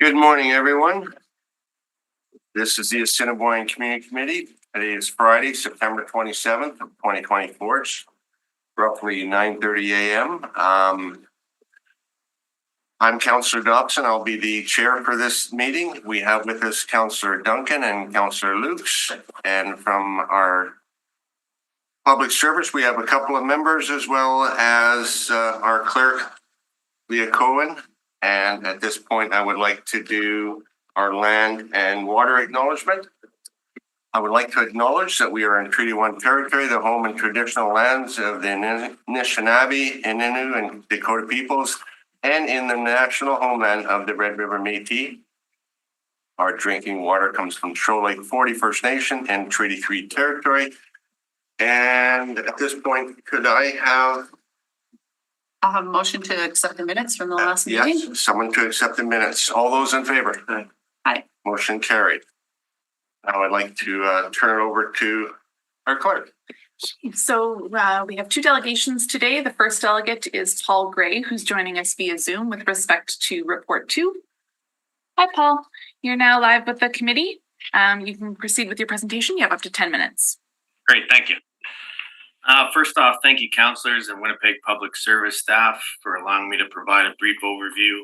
Good morning, everyone. This is the Assiniboine Community Committee. Today is Friday, September 27th, 2024. It's roughly 9:30 a.m. I'm Councillor Dobson. I'll be the chair for this meeting. We have with us Councillor Duncan and Councillor Lukes. And from our public service, we have a couple of members as well as our clerk, Leah Cohen. And at this point, I would like to do our land and water acknowledgement. I would like to acknowledge that we are in Treaty 1 territory, the home and traditional lands of the Anishinaabe, Innu, and Dakota peoples, and in the national homeland of the Red River Métis. Our drinking water comes from Shoal Lake 40 First Nation and Treaty 3 territory. And at this point, could I have... I'll have a motion to accept the minutes from the last meeting. Yes, someone to accept the minutes. All those in favor? Aye. Motion carried. Now I'd like to turn it over to our clerk. So we have two delegations today. The first delegate is Paul Gray, who's joining us via Zoom with respect to report 2. Hi, Paul. You're now live with the committee. You can proceed with your presentation. You have up to 10 minutes. Great, thank you. First off, thank you, councillors and Winnipeg Public Service staff for allowing me to provide a brief overview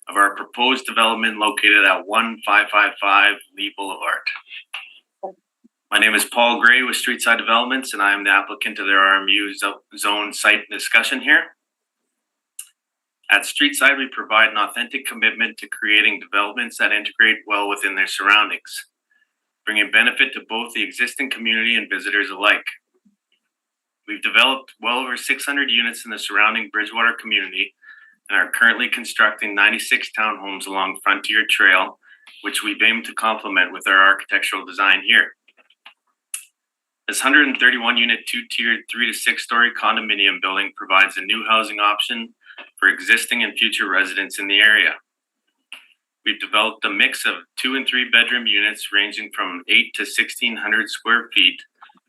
of our proposed development located at 1555 Lee Boulevard. My name is Paul Gray with Streetside Developments, and I am the applicant to their RMU zone site discussion here. At Streetside, we provide an authentic commitment to creating developments that integrate well within their surroundings, bringing benefit to both the existing community and visitors alike. We've developed well over 600 units in the surrounding Bridgewater community and are currently constructing 96 townhomes along Frontier Trail, which we've aimed to complement with our architectural design here. This 131-unit, two-tiered, 3 to 6-story condominium building provides a new housing option for existing and future residents in the area. We've developed a mix of 2 and 3 bedroom units ranging from 8 to 1,600 square feet,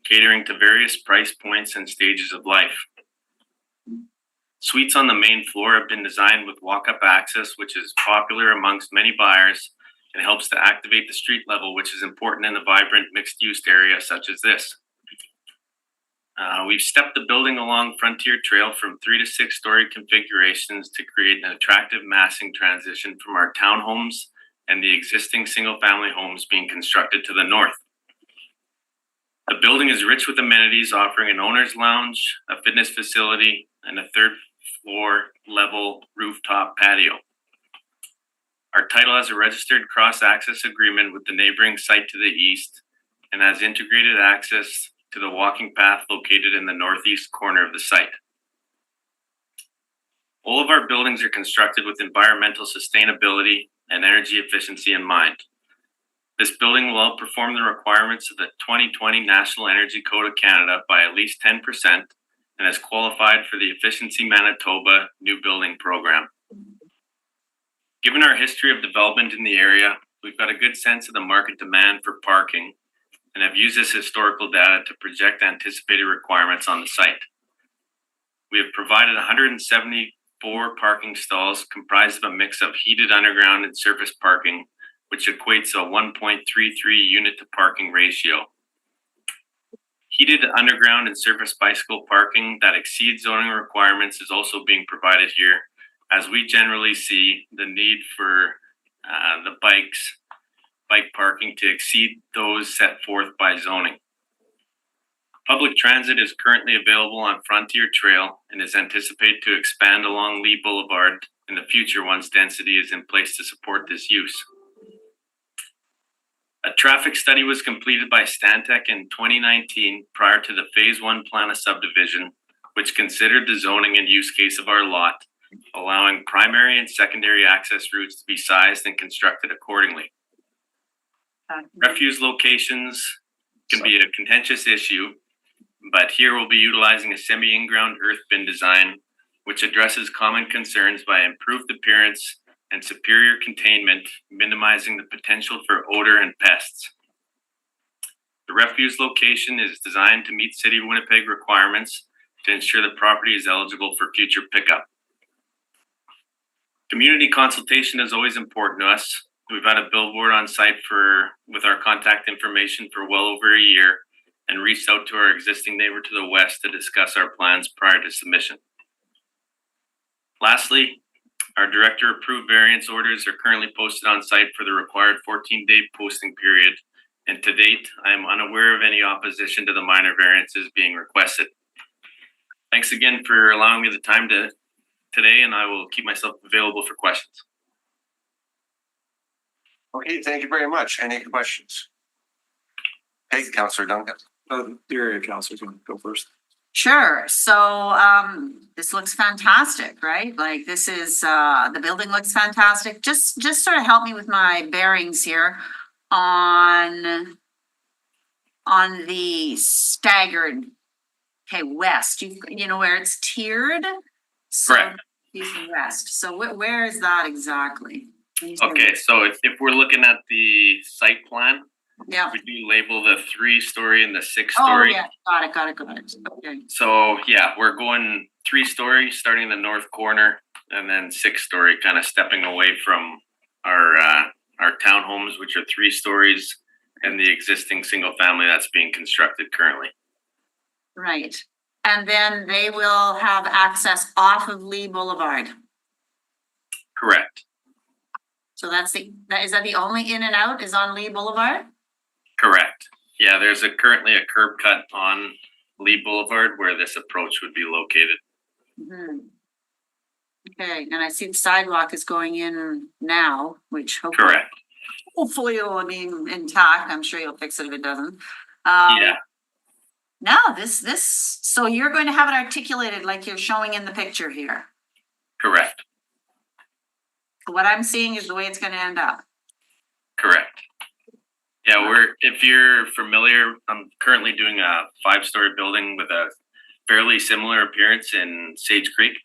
catering to various price points and stages of life. Suites on the main floor have been designed with walk-up access, which is popular amongst many buyers and helps to activate the street level, which is important in a vibrant mixed-use area such as this. We've stepped the building along Frontier Trail from 3 to 6-story configurations to create an attractive massing transition from our townhomes and the existing single-family homes being constructed to the north. The building is rich with amenities, offering an owner's lounge, a fitness facility, and a 3rd floor level rooftop patio. Our title has a registered cross-access agreement with the neighboring site to the east and has integrated access to the walking path located in the northeast corner of the site. All of our buildings are constructed with environmental sustainability and energy efficiency in mind. This building will outperform the requirements of the 2020 National Energy Code of Canada by at least 10% and has qualified for the Efficiency Manitoba New Building Program. Given our history of development in the area, we've got a good sense of the market demand for parking and have used this historical data to project anticipated requirements on the site. We have provided 174 parking stalls comprised of a mix of heated underground and surface parking, which equates to a 1.33 unit to parking ratio. Heated underground and surface bicycle parking that exceeds zoning requirements is also being provided here, as we generally see the need for the bike parking to exceed those set forth by zoning. Public transit is currently available on Frontier Trail and is anticipated to expand along Lee Boulevard in the future once density is in place to support this use. A traffic study was completed by Stantec in 2019 prior to the Phase 1 plan of subdivision, which considered the zoning and use case of our lot, allowing primary and secondary access routes to be sized and constructed accordingly. Refuse locations can be a contentious issue, but here we'll be utilizing a semi-in-ground earth bin design, which addresses common concerns by improved appearance and superior containment, minimizing the potential for odor and pests. The refuse location is designed to meet City of Winnipeg requirements to ensure the property is eligible for future pickup. Community consultation is always important to us. We've had a billboard on site with our contact information for well over a year and reached out to our existing neighbor to the west to discuss our plans prior to submission. Lastly, our director approved variance orders are currently posted on site for the required 14-day posting period. And to date, I am unaware of any opposition to the minor variances being requested. Thanks again for allowing me the time today, and I will keep myself available for questions. Okay, thank you very much. Any questions? Hey, Councillor Duncan. The area council's going to go first. Sure. So this looks fantastic, right? Like this is the building looks fantastic. Just sort of help me with my bearings here on the staggered, okay, west. You know where it's tiered? So Correct. east and west. So where is that exactly? Okay, so if we're looking at the site plan, Yeah. we do label the 3-story and the 6-story. Oh, yeah. Got it. Okay. So yeah, we're going 3-story, starting in the north corner, and then 6-story, kind of stepping away from our townhomes, which are 3 stories, and the existing single family that's being constructed currently. Right. And then they will have access off of Lee Boulevard. Correct. So is that the only in and out is on Lee Boulevard? Correct. Yeah, there's currently a curb cut on Lee Boulevard where this approach would be located. Mhm. Okay, and I see the sidewalk is going in now, which Correct. hopefully it'll be intact. I'm sure you'll fix it if it doesn't. Yeah. No, so you're going to have it articulated like you're showing in the picture here. Correct. What I'm seeing is the way it's going to end up. Correct. Yeah, if you're familiar, I'm currently doing a 5-story building with a fairly similar appearance in Sage Creek.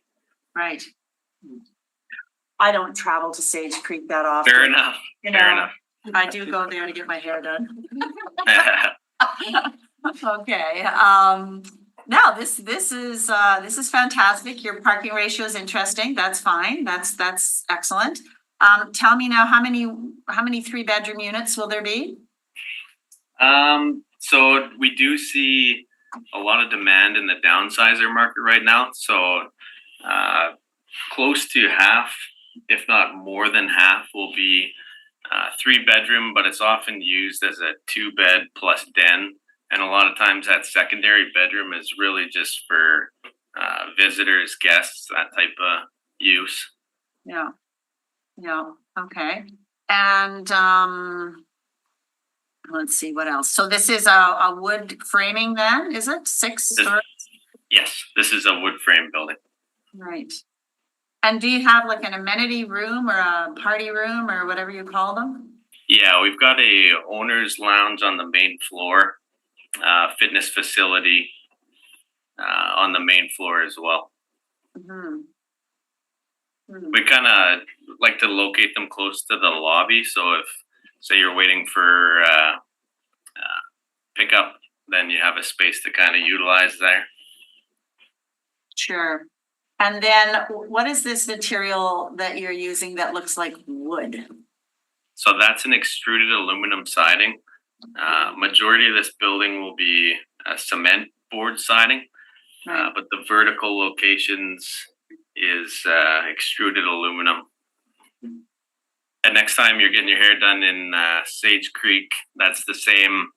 Right. I don't travel to Sage Creek that often. Fair enough. You Fair know, enough. I do go there to get my hair done. Okay, no, this is fantastic. Your parking ratio is interesting. That's fine. That's excellent. Tell me now, how many 3-bedroom units will there be? So we do see a lot of demand in the downsizer market right now. So close to half, if not more than half, will be 3-bedroom, but it's often used as a 2-bed plus den. And a lot of times that secondary bedroom is really just for visitors, guests, that type of use. Yeah, okay. And let's see, what else? So this is a wood framing then, is it? 6 stories? Yes, this is a wood frame building. Right. And do you have like an amenity room or a party room or whatever you call them? Yeah, we've got a owner's lounge on the main floor, fitness facility on the main floor as well. Mm-hmm. We kind of like to locate them close to the lobby. So if, say, you're waiting for pickup, then you have a space to kind of utilize there. Sure. And then what is this material that you're using that looks like wood? So that's an extruded aluminum siding. Majority of this building will be a cement board siding, Right. but the vertical locations is extruded aluminum. And next time you're getting your hair done in Sage Creek, that's the same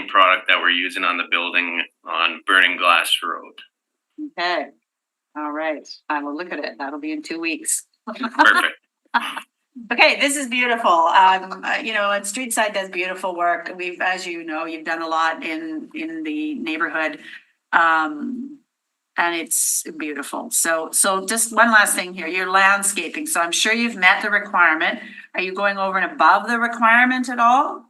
product that we're using on the building on Burning Glass Road. Okay. All right. I will look at it. That'll be in 2 weeks. Perfect. Okay, this is beautiful. You know, and Street Side does beautiful work. We've, as you know, you've done a lot in the neighborhood. And it's beautiful. So just one last thing here, your landscaping. So I'm sure you've met the requirement. Are you going over and above the requirement at all?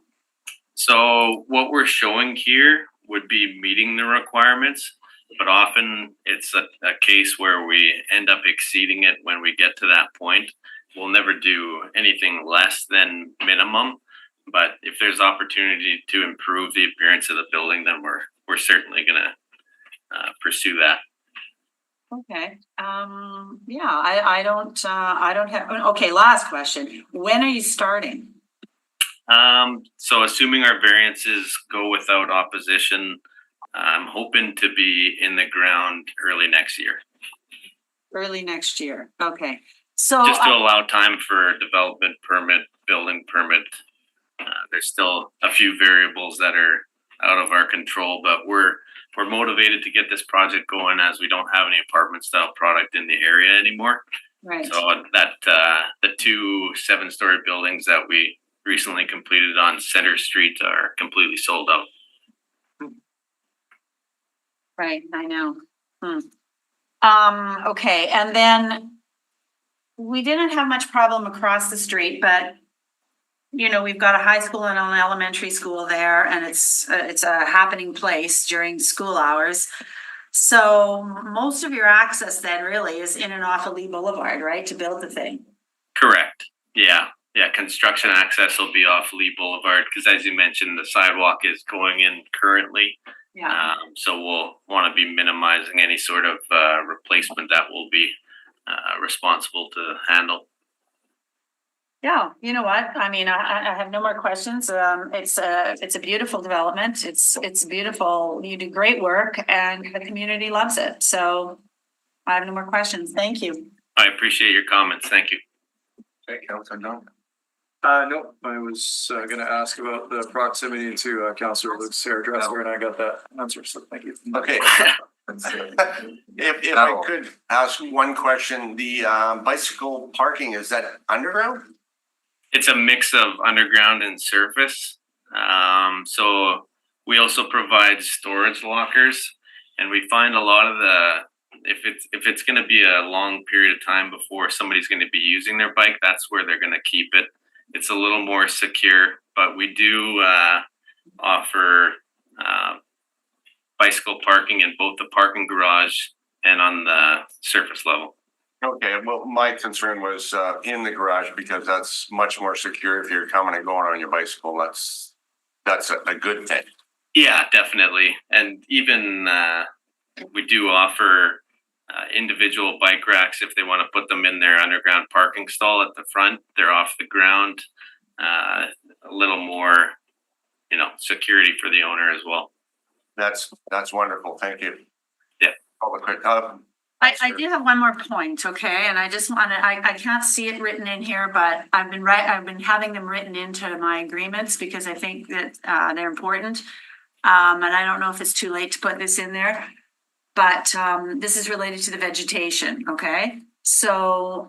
So what we're showing here would be meeting the requirements, but often it's a case where we end up exceeding it when we get to that point. We'll never do anything less than minimum, but if there's opportunity to improve the appearance of the building, then we're certainly gonna pursue that. Okay, yeah, I don't have, okay, last question. When are you starting? So assuming our variances go without opposition, I'm hoping to be in the ground early next year, Early next year, okay. So, just to allow time for development permit, building permit. There's still a few variables that are out of our control, but we're motivated to get this project going as we don't have any apartment style product in the area anymore. right, So that the 2 7-story buildings that we recently completed on Center Street are completely sold out. right, I know. Okay, and then we didn't have much problem across the street, but we've got a high school and an elementary school there, and it's a happening place during school hours. So most of your access then really is in and off of Lee Boulevard, right, to build the thing? Correct. Yeah. Construction access will be off Lee Boulevard because, as you mentioned, the sidewalk is going in currently. Yeah, So we'll want to be minimizing any sort of replacement that we'll be responsible to handle. yeah, you know what, I mean, I have no more questions, it's a beautiful development, it's beautiful, you do great work, and the community loves it, so I have no more questions, thank you. I appreciate your comments. Thank you. Okay, Councilor Duncan. No, I was gonna ask about the proximity to Councilor Luke's hairdresser, and I got that answer, so thank you. Okay. If I could ask one question, the bicycle parking, is that underground? It's a mix of underground and surface. So we also provide storage lockers, and we find a lot of if it's going to be a long period of time before somebody's going to be using their bike, that's where they're going to keep it. It's a little more secure, but we do offer bicycle parking in both the parking garage and on the surface level. Okay, well, my concern was in the garage because that's much more secure if you're coming and going on your bicycle. That's a good thing. Yeah, definitely. And even we do offer individual bike racks if they want to put them in their underground parking stall at the front. They're off the ground. A little more, security for the owner as well. That's wonderful. Thank you. Yeah. I do have one more point, okay, and I just want to, I can't see it written in here, but I've been having them written into my agreements because I think that they're important. And I don't know if it's too late to put this in there, but this is related to the vegetation, okay? So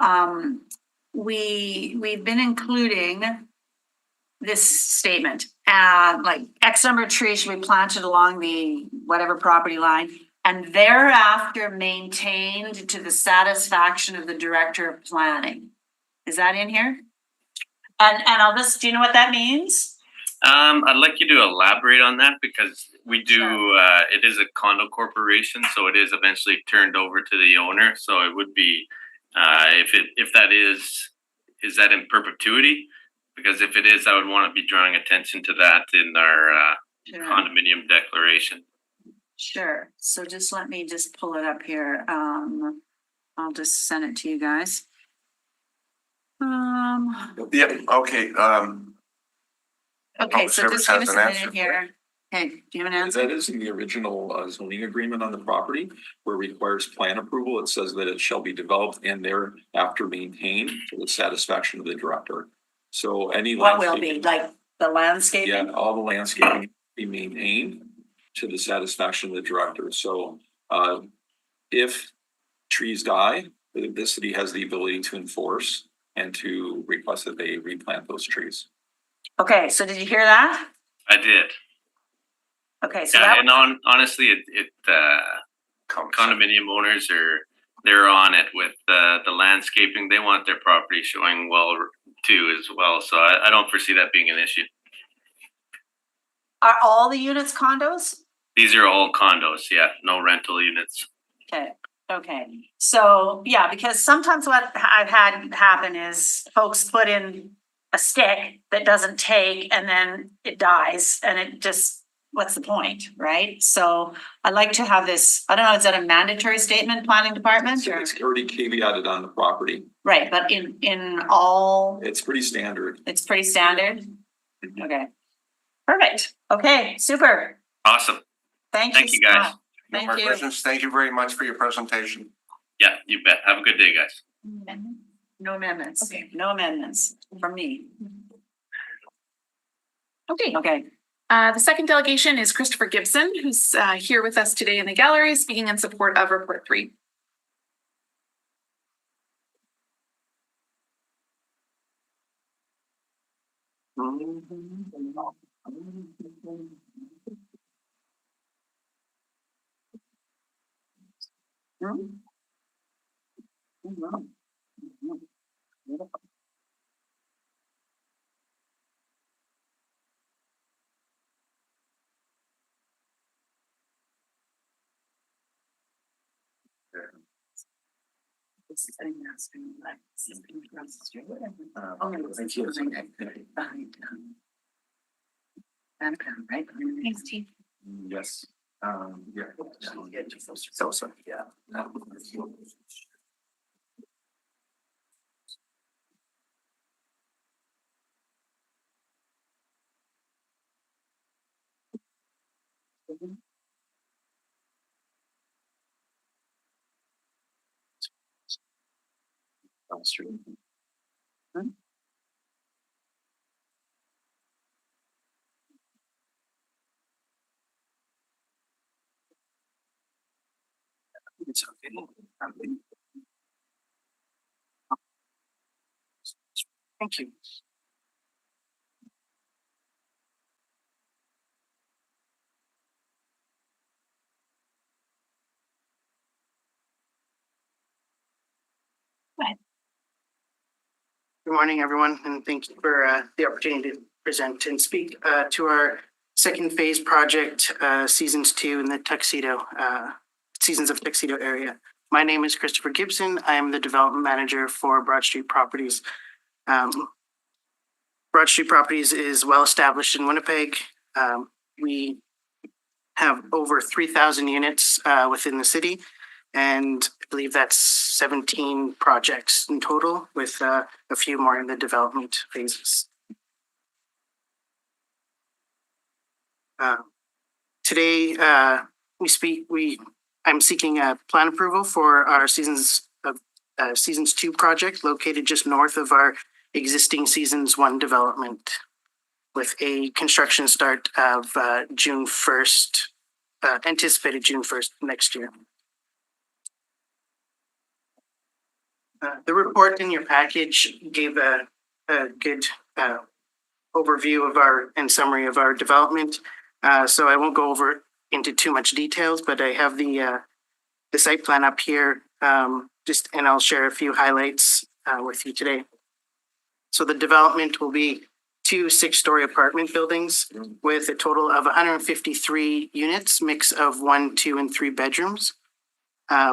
we've been including this statement, like X number of trees should be planted along the whatever property line, and thereafter maintained to the satisfaction of the director of planning. Is that in here? And I'll just, do you know what that means? I'd like you to elaborate on that because we do, Sure. it is a condo corporation, so it is eventually turned over to the owner. So it would be, if that is that in perpetuity? Because if it is, I would want to be drawing attention to that in our condominium declaration. Sure, so just let me just pull it up here, I'll just send it to you guys. Yeah, okay, Okay, so just Service give has us an a answer minute here. Hey, do you have an answer? That is in the original zoning agreement on the property where it requires plan approval. It says that it shall be developed and thereafter maintained to the satisfaction of the director. So any What will landscaping- be, like the landscaping? Yeah, all the landscaping be maintained to the satisfaction of the director. So if trees die, the city has the ability to enforce and to request that they replant those trees. Okay, so did you hear that? I did. Okay, so Yeah, that, and honestly, condominium owners they're on it with the landscaping. They want their property showing well too as well. So I don't foresee that being an issue. are all the units condos? These are all condos, yeah, no rental units. Okay, so, yeah, because sometimes what I've had happen is folks put in a stick that doesn't take and then it dies and it just what's the point, right? So I'd like to have this, I don't know, is that a mandatory statement, planning department or? It's already caveated on the property. Right, but in all, It's pretty standard. it's pretty standard? Okay. Perfect. Okay, super. Awesome. Thank Thank you. you, guys. Scott. No Thank more you. questions. Thank you very much for your presentation. Yeah, you bet. Have a good day, guys. No amendments. Okay. No amendments from me. Okay. Okay. The second delegation is Christopher Gibson, who's here with us today in the gallery, speaking in support of report 3. Thanks, Chief. Yes. Yeah. So, yeah. It's okay. Thank you. Good morning, everyone, and thank you for the opportunity to present and speak to our second phase project, Seasons 2 in the Tuxedo, Seasons of Tuxedo area. My name is Christopher Gibson. I am the development manager for Broad Street Properties. Broad Street Properties is well established in Winnipeg. We have over 3,000 units within the city, and I believe that's 17 projects in total, with a few more in the development phases. Today, I'm seeking a plan approval for our Seasons 2 project located just north of our existing Seasons 1 development, with a construction start of June 1st, anticipated June 1st next year. The report in your package gave a good overview of and summary of our development. So I won't go over into too much details, but I have the site plan up here, and I'll share a few highlights with you today. So the development will be 2 6-story apartment buildings with a total of 153 units, mix of 1, 2, and 3 bedrooms.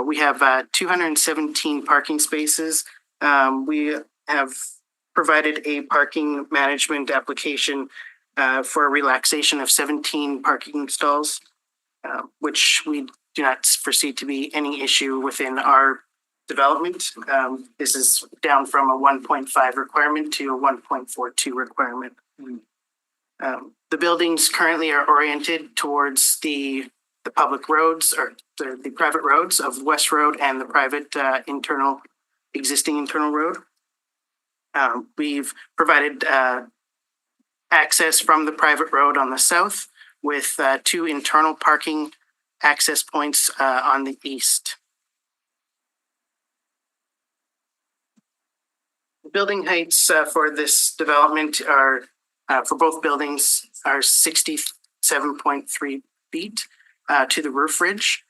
We have 217 parking spaces. We have provided a parking management application for a relaxation of 17 parking stalls, which we do not foresee to be any issue within our development. This is down from a 1.5 requirement to a 1.42 requirement. The buildings currently are oriented towards the public roads, or the private roads of West Road and the private existing internal road. We've provided access from the private road on the south, with 2 internal parking access points on the east. The building heights for this development are, for both buildings, are 67.3 feet to the roof ridge.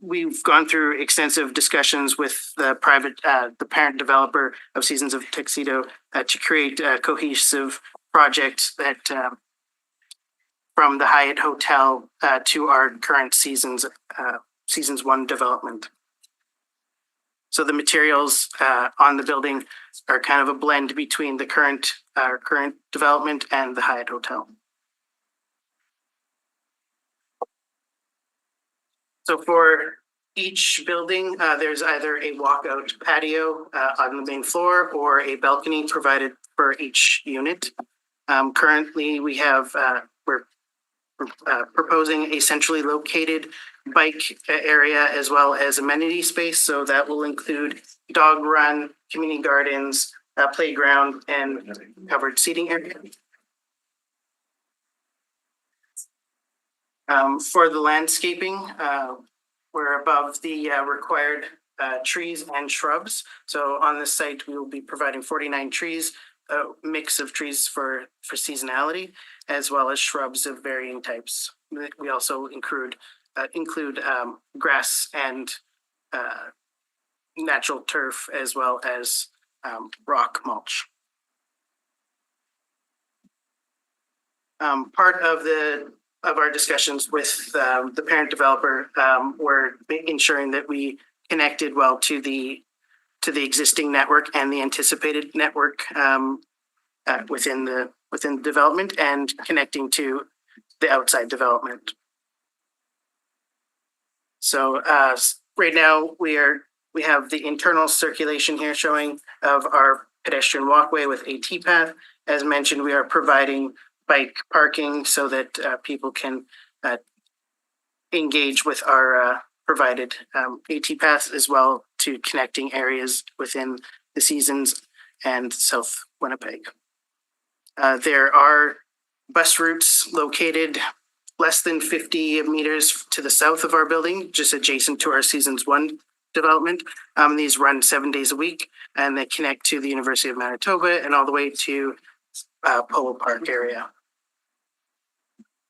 We've gone through extensive discussions with the parent developer of Seasons of Tuxedo to create a cohesive project that from the Hyatt Hotel to our current Seasons 1 development. So the materials on the building are kind of a blend between the current development and the Hyatt Hotel. So for each building, there's either a walkout patio on the main floor or a balcony provided for each unit. Currently, we have, we're proposing a centrally located bike area as well as amenity space. So that will include dog run, community gardens, playground, and covered seating area. For the landscaping, we're above the required trees and shrubs. So on this site, we will be providing 49 trees, a mix of trees for seasonality, as well as shrubs of varying types. We also include grass and natural turf, as well as rock mulch. Part of our discussions with the parent developer were ensuring that we connected well to the existing network and the anticipated network within the development, and connecting to the outside development. So right now we have the internal circulation here showing of our pedestrian walkway with AT path. As mentioned, we are providing bike parking so that people can engage with our provided AT paths, as well to connecting areas within the Seasons and South Winnipeg. There are bus routes located less than 50 meters to the south of our building, just adjacent to our Seasons 1 development. These run 7 days a week, and they connect to the University of Manitoba and all the way to Polo Park area.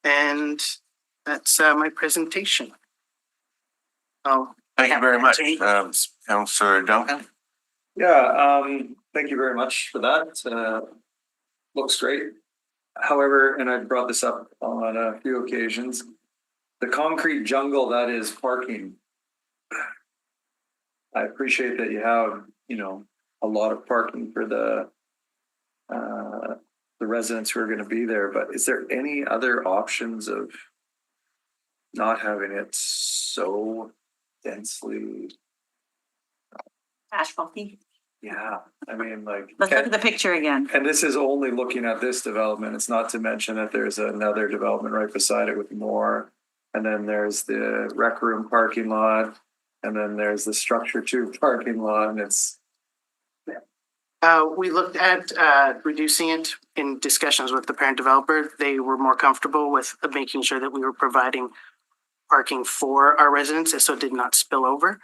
And that's my presentation. Thank you very much, Councillor Duncan. Yeah, thank you very much for that. Looks great. However, and I've brought this up on a few occasions, the concrete jungle that is parking. I appreciate that you have, a lot of parking for the residents who are going to be there, but is there any other options of not having it so densely? Asphalty. Yeah, I mean, like. Let's look at the picture again. And this is only looking at this development. It's not to mention that there's another development right beside it with more. And then there's the rec room parking lot. And then there's the structure 2 parking lot. And it's. We looked at reducing it in discussions with the parent developer. They were more comfortable with making sure that we were providing parking for our residents, so it did not spill over.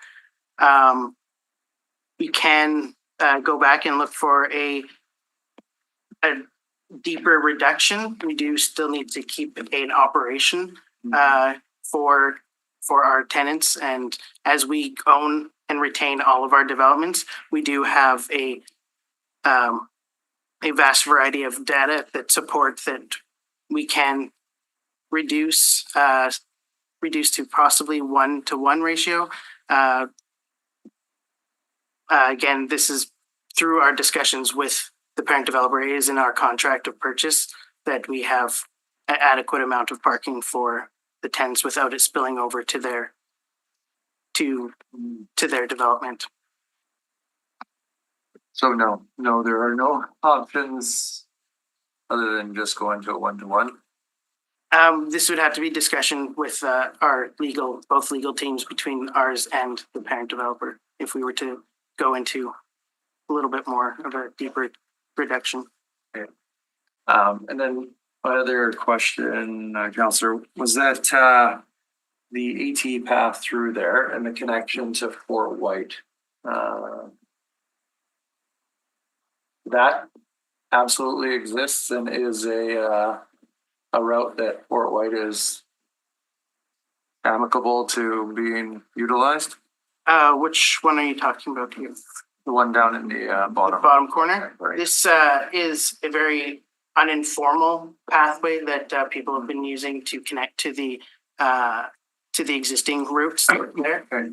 We can go back and look for a deeper reduction. We do still need to keep an operation for our tenants, and as we own and retain all of our developments, we do have a vast variety of data that support that we can reduce to possibly 1-to-1 ratio. Again, this is through our discussions with the parent developer. It is in our contract of purchase that we have an adequate amount of parking for the tenants without it spilling over to their development. So no, there are no options other than just going to a 1-to-1. This would have to be discussion with our both legal teams between ours and the parent developer if we were to go into a little bit more of a deeper reduction. Okay. And then my other question, Councillor, was that the AT path through there and the connection to Fort White. That absolutely exists and is a route that Fort White is amicable to being utilized. Which one are you talking about here? The one down in the bottom. Bottom corner. Right. This is a very uninformal pathway that people have been using to connect to the existing routes there. Okay.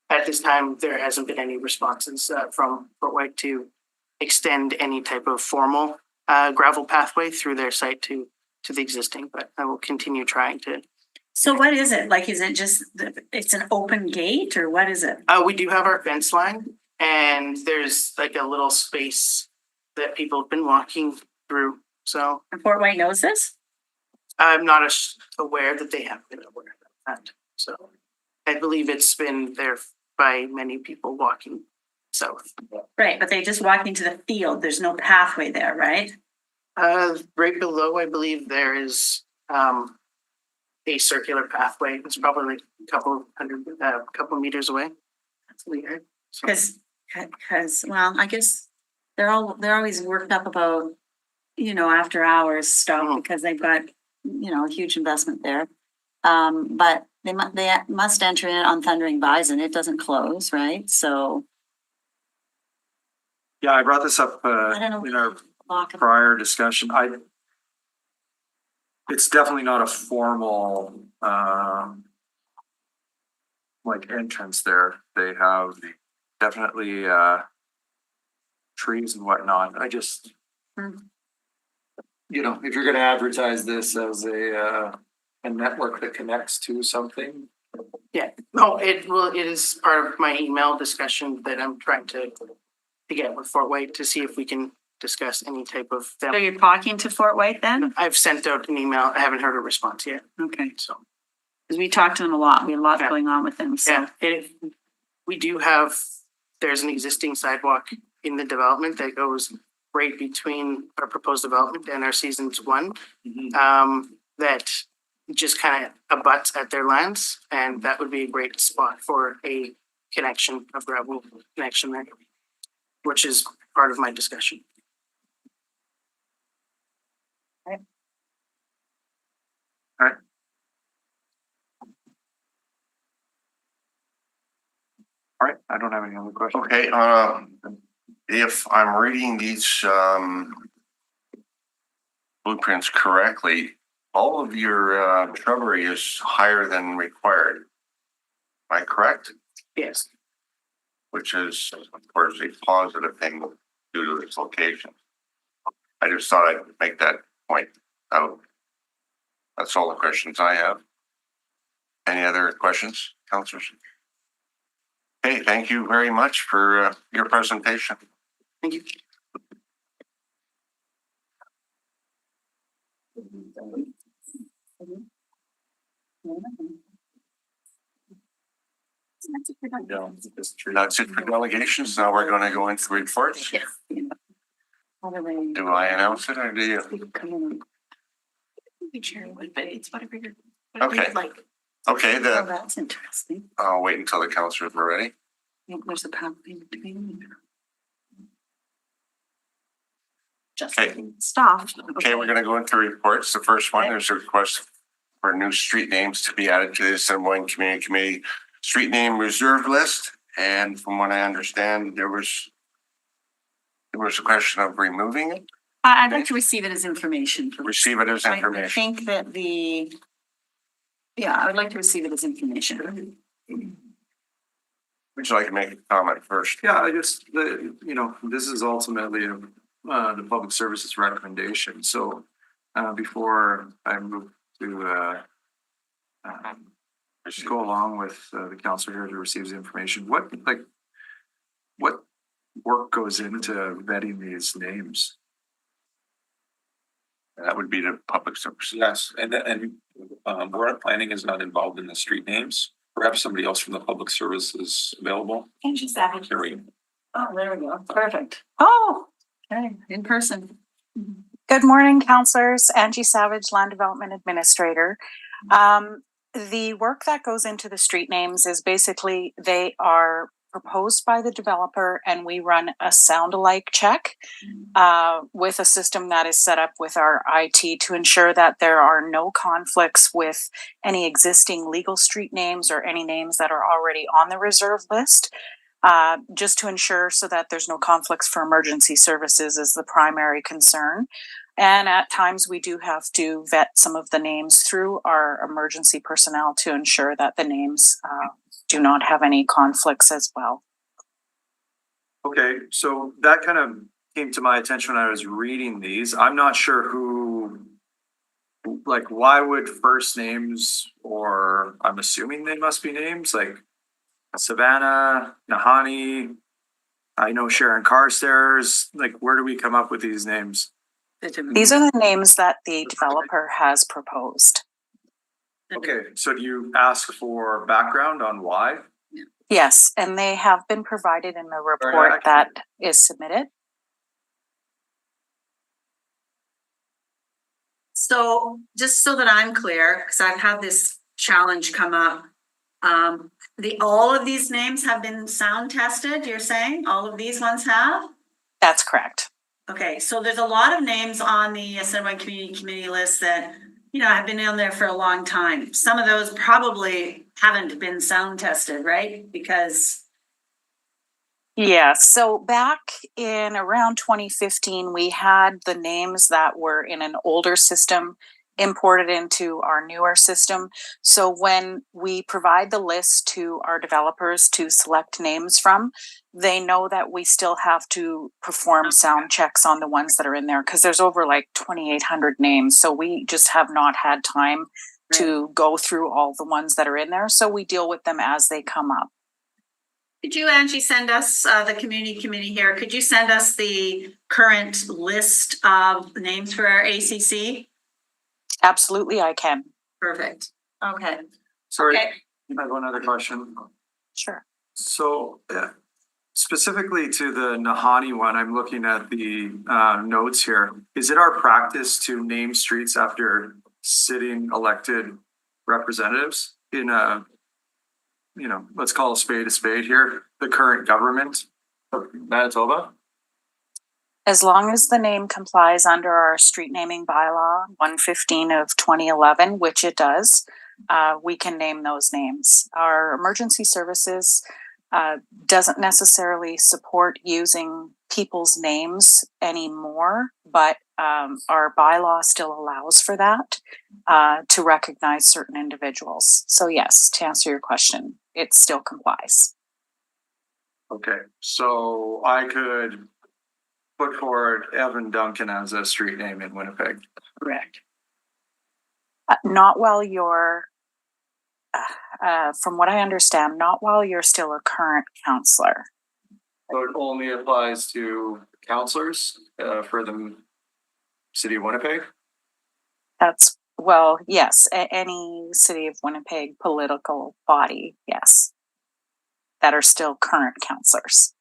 At this time, there hasn't been any responses from Fort White to extend any type of formal gravel pathway through their site to the existing, but I will continue trying to So what is it? Like, is it just, it's an open gate or what is it? We do have our fence line and there's like a little space that people have been walking through. So And Fort White knows this? I'm not aware that they have been aware of that. So I believe it's been there by many people walking south. Right, but they just walk into the field. There's no pathway there, right? Right below, I believe there is a circular pathway. It's probably like a couple meters away. That's weird. So, Because, well, I guess they're always worked up about, after hours stuff Mhm. because they've got, a huge investment there. But they must enter in on Thundering Bison. It doesn't close, right? So Yeah, I brought this up I don't know. in our lock it. prior discussion. It's definitely not a formal like entrance there. They have definitely trees and whatnot. I just Hmm. if you're gonna advertise this as a network that connects to something. yeah, no, it is part of my email discussion that I'm trying to get with Fort White to see if we can discuss any type of So them. you're talking to Fort White then? I've sent out an email. I haven't heard a response yet. Okay, So, because we talked to them a lot. We had a lot Yeah. going on with them, so. yeah, we do have, there's an existing sidewalk in the development that goes right between our proposed development and our seasons one. That just kind of abuts at their lands, and that would be a great spot for a connection, a gravel connection there, which is part of my discussion. All right, I don't have any other questions. Okay, if I'm reading these blueprints correctly, all of your shrubbery is higher than required. Am I correct? Yes. Which is, of course, a positive thing due to its location. I just thought I'd make that point out. That's all the questions I have. Any other questions, councilors? Okay, thank you very much for your presentation. Thank you. That's it for delegations. Now we're going to go into reports. Yes. Do I announce it or do you? But it's whatever you're. Okay. Like, Okay, oh, that's interesting. I'll wait until the councilors are ready. There's a path in between. Just Okay. stop. Okay, we're gonna go into reports. The first one, there's a request for new street names to be added to the Assiniboine Community Committee street name reserve list. And from what I understand, there was a question of removing it, I'd like to receive it as information. receive it as I information. think that I would like to receive it as information. Would you like to make a comment first? Yeah, I just, this is ultimately the public services recommendation. So before I move to go along with the council here to receive the information, what work goes into vetting these names? That would be the public service. Yes, and warrant planning is not involved in the street names. Perhaps somebody else from the public service is available. Angie Savage. Here we go. Oh, there we go. Perfect. Oh, okay, in person. Good morning, councillors. Angie Savage, Land Development Administrator. The work that goes into the street names is basically they are proposed by the developer and we run a sound alike check with a system that is set up with our IT to ensure that there are no conflicts with any existing legal street names or any names that are already on the reserve list. Just to ensure so that there's no conflicts for emergency services is the primary concern. And at times we do have to vet some of the names through our emergency personnel to ensure that the names do not have any conflicts as well. Okay, so that kind of came to my attention when I was reading these. I'm not sure like, why would first names, or I'm assuming they must be names, like Savannah, Nahani, I know Sharon Carstairs, like, where do we come up with these names? These are the names that the developer has proposed. Okay, so do you ask for background on why? Yes, and they have been provided in the report that is submitted. So just so that I'm clear, because I've had this challenge come up. All of these names have been sound tested, you're saying? All of these ones have? That's correct. Okay, so there's a lot of names on the Assiniboine Community Committee list that, have been on there for a long time. Some of those probably haven't been sound tested, right? Because Yeah, so back in around 2015, we had the names that were in an older system imported into our newer system. So when we provide the list to our developers to select names from, they know that we still have to perform sound checks on the ones that are in there because there's over like 2,800 names. So we just have not had time to go through all the ones that are in there. So we deal with them as they come up. could you, Angie, send us, the community committee here, could you send us the current list of names for our ACC? Absolutely, I can. Perfect. Okay. Sorry, Okay. I have one other question. Sure. So specifically to the Nahani one, I'm looking at the notes here. Is it our practice to name streets after sitting elected representatives in a, let's call a spade here, the current government of Manitoba? As long as the name complies under our street naming bylaw 115 of 2011, which it does, we can name those names. Our emergency services doesn't necessarily support using people's names anymore, but our bylaw still allows for that to recognize certain individuals. So yes, to answer your question, it still complies. Okay, so I could put forward Evan Duncan as a street name in Winnipeg. Correct. Not while you're, from what I understand, not while you're still a current counselor. So it only applies to counselors for the city of Winnipeg? That's, well, yes, any city of Winnipeg political body, yes, that are still current counselors.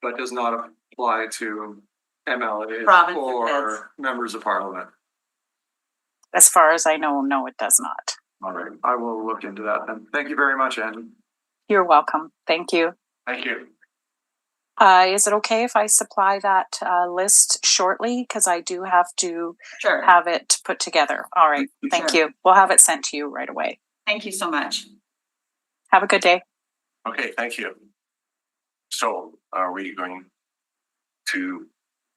But does not apply to MLAs Province or heads. members of parliament. As far as I know, no, it does not. All right, I will look into that then. Thank you very much, Andy. You're welcome. Thank you. Thank you. Is it okay if I supply that list shortly? Because I do have to Sure. have it put together. All right. Thank Sure. you. We'll have it sent to you right away. Thank you so much. Have a good day. Okay, thank you. So are we going to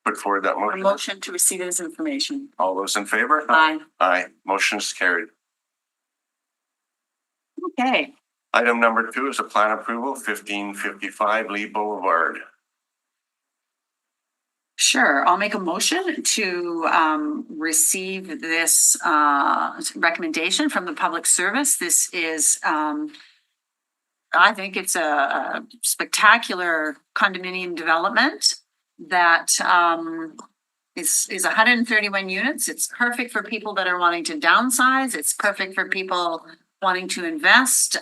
put forward that A motion? motion to receive this information. All those in favor? Aye. Aye, motion is carried. Okay. Item number 2 is a plan approval, 1555 Lee Boulevard. Sure, I'll make a motion to receive this recommendation from the public service. This is I think it's a spectacular condominium development that is 131 units. It's perfect for people that are wanting to downsize. It's perfect for people wanting to invest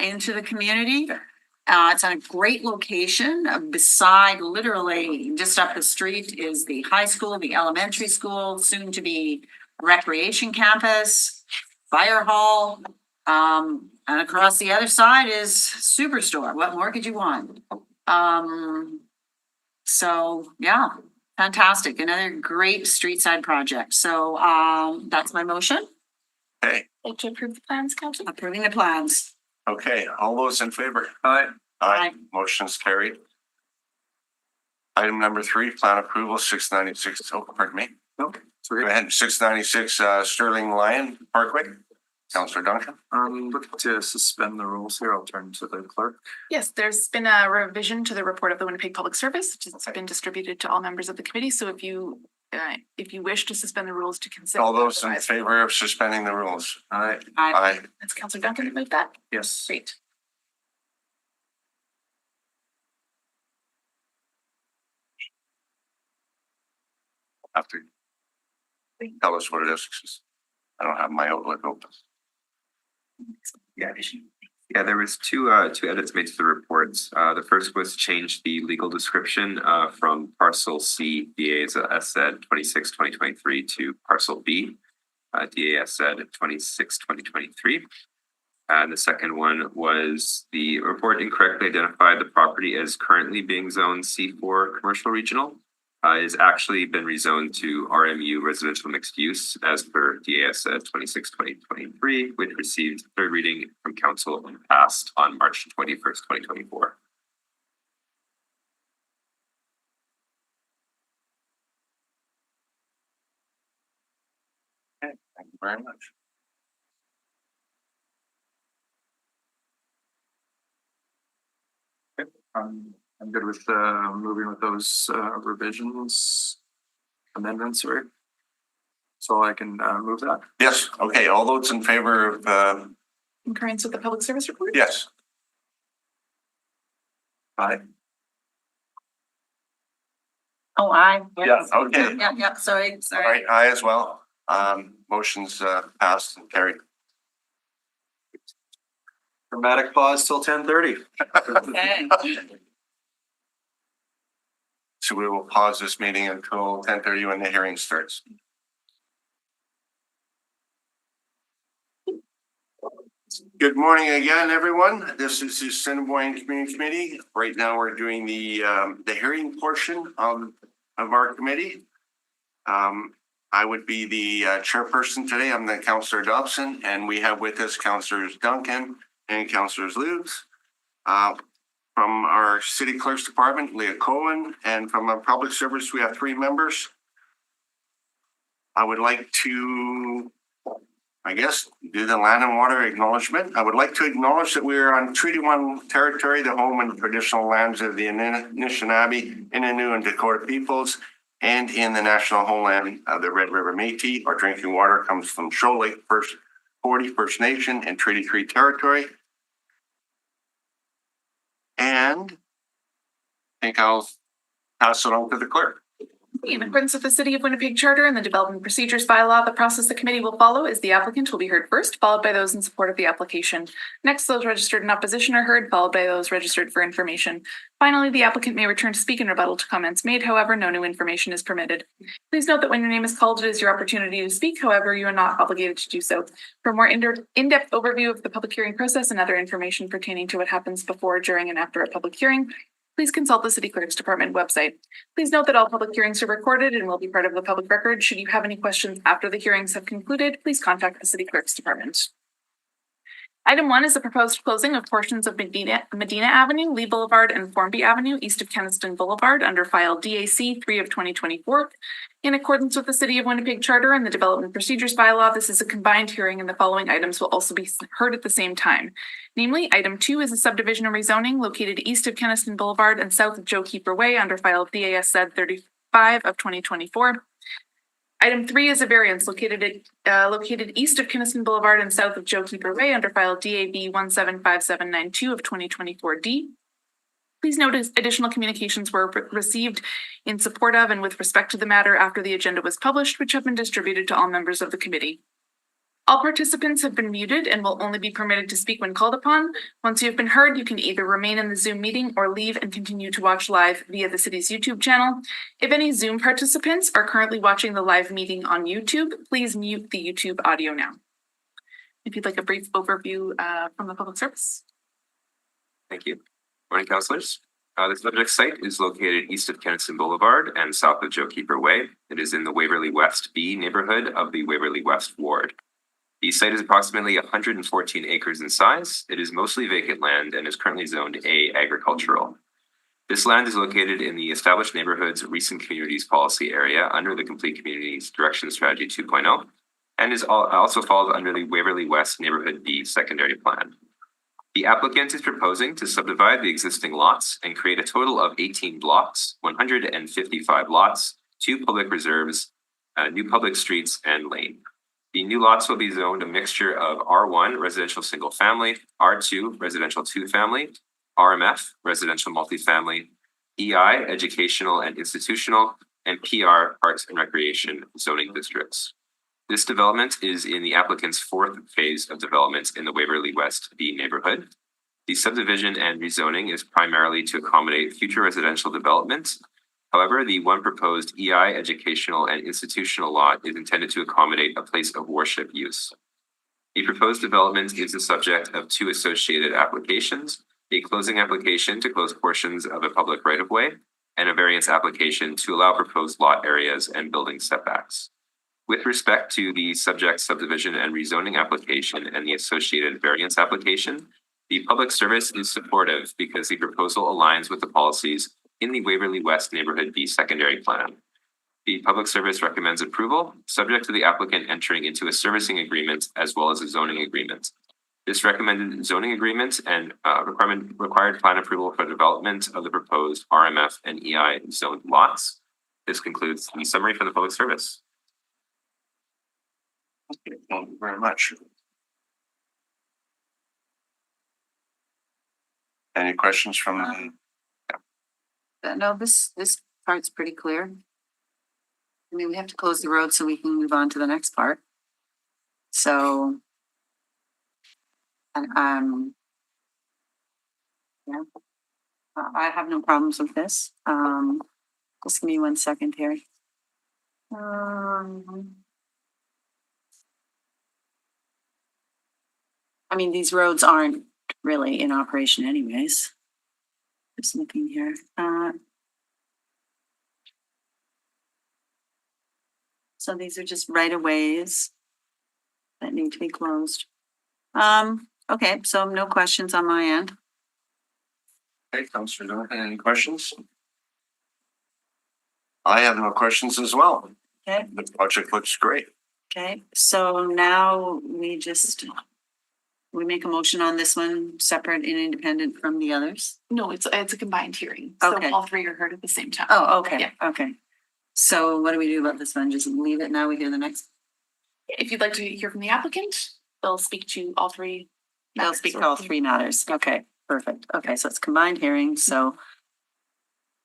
into the community. It's on a great location. Beside, literally just up the street is the high school, the elementary school, soon to be recreation campus, fire hall. And across the other side is Superstore. What more could you want? So yeah, fantastic. Another great street side project. So that's my motion. Okay, Like to approve the plans, Council? Approving the plans. okay, all those in favor? Aye. Aye, motion's carried. Item number 3, plan approval, 696, oh, pardon me. No, sorry. Go ahead, 696 Sterling Lion Parkway. Councillor Duncan. Looking to suspend the rules here. I'll turn to the clerk. Yes, there's been a revision to the report of the Winnipeg Public Service, which has been distributed to all members of the committee. So if you if you wish to suspend the rules to consider. All those in otherwise. favor of suspending the rules? Aye. Aye. That's Councillor Duncan to move that. Yes. Great. Have to tell us what it is, 'cause I don't have my Outlook open. Yeah, there was two edits made to the reports. The first was change the legal description from parcel C DASZ 26/2023 to parcel B DASZ 26/2023. And the second one was the report incorrectly identified the property as currently being zoned C4 commercial regional. Is actually been rezoned to RMU residential mixed use as per DASZ 26/2023, which received third reading from council and passed on March 21st, 2024. Thank you very much. I'm good with moving with those revisions, amendments, sorry. So I can move that. Yes, okay, all those in favor of, Concurrence with the public service report? yes. Aye. Oh, aye. Yeah, okay. Yeah, sorry, All sorry. right, aye as well. Motion's passed and carried. Dramatic pause till 10:30. Okay. So we will pause this meeting until 10:30 when the hearing starts. Good morning again, everyone. This is the Assiniboine Community Committee. Right now, we're doing the hearing portion of our committee. I would be the chairperson today. I'm the Councillor Dobson, and we have with us Councillors Duncan and Councillors Lukes. From our City Clerk's Department, Leah Cohen, and from our Public Service, we have 3 members. I would like to, I guess, do the land and water acknowledgement. I would like to acknowledge that we are on Treaty 1 territory, the home and traditional lands of the Anishinaabe, Innu, and Dakota peoples, and in the national homeland of the Red River Métis. Our drinking water comes from Shoal Lake First 40 First Nation and Treaty 3 territory. And I think I'll pass it on to the clerk. In accordance with the City of Winnipeg Charter and the Development Procedures Bylaw, the process the committee will follow is the applicant will be heard first, followed by those in support of the application. Next, those registered in opposition are heard, followed by those registered for information. Finally, the applicant may return to speak in rebuttal to comments made. However, no new information is permitted. Please note that when your name is called, it is your opportunity to speak. However, you are not obligated to do so. For a more in-depth overview of the public hearing process and other information pertaining to what happens before, during, and after a public hearing, please consult the City Clerk's Department website. Please note that all public hearings are recorded and will be part of the public record. Should you have any questions after the hearings have concluded, please contact the City Clerk's Department. Item 1 is the proposed closing of portions of Medina Avenue, Lee Boulevard, and Formby Avenue, east of Kenaston Boulevard, under file DAC 3 of 2024. In accordance with the City of Winnipeg Charter and the Development Procedures Bylaw, this is a combined hearing, and the following items will also be heard at the same time. Namely, item 2 is a subdivision and rezoning located east of Kenaston Boulevard and south of Joe Keeper Way, under file DASZ 35 of 2024. Item 3 is a variance located east of Kenaston Boulevard and south of Joe Keeper Way, under file DAB 175792 of 2024D. Please note additional communications were received in support of and with respect to the matter after the agenda was published, which have been distributed to all members of the committee. All participants have been muted and will only be permitted to speak when called upon. Once you have been heard, you can either remain in the Zoom meeting or leave and continue to watch live via the city's YouTube channel. If any Zoom participants are currently watching the live meeting on YouTube, please mute the YouTube audio now. If you'd like a brief overview from the public service. Thank you. Morning, councillors. The subject site is located east of Kenaston Boulevard and south of Joe Keeper Way. It is in the Waverly West B neighborhood of the Waverly West Ward. The site is approximately 114 acres in size. It is mostly vacant land and is currently zoned A agricultural. This land is located in the Established Neighborhoods Recent Communities Policy Area under the Complete Communities Direction Strategy 2.0 and is also falls under the Waverly West Neighborhood B Secondary Plan. The applicant is proposing to subdivide the existing lots and create a total of 18 blocks, 155 lots, 2 public reserves, new public streets, and lane. The new lots will be zoned a mixture of R1 residential single family, R2 residential 2-family, RMF residential multifamily, EI educational and institutional, and PR arts and recreation zoning districts. This development is in the applicant's 4th phase of development in the Waverly West B neighborhood. The subdivision and rezoning is primarily to accommodate future residential development. However, the one proposed EI educational and institutional lot is intended to accommodate a place of worship use. The proposed development is the subject of 2 associated applications, a closing application to close portions of a public right-of-way, and a variance application to allow proposed lot areas and building setbacks. With respect to the subject subdivision and rezoning application and the associated variance application, the public service is supportive because the proposal aligns with the policies in the Waverly West Neighborhood B Secondary Plan. The public service recommends approval, subject to the applicant entering into a servicing agreement as well as a zoning agreement. This recommended zoning agreement and required plan approval for development of the proposed RMF and EI zoned lots. This concludes the summary for the public service. Okay, thank you very much. Any questions from the No, this part's pretty clear. I mean, we have to close the road so we can move on to the next part. So. And yeah, I have no problems with this. Just give me 1 second here. I mean, these roads aren't really in operation anyways. Just looking here. So these are just right of ways that need to be closed. Okay, so no questions on my end. Okay, Councillor Duncan, any questions? I have no questions as well. Okay. The project looks great. Okay, so now we make a motion on this one, separate and independent from the others? No, it's a combined hearing, so Okay. all 3 are heard at the same time. Oh, okay, Yeah. okay. So what do we do about this one? Just leave it now, we hear the next? If you'd like to hear from the applicant, they'll speak to all 3. They'll speak to all 3 matters. Okay, perfect. Okay, so it's combined hearing, so.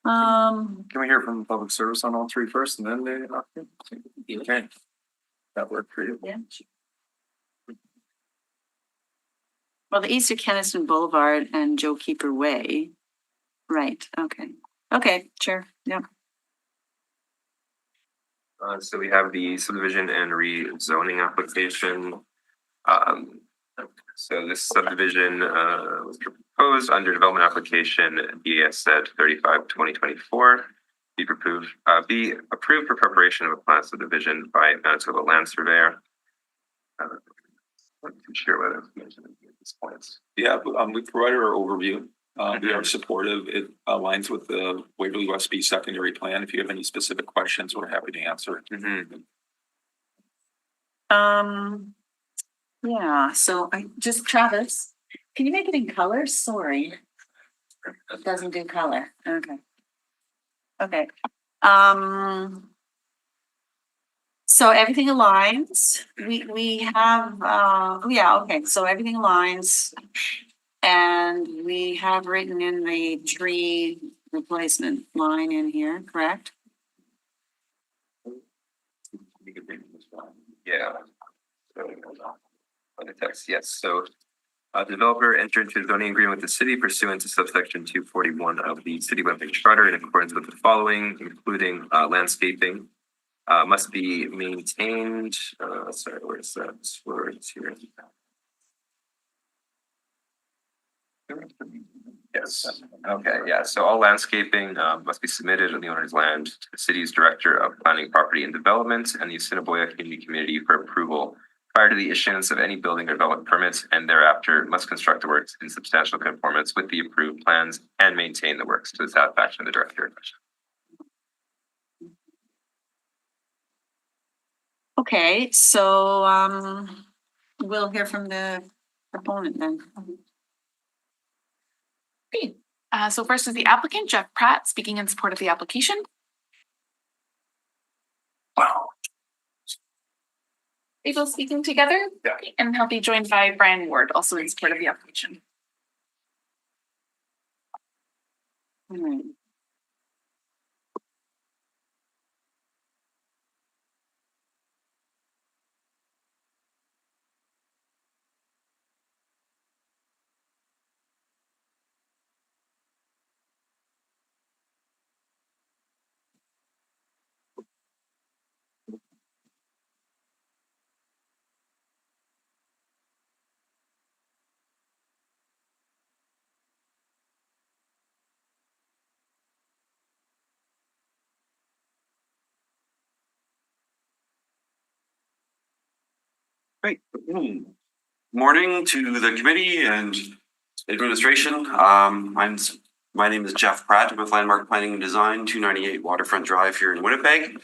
Can we hear from public service on all 3 first and then they? Okay. That worked for you. Yeah. Well, the East of Kenniston Boulevard and Joe Keeper Way. Right, okay. Okay, sure, yeah. So we have the subdivision and rezoning application. So this subdivision was proposed under development application DAS 35/2024. Be approved for preparation of a plan subdivision by Manitoba Land Surveyor. I'm not sure what information at this point. Yeah, we provided our overview. We are supportive. It aligns with the Waverly West B Secondary Plan. If you have any specific questions, we're happy to answer. Yeah, so Travis, can you make it in color? Sorry. It doesn't do color. Okay. Okay. So everything aligns. We have, yeah, okay, so everything aligns. And we have written in the tree replacement line in here, correct? Yeah. On the text, yes. So developer entered into a zoning agreement with the city pursuant to subsection 241 of the city webpage charter in accordance with the following, including landscaping must be maintained. Sorry, where's that? Words here. Yes. Okay. Yeah. So all landscaping must be submitted on the owner's land to the city's director of planning, property, and development, and the Assiniboia Community for approval prior to the issuance of any building or development permits, and thereafter must construct the works in substantial conformance with the approved plans and maintain the works to the satisfaction of the director. Okay, so we'll hear from the proponent then. Great. So first is the applicant, Jeff Pratt, speaking in support of the application. Able speaking together? Yeah. And he'll be joined by Brian Ward, also in support of the application. Great. Morning to the committee and administration. My name is Jeff Pratt with Landmark Planning and Design, 298 Waterfront Drive here in Winnipeg.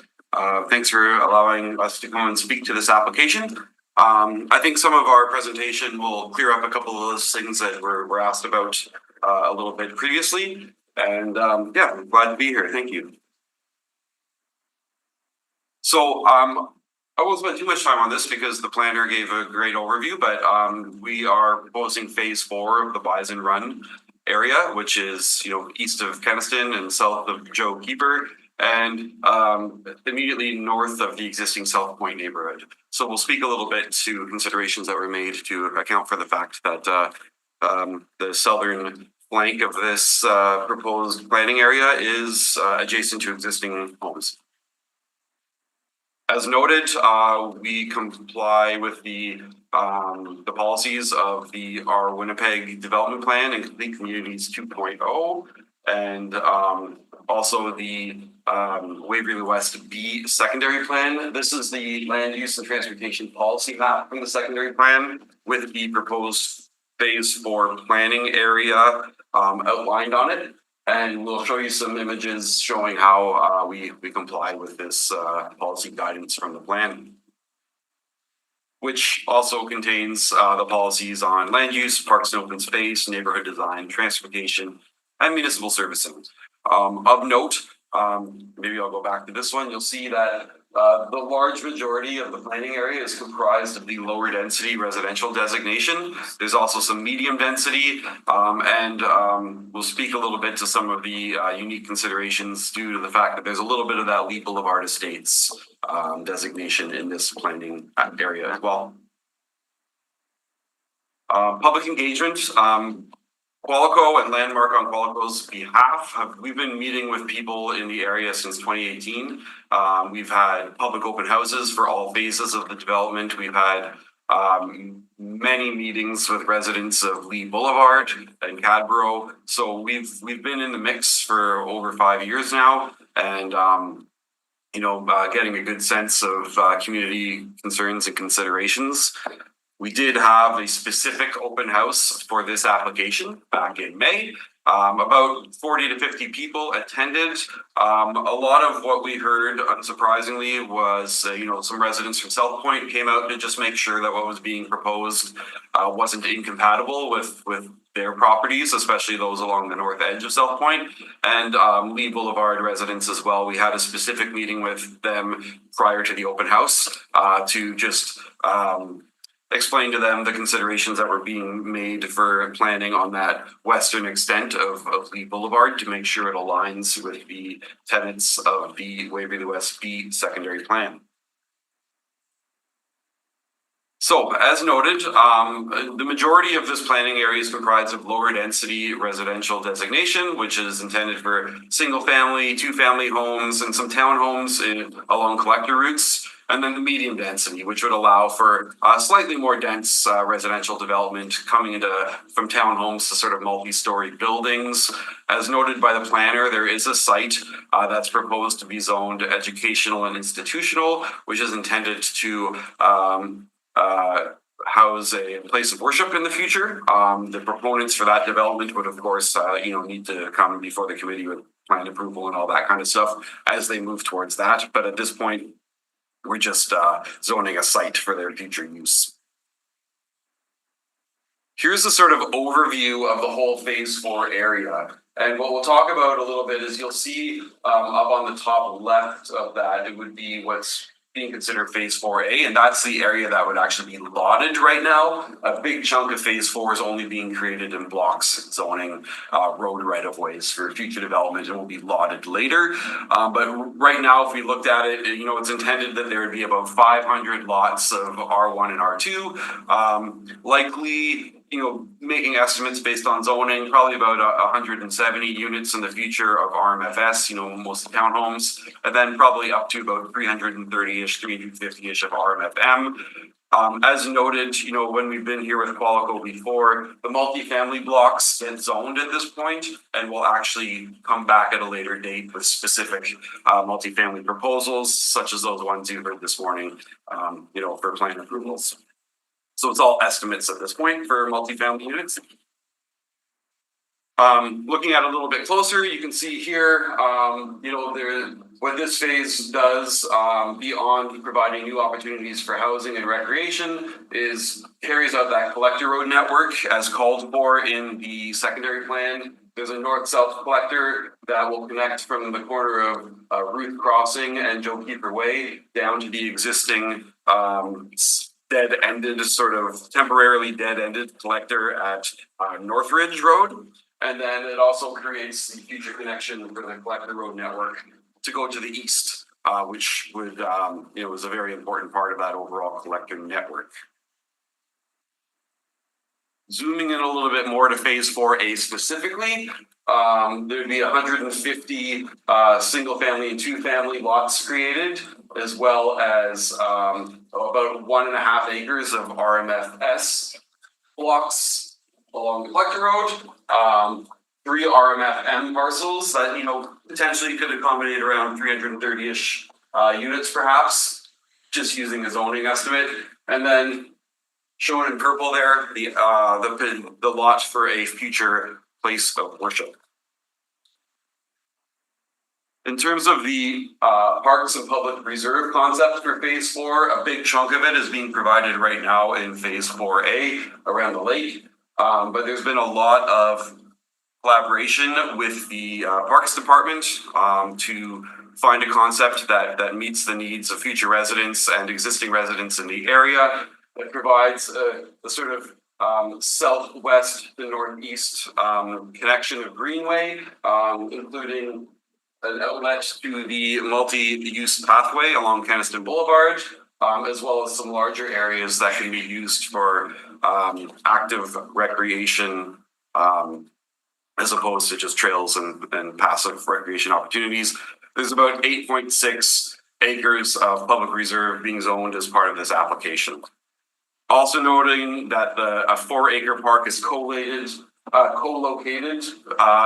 Thanks for allowing us to come and speak to this application. I think some of our presentation will clear up a couple of those things that were asked about a little bit previously. And yeah, I'm glad to be here. Thank you. So I won't spend too much time on this because the planner gave a great overview, but we are proposing phase 4 of the Bison Run area, which is, east of Keniston and south of Joe Keeper and immediately north of the existing South Point neighborhood. So we'll speak a little bit to considerations that were made to account for the fact that the southern flank of this proposed planning area is adjacent to existing homes. As noted, we comply with the policies of our Winnipeg Development Plan and Complete Communities 2.0, and also the Waverly West B secondary plan. This is the land use and transportation policy map from the secondary plan with the proposed phase 4 planning area outlined on it. And we'll show you some images showing how we comply with this policy guidance from the plan, which also contains the policies on land use, parks and open space, neighborhood design, transportation, and municipal servicing. Of note, maybe I'll go back to this one. You'll see that the large majority of the planning area is comprised of the lower density residential designation. There's also some medium density, and we'll speak a little bit to some of the unique considerations due to the fact that there's a little bit of that Lee Boulevard Estates designation in this planning area as well. Public engagement. Qualico and Landmark on Qualico's behalf, we've been meeting with people in the area since 2018. We've had public open houses for all phases of the development. We've had many meetings with residents of Lee Boulevard and Cadboro. So we've been in the mix for over 5 years now, and getting a good sense of community concerns and considerations. We did have a specific open house for this application back in May. About 40 to 50 people attended. A lot of what we heard, unsurprisingly, was some residents from South Point came out to just make sure that what was being proposed wasn't incompatible with their properties, especially those along the north edge of South Point, and Lee Boulevard residents as well. We had a specific meeting with them prior to the open house to just explain to them the considerations that were being made for planning on that western extent of Lee Boulevard to make sure it aligns with the tenets of the Waverly West B secondary plan. So, as noted, the majority of this planning area is comprised of lower density residential designation, which is intended for single family, 2-family homes, and some townhomes along collector routes. And then the medium density, which would allow for slightly more dense residential development coming from townhomes to sort of multi-story buildings. As noted by the planner, there is a site that's proposed to be zoned educational and institutional, which is intended to house a place of worship in the future. The proponents for that development would, of course, need to come before the committee with plan approval and all that kind of stuff as they move towards that. But at this point, we're just zoning a site for their future use. Here's the sort of overview of the whole phase 4 area. And what we'll talk about a little bit is you'll see up on the top left of that, it would be what's being considered phase 4A, and that's the area that would actually be lotted right now. A big chunk of phase 4 is only being created in blocks zoning, road right of ways for future development and will be lotted later. But right now, if we looked at it, you know, it's intended that there would be about 500 lots of R1 and R2. Likely, you know, making estimates based on zoning, probably about 170 units in the future of RMFS, you know, most townhomes, and then probably up to about 330-ish, 350-ish of RMFM. As noted, you know, when we've been here with Qualico before, the multifamily blocks get zoned at this point and will actually come back at a later date with specific multifamily proposals, such as those ones you heard this morning, you know, for plan approvals. So it's all estimates at this point for multifamily units. Looking at it a little bit closer, you can see here, you know, what this phase does beyond providing new opportunities for housing and recreation is carries out that collector road network as called for in the secondary plan. There's a north-south collector that will connect from the corner of Ruth Crossing and Joe Keeper Way down to the existing dead-ended, sort of temporarily dead-ended collector at Northridge Road. And then it also creates the future connection for the collector road network to go to the east, which would, you know, is a very important part of that overall collector network. Zooming in a little bit more to phase 4A specifically, there'd be 150 single family and 2-family lots created, as well as about 1.5 acres of RMFS blocks along the collector road. 3 RMFM parcels that, you know, potentially could accommodate around 330-ish units perhaps, just using a zoning estimate. And then shown in purple there, the lot for a future place of worship. In terms of the parks and public reserve concept for phase 4, a big chunk of it is being provided right now in phase 4A around the lake. But there's been a lot of collaboration with the Parks Department to find a concept that meets the needs of future residents and existing residents in the area. That provides a sort of southwest to northeast connection of greenway, including an outlet to the multi-use pathway along Keniston Boulevard, as well as some larger areas that can be used for active recreation, as opposed to just trails and passive recreation opportunities. There's about 8.6 acres of public reserve being zoned as part of this application. Also noting that a 4-acre park is co-located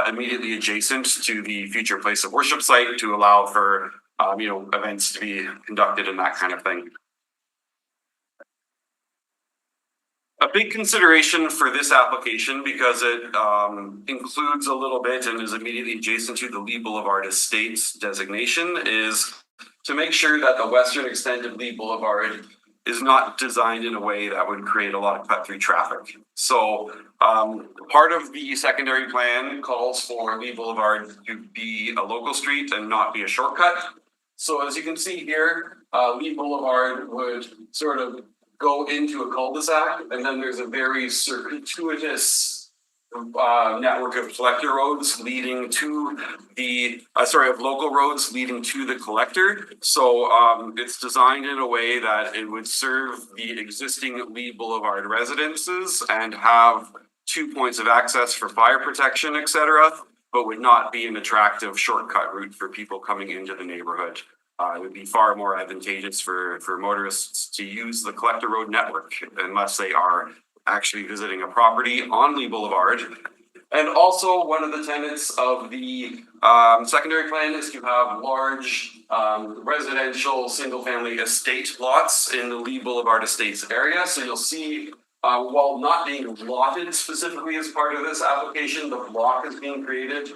immediately adjacent to the future place of worship site to allow for you know, events to be conducted and that kind of thing. A big consideration for this application, because it includes a little bit and is immediately adjacent to the Lee Boulevard Estates designation, is to make sure that the western extent of Lee Boulevard is not designed in a way that would create a lot of cut-through traffic. So part of the secondary plan calls for Lee Boulevard to be a local street and not be a shortcut. So as you can see here, Lee Boulevard would sort of go into a cul-de-sac, and then there's a very circuitous network of collector roads leading to the, of local roads leading to the collector. So it's designed in a way that it would serve the existing Lee Boulevard residences and have 2 points of access for fire protection, etc., but would not be an attractive shortcut route for people coming into the neighborhood. It would be far more advantageous for motorists to use the collector road network unless they are actually visiting a property on Lee Boulevard. And also one of the tenets of the secondary plan is to have large residential single-family estate lots in the Lee Boulevard Estates area. So you'll see, while not being allotted specifically as part of this application, the block is being created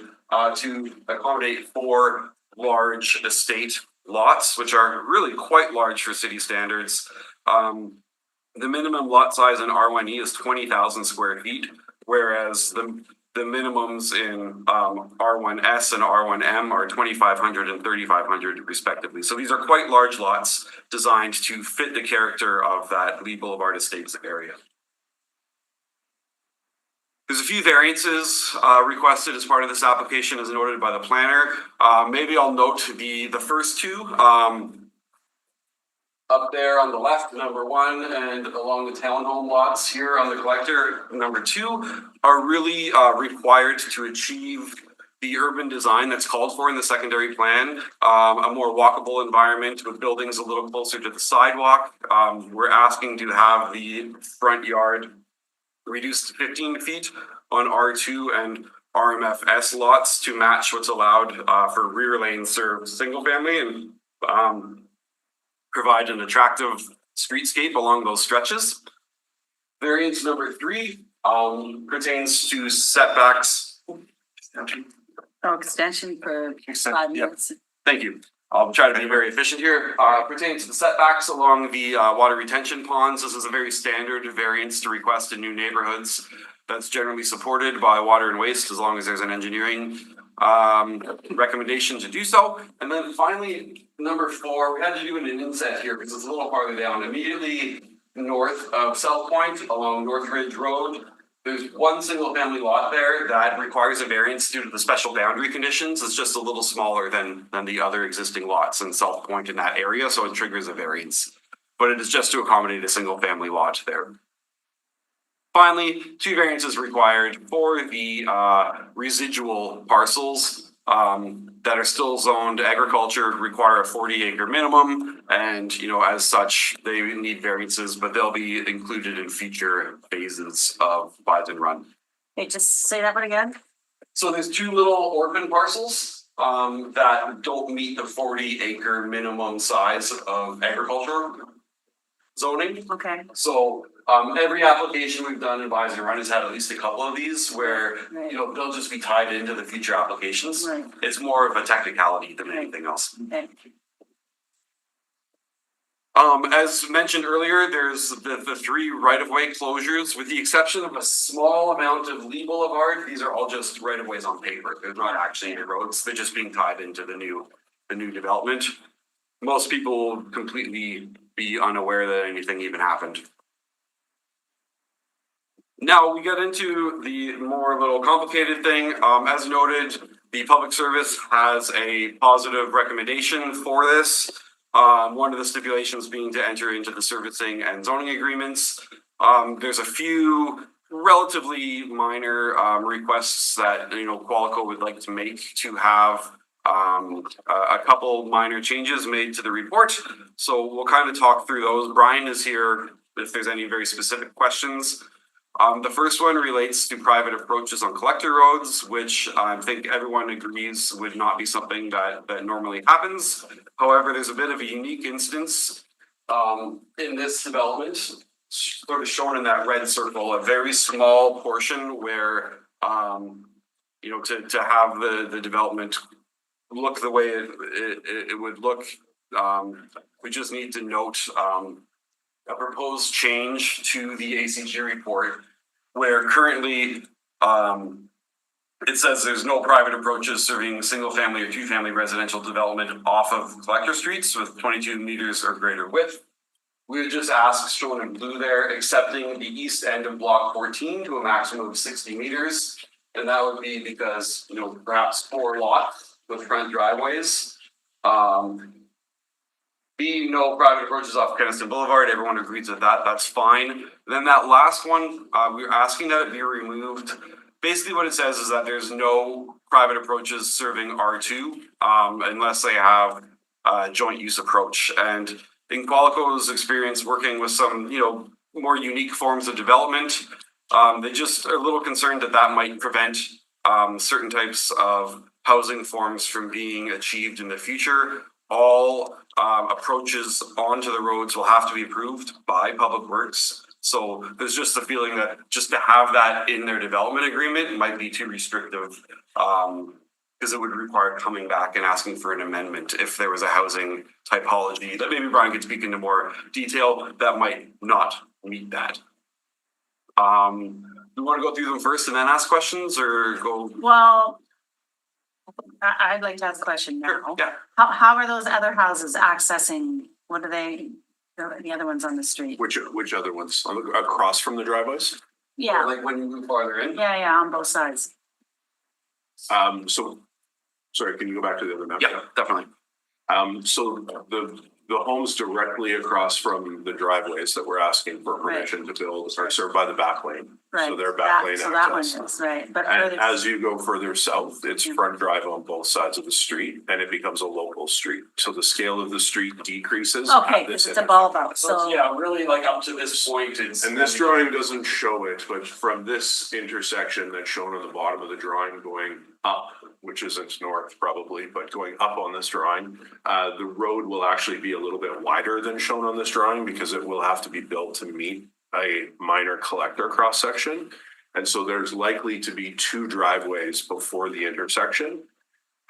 to accommodate 4 large estate lots, which are really quite large for city standards. The minimum lot size in R1E is 20,000 square feet, whereas the the minimums in R1S and R1M are 2,500 and 3,500 respectively. So these are quite large lots designed to fit the character of that Lee Boulevard Estates area. There's a few variances requested as part of this application as noted by the planner. Maybe I'll note the first two. Up there on the left, number 1, and along the townhome lots here on the collector, number 2, are really required to achieve the urban design that's called for in the secondary plan. A more walkable environment with buildings a little closer to the sidewalk. We're asking to have the front yard reduced to 15 feet on R2 and RMFS lots to match what's allowed for rear lane served single family and provide an attractive streetscape along those stretches. Variance number 3 pertains to setbacks. Extension for 5 minutes. Thank you. I'll try to be very efficient here. Pertains to the setbacks along the water retention ponds. This is a very standard variance to request in new neighborhoods. That's generally supported by Water and Waste as long as there's an engineering recommendation to do so. And then finally, number 4, we had to do an inset here because it's a little farther down. Immediately north of South Point along Northridge Road, there's one single family lot there that requires a variance due to the special boundary conditions. It's just a little smaller than the other existing lots in South Point in that area, so it triggers a variance. But it is just to accommodate a single family lot there. Finally, 2 variances required for the residual parcels that are still zoned agriculture, require a 40-acre minimum, and as such, they need variances, but they'll be included in future phases of Bison Run. Okay, just say that one again. So there's 2 little orphan parcels that don't meet the 40-acre minimum size of agriculture zoning. Okay. So every application we've done in Bison Run has had at least a couple of these where Right. they'll just be tied into the future applications. Right. It's more of a technicality than anything else. Okay. As mentioned earlier, there's the 3 right-of-way closures, with the exception of a small amount of Lee Boulevard. These are all just right-of-ways on paper. They're not actually any roads. They're just being tied into the new development. Most people will completely be unaware that anything even happened. Now we get into the more little complicated thing. As noted, the Public Service has a positive recommendation for this. One of the stipulations being to enter into the servicing and zoning agreements. There's a few relatively minor requests that Qualico would like to make to have a couple minor changes made to the report. So we'll kind of talk through those. Brian is here if there's any very specific questions. The first one relates to private approaches on collector roads, which I think everyone agrees would not be something that normally happens. However, there's a bit of a unique instance in this development, sort of shown in that red circle, a very small portion where to have the development look the way it would look. We just need to note a proposed change to the ACG report where currently it says there's no private approaches serving single family or 2-family residential development off of collector streets with 22 meters or greater width. We would just ask, shown in blue there, accepting the east end of block 14 to a maximum of 60 meters. And that would be because, perhaps 4 lots with front driveways. B, no private approaches off Keniston Boulevard. Everyone agrees with that. That's fine. Then that last one, we're asking that it be removed. Basically what it says is that there's no private approaches serving R2 unless they have a joint use approach. And in Qualico's experience working with some, more unique forms of development, they just are a little concerned that might prevent certain types of housing forms from being achieved in the future. All approaches onto the roads will have to be approved by Public Works. So there's just a feeling that just to have that in their development agreement might be too restrictive, because it would require coming back and asking for an amendment if there was a housing typology that maybe Brian could speak into more detail that might not meet that. you want to go through them first and then ask questions or go? Well, I'd like to ask a question now. Yeah. How are those other houses accessing, what are they, the other ones on the street? Which other ones? Across from the driveways? Yeah, Like when you move farther in? yeah, on both sides. So, sorry, can you go back to the other map? Yeah, definitely. So the homes directly across from the driveways that we're asking for permission to build are served by the back lane. Right. So they're back lane So that one access. is, right, but And further, as you go further south, it's front drive on both sides of the street and it becomes a local street. So the scale of the street decreases. okay, at because this it's a bulb out, So so. yeah, really like up to this point, it's. And this drawing doesn't show it, but from this intersection that's shown on the bottom of the drawing going up, which isn't north probably, but going up on this drawing, the road will actually be a little bit wider than shown on this drawing because it will have to be built to meet a minor collector cross section. And so there's likely to be two driveways before the intersection.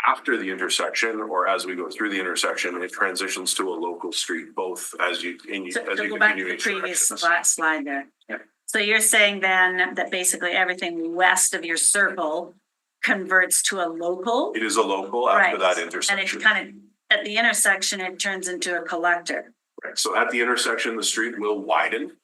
After the intersection, or as we go through the intersection, it transitions to a local street, both as you So as you go back to continue the each previous direction. slide there. Yep. So you're saying then that basically everything west of your circle converts to a local? It is a local after Right. that And it intersection. kind of, at the intersection, it turns into a collector, Right, so at the intersection, the street will widen.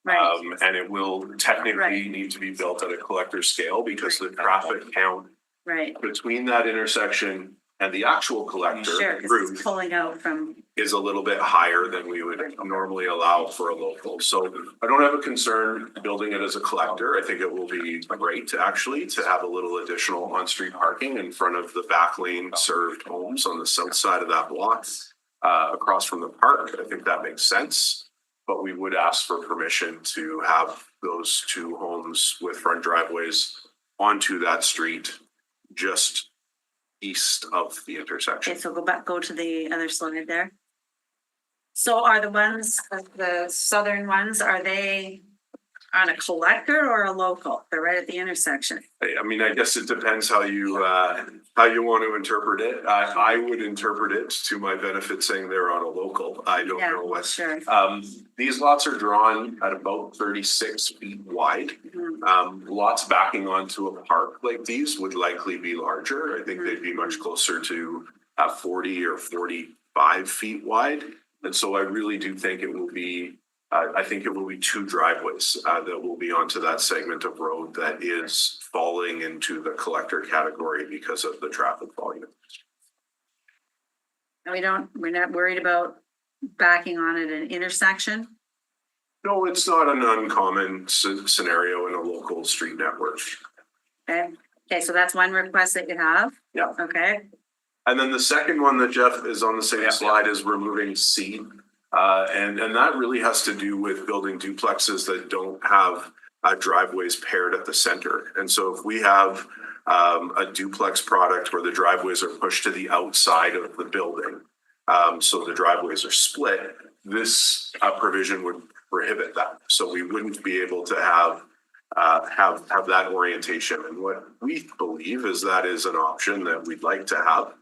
right? And it will technically Right. need to be built at a collector scale because the traffic count Right, between that intersection and the actual collector sure, because route it's pulling out from, is a little bit higher than we would normally allow for a local. So I don't have a concern building it as a collector. I think it will be great actually to have a little additional on-street parking in front of the back lane served homes on the south side of that block. Across from the park, I think that makes sense. But we would ask for permission to have those two homes with front driveways onto that street just east of the intersection. okay, so go to the other slide there. So are the ones, the southern ones, are they on a collector or a local? They're right at the intersection. I mean, I guess it depends how you want to interpret it. I would interpret it to my benefit saying they're on a local. I don't Yeah, know what. sure. These lots are drawn at about 36 feet wide. Lots backing onto a park like these would likely be larger. I think they'd be much closer to 40 or 45 feet wide. And so I really do think it will be, I think it will be two driveways that will be onto that segment of road that is falling into the collector category because of the traffic volume. And we're not worried about backing on at an intersection? No, it's not an uncommon scenario in a local street network. Okay, so that's one request that you have? Yeah. Okay, And then the second one that Jeff is on the same slide is removing C. And that really has to do with building duplexes that don't have driveways paired at the center. And so if we have a duplex product where the driveways are pushed to the outside of the building, so the driveways are split, this provision would prohibit that. So we wouldn't be able to have that orientation. And what we believe is that is an option that we'd like to have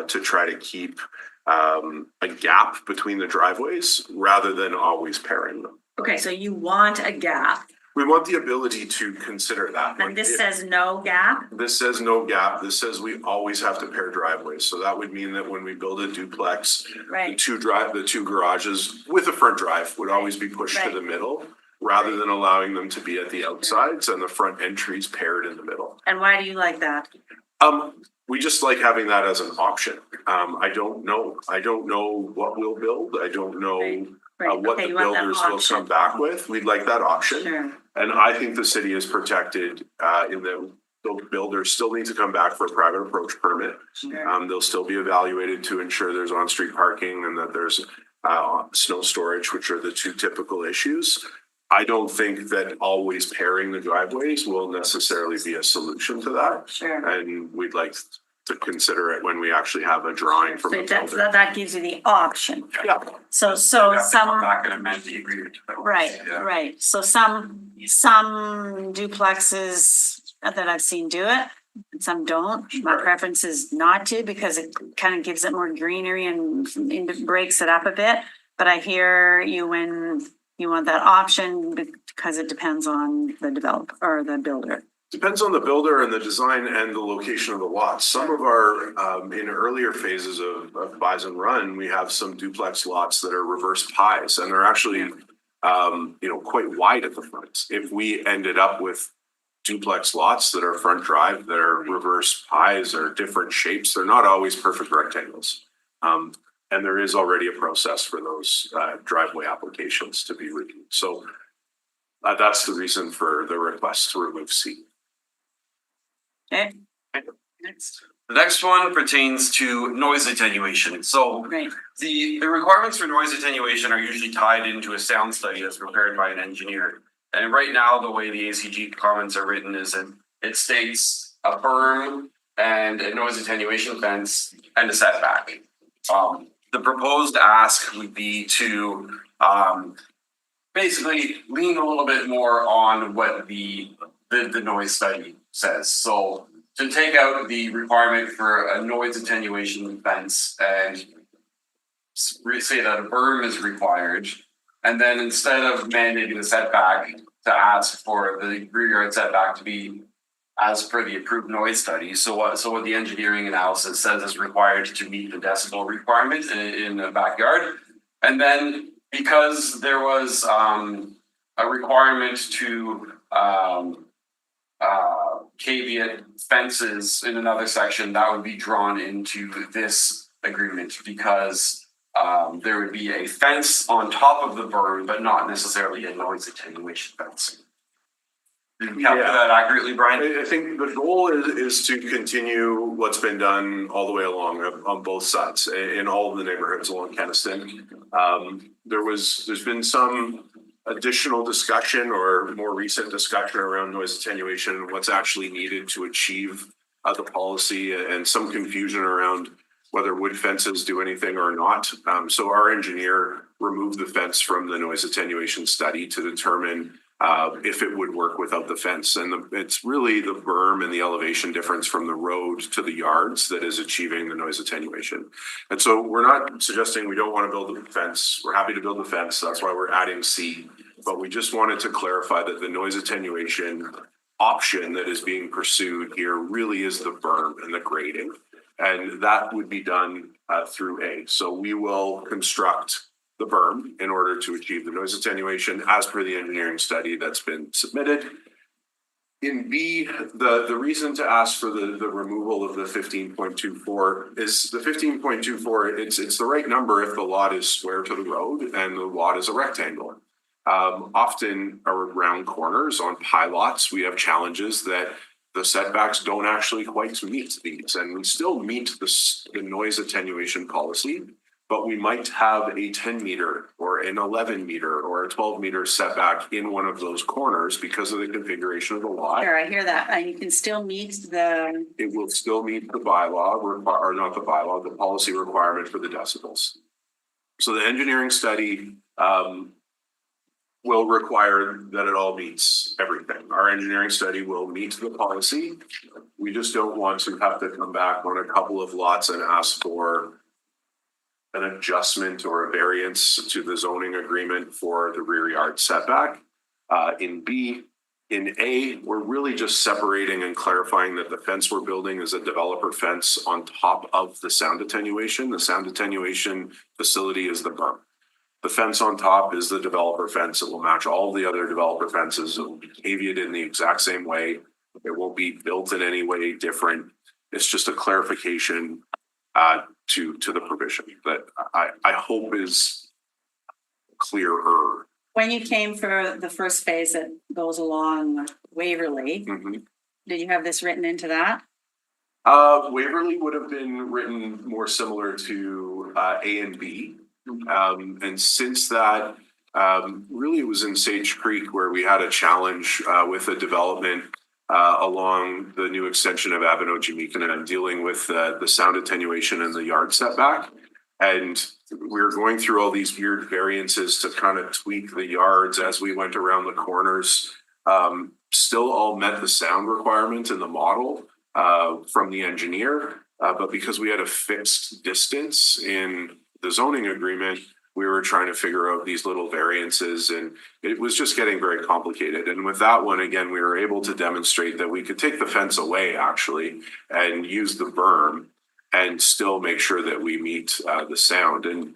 to try to keep a gap between the driveways rather than always pairing them. okay, so you want a gap, We want the ability to consider that. and this says no gap? This says no gap. This says we always have to pair driveways. So that would mean that when we build a duplex, the Right, two garages with a front drive would always be pushed to Right. the middle rather than allowing them to be at the outsides and the front entries paired in the middle. and why do you like that? We just like having that as an option. I don't know what we'll build. I don't know Right, what okay, the you want that builders will option. come back with. We'd like that option. Sure, And I think the city is protected in that the builders still need to come back for a private approach permit. sure, They'll still be evaluated to ensure there's on-street parking and that there's snow storage, which are the two typical issues. I don't think that always pairing the driveways will necessarily be a solution to that. sure. And we'd like to consider it when we actually have a drawing from So the builder. that gives you the option. Yeah. So some, Back and amend the agreement. right, right. So some duplexes that I've seen do it, and some don't. My preference is not to because it kind of gives it more greenery and breaks it up a bit. But I hear you when you want that option because it depends on the developer or the builder. Depends on the builder and the design and the location of the lots. Some of our, in earlier phases of Bison Run, we have some duplex lots that are reverse pies, and they're actually, quite wide at the front. If we ended up with duplex lots that are front drive, that are reverse pies or different shapes, they're not always perfect rectangles. And there is already a process for those driveway applications to be reviewed. So that's the reason for the request to remove C. Okay. Next. The next one pertains to noise attenuation. So Great. the requirements for noise attenuation are usually tied into a sound study that's prepared by an engineer. And right now, the way the ACG comments are written is that it states a berm and a noise attenuation fence and a setback. The proposed ask would be to basically lean a little bit more on what the noise study says. So to take out the requirement for a noise attenuation fence and say that a berm is required, and then instead of mandating the setback, to ask for the rear yard setback to be as per the approved noise study. So what the engineering analysis says is required to meet the decibel requirement in the backyard. And then because there was a requirement to caveat fences in another section, that would be drawn into this agreement because there would be a fence on top of the berm, but not necessarily a noise attenuation fence. Did we capture that accurately, Brian? I think the goal is to continue what's been done all the way along on both sides in all of the neighborhoods along Kenaston. There's been some additional discussion or more recent discussion around noise attenuation, what's actually needed to achieve the policy, and some confusion around whether wood fences do anything or not. So our engineer removed the fence from the noise attenuation study to determine if it would work without the fence. And it's really the berm and the elevation difference from the road to the yards that is achieving the noise attenuation. And so we're not suggesting we don't want to build the fence. We're happy to build the fence. That's why we're adding C. But we just wanted to clarify that the noise attenuation option that is being pursued here really is the berm and the grading. And that would be done through A. So we will construct the berm in order to achieve the noise attenuation as per the engineering study that's been submitted. In B, the reason to ask for the removal of the 15.24 is the 15.24, it's the right number if the lot is square to the road and the lot is a rectangle. Often around corners on pie lots, we have challenges that the setbacks don't actually quite meet these, and we still meet the noise attenuation policy, but we might have a 10 meter or an 11 meter or a 12 meter setback in one of those corners because of the configuration of the lot. Sure, I hear that. And you can still meet the. It will still meet the bylaw, or not the bylaw, the policy requirement for the decibels. So the engineering study will require that it all meets everything. Our engineering study will meet the policy. We just don't want to have to come back on a couple of lots and ask for an adjustment or a variance to the zoning agreement for the rear yard setback. In B, in A, we're really just separating and clarifying that the fence we're building is a developer fence on top of the sound attenuation. The sound attenuation facility is the berm. The fence on top is the developer fence. It will match all the other developer fences. It will be caveated in the exact same way. It won't be built in any way different. It's just a clarification to the provision that I hope is clearer. When you came for the first phase that goes along Waverly, did you have this written into that? Waverly would have been written more similar to A and B. And since that, really it was in Sage Creek where we had a challenge with a development along the new extension of Avino-Jamaican and dealing with the sound attenuation and the yard setback. And we were going through all these weird variances to kind of tweak the yards as we went around the corners. Still all met the sound requirement in the model from the engineer. But because we had a fixed distance in the zoning agreement, we were trying to figure out these little variances, and it was just getting very complicated. And with that one, again, we were able to demonstrate that we could take the fence away actually and use the berm and still make sure that we meet the sound. And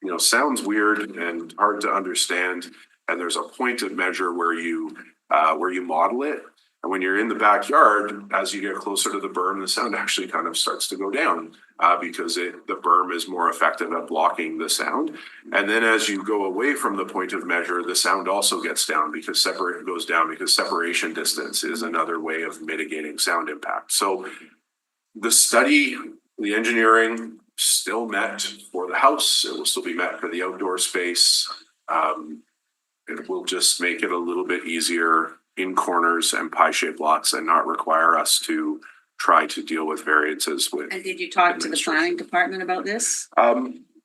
you know, sounds weird and hard to understand. And there's a point of measure where you model it. And when you're in the backyard, as you get closer to the berm, the sound actually kind of starts to go down because the berm is more effective at blocking the sound. And then as you go away from the point of measure, the sound also gets down because goes down because separation distance is another way of mitigating sound impact. So the study, the engineering still met for the house. It will still be met for the outdoor space. It will just make it a little bit easier in corners and pie-shaped lots and not require us to try to deal with variances with. And did you talk to the planning department about this?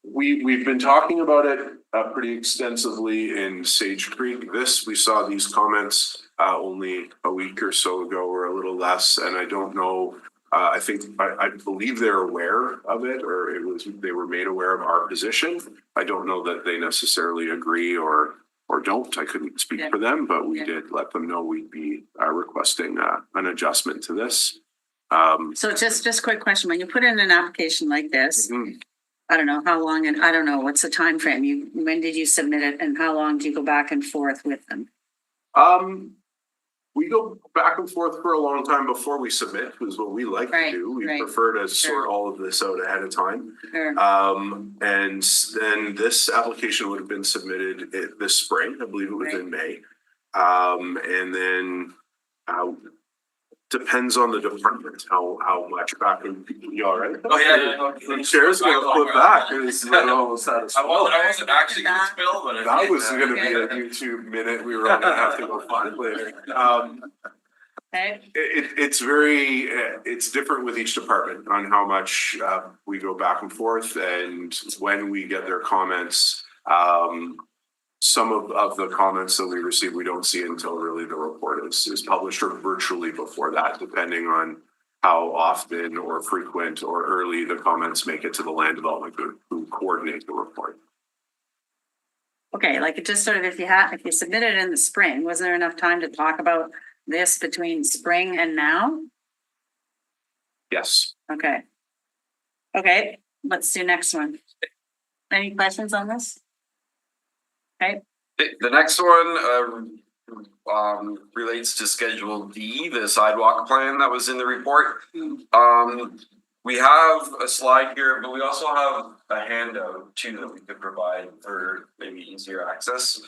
We've been talking about it pretty extensively in Sage Creek. We saw these comments only a week or so ago, or a little less, and I don't know. I believe they're aware of it, or they were made aware of our position. I don't know that they necessarily agree or don't. I couldn't speak for them, but we did let them know we'd be requesting an adjustment to this. So just quick question, when you put in an application like this, I don't know how long, and I don't know, what's the time frame? When did you submit it and how long do you go back and forth with them? We go back and forth for a long time before we submit, is what we like to do. We prefer to sort all of this out ahead of time. Sure. And then this application would have been submitted this spring, I believe it was in May. And then depends on the department, how much back and you all right? Oh, yeah. The chair's gonna flip back. I wasn't actually gonna spill, but. That was gonna be a YouTube minute we were all gonna have to go find later. Okay. It's different with each department on how much we go back and forth and when we get their comments. Some of the comments that we receive, we don't see until really the report is published, or virtually before that, depending on how often or frequent or early the comments make it to the land development group who coordinate the report. Okay, like it just sort of, if you submitted it in the spring, wasn't there enough time to talk about this between spring and now? Yes. Okay. Okay, let's do next one. Any questions on this? Okay. The next one relates to Schedule D, the sidewalk plan that was in the report. We have a slide here, but we also have a handout too that we could provide for maybe easier access.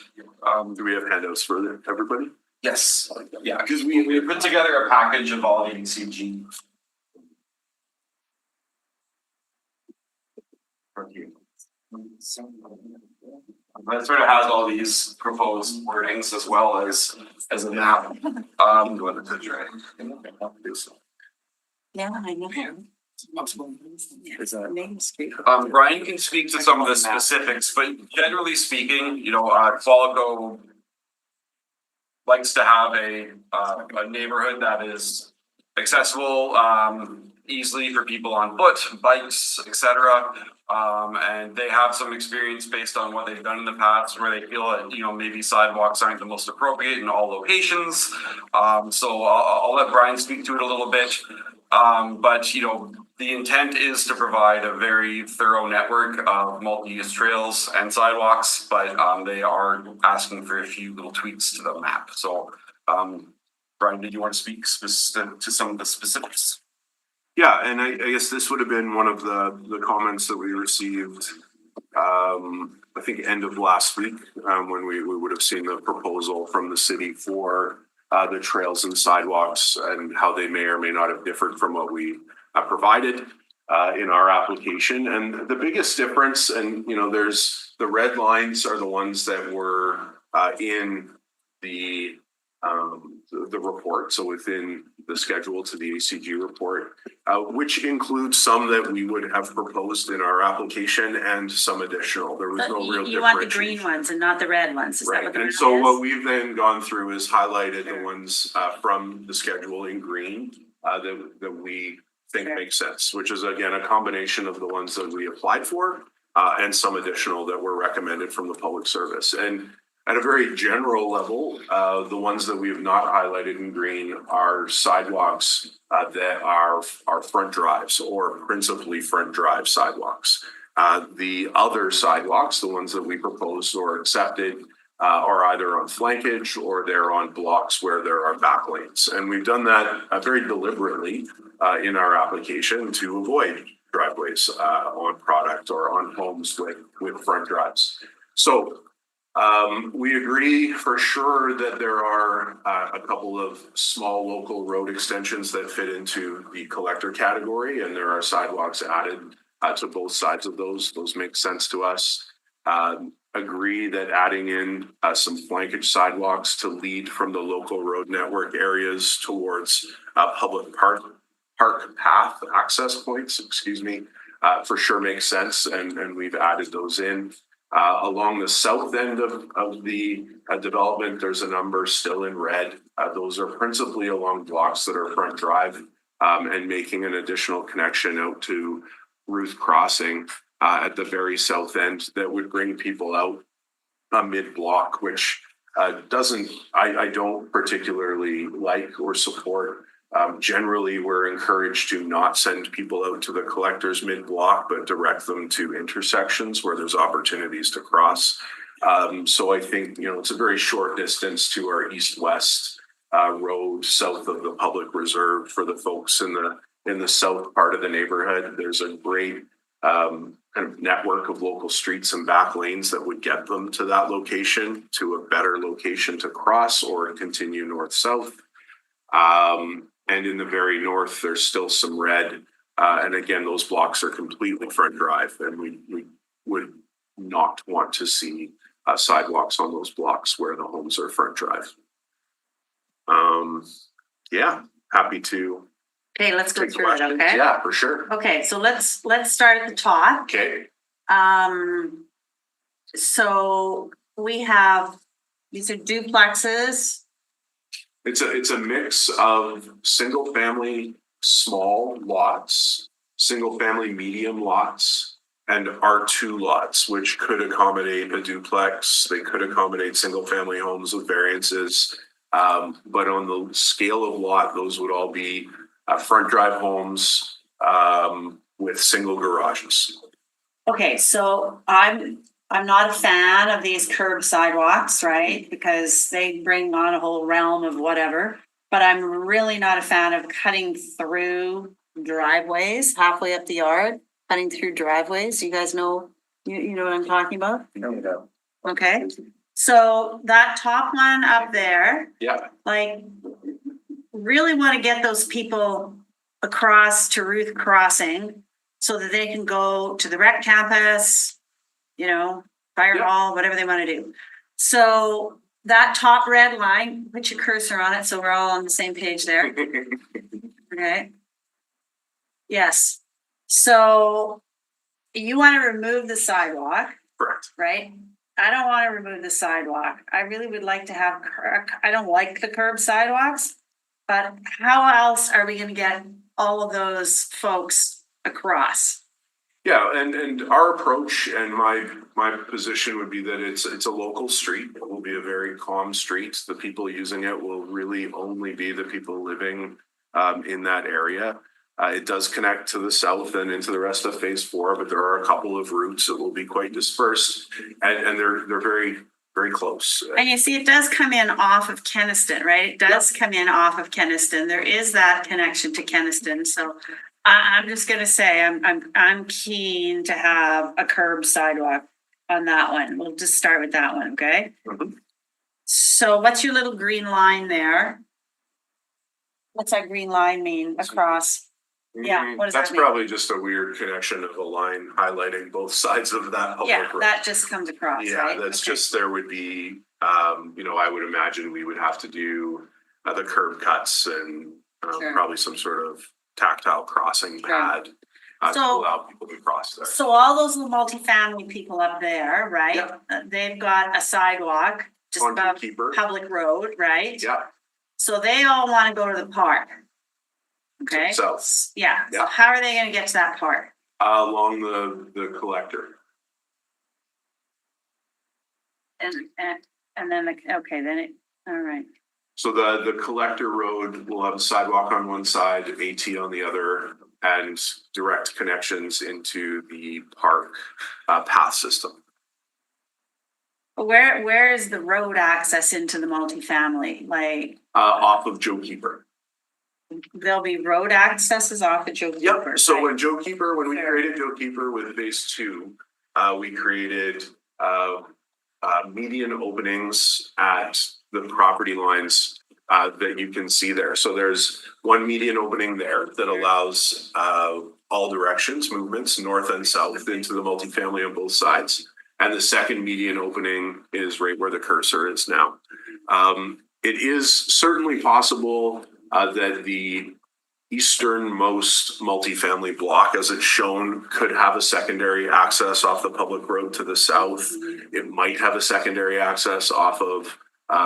Do we have handouts for everybody? Yes, yeah, because we put together a package of all the ECG. That sort of has all these proposed wordings as well as a map. Yeah, I know. Brian can speak to some of the specifics, but generally speaking, you know, Qualico likes to have a neighborhood that is accessible easily for people on foot, bikes, etc. And they have some experience based on what they've done in the past where they feel that, you know, maybe sidewalks aren't the most appropriate in all locations. So I'll let Brian speak to it a little bit. But, you know, the intent is to provide a very thorough network of multi-use trails and sidewalks, but they are asking for a few little tweaks to the map. So, Brian, did you want to speak to some of the specifics? Yeah, and I guess this would have been one of the comments that we received, I think end of last week, when we would have seen the proposal from the city for the trails and sidewalks and how they may or may not have differed from what we provided in our application. And the biggest difference, and you know, there's the red lines are the ones that were in the report, so within the schedule to the ACG report, which includes some that we would have proposed in our application and some additional. There was no real You want the green ones and not the red ones, is that what the and so what we've then gone through is highlighted the ones from the schedule in green that we think make sense, which is again a combination of the ones that we applied for and some additional that were recommended from the public service. And at a very general level, the ones that we have not highlighted in green are sidewalks that are front drives or principally front drive sidewalks. The other sidewalks, the ones that we proposed or accepted, are either on flankage or they're on blocks where there are back lanes. And we've done that very deliberately in our application to avoid driveways on product or on homes with front drives. So we agree for sure that there are a couple of small local road extensions that fit into the collector category, and there are sidewalks added to both sides of those. Those make sense to us. Agree that adding in some flankage sidewalks to lead from the local road network areas towards public park path access points, for sure makes sense, and we've added those in. Along the south end of the development, there's a number still in red. Those are principally along blocks that are front drive and making an additional connection out to Ruth Crossing at the very south end that would bring people out mid-block, which I don't particularly like or support. Generally, we're encouraged to not send people out to the collectors mid-block, but direct them to intersections where there's opportunities to cross. So I think, it's a very short distance to our east-west road south of the public reserve for the folks in the south part of the neighborhood. There's a great kind of network of local streets and back lanes that would get them to that location, to a better location to cross or continue north-south. And in the very north, there's still some red. And again, those blocks are completely front drive, and we would not want to see sidewalks on those blocks where the homes are front drive. Happy to. Okay, let's go take through it, questions. okay? Yeah, for sure. Okay, so let's start at the top. Okay. So we have, these are duplexes. It's a mix of single family small lots, single family medium lots, and R2 lots, which could accommodate a duplex. They could accommodate single family homes with variances. But on the scale of lot, those would all be front drive homes with single garages. Okay, so I'm not a fan of these curb sidewalks, right? Because they bring on a whole realm of whatever. But I'm really not a fan of cutting through driveways halfway up the yard, cutting through driveways. You guys know, you know what I'm talking about? No. Okay, so that top one up there, Yeah. like, really want to get those people across to Ruth Crossing so that they can go to the rec campus, fire hall, whatever they want to do. So that top red line, put your cursor on it so we're all on the same page there. Okay. Yes. So you want to remove the sidewalk, Correct. right? I don't want to remove the sidewalk. I really would like to have, I don't like the curb sidewalks, but how else are we going to get all of those folks across? Yeah, and our approach and my position would be that it's a local street. It will be a very calm street. The people using it will really only be the people living in that area. It does connect to the south and into the rest of phase 4, but there are a couple of routes that will be quite dispersed, and they're very, very close. And you see, it does come in off of Kenniston, right? It does come in off of Kenniston. There is that connection to Kenniston. So I'm just gonna say I'm keen to have a curb sidewalk on that one. We'll just start with that one, okay? Mhm. So what's your little green line there? What's that green line mean across? Yeah, what does that That's mean? probably just a weird connection of a line highlighting both sides of that public Yeah, road. that just comes across, Yeah, right? that's Okay. just, there would be, I would imagine we would have to do the curb cuts and Sure. probably some sort of tactile crossing pad to So- allow people to cross there. So all those little multifamily people up there, right? Yeah. They've got a sidewalk just On above Keeper. public road, right? Yeah, So they all want to go to the park. Okay, south, yeah, so Yeah. how are they gonna get to that park? along the collector. and then, okay, then it, all right. So the collector road will have a sidewalk on one side, AT on the other, and direct connections into the park path system. Where is the road access into the multifamily? Like, Off of Joe Keeper. there'll be road accesses off of Joe Keeper. Yep, so right? when we created Joe Keeper with phase two, we created median openings at the property lines that you can see there. So there's one median opening there that allows all directions, movements, north and south into the multifamily on both sides. And the second median opening is right where the cursor is now. It is certainly possible that the easternmost multifamily block, as it's shown, could have a secondary access off the public road to the south. It might have a secondary access off of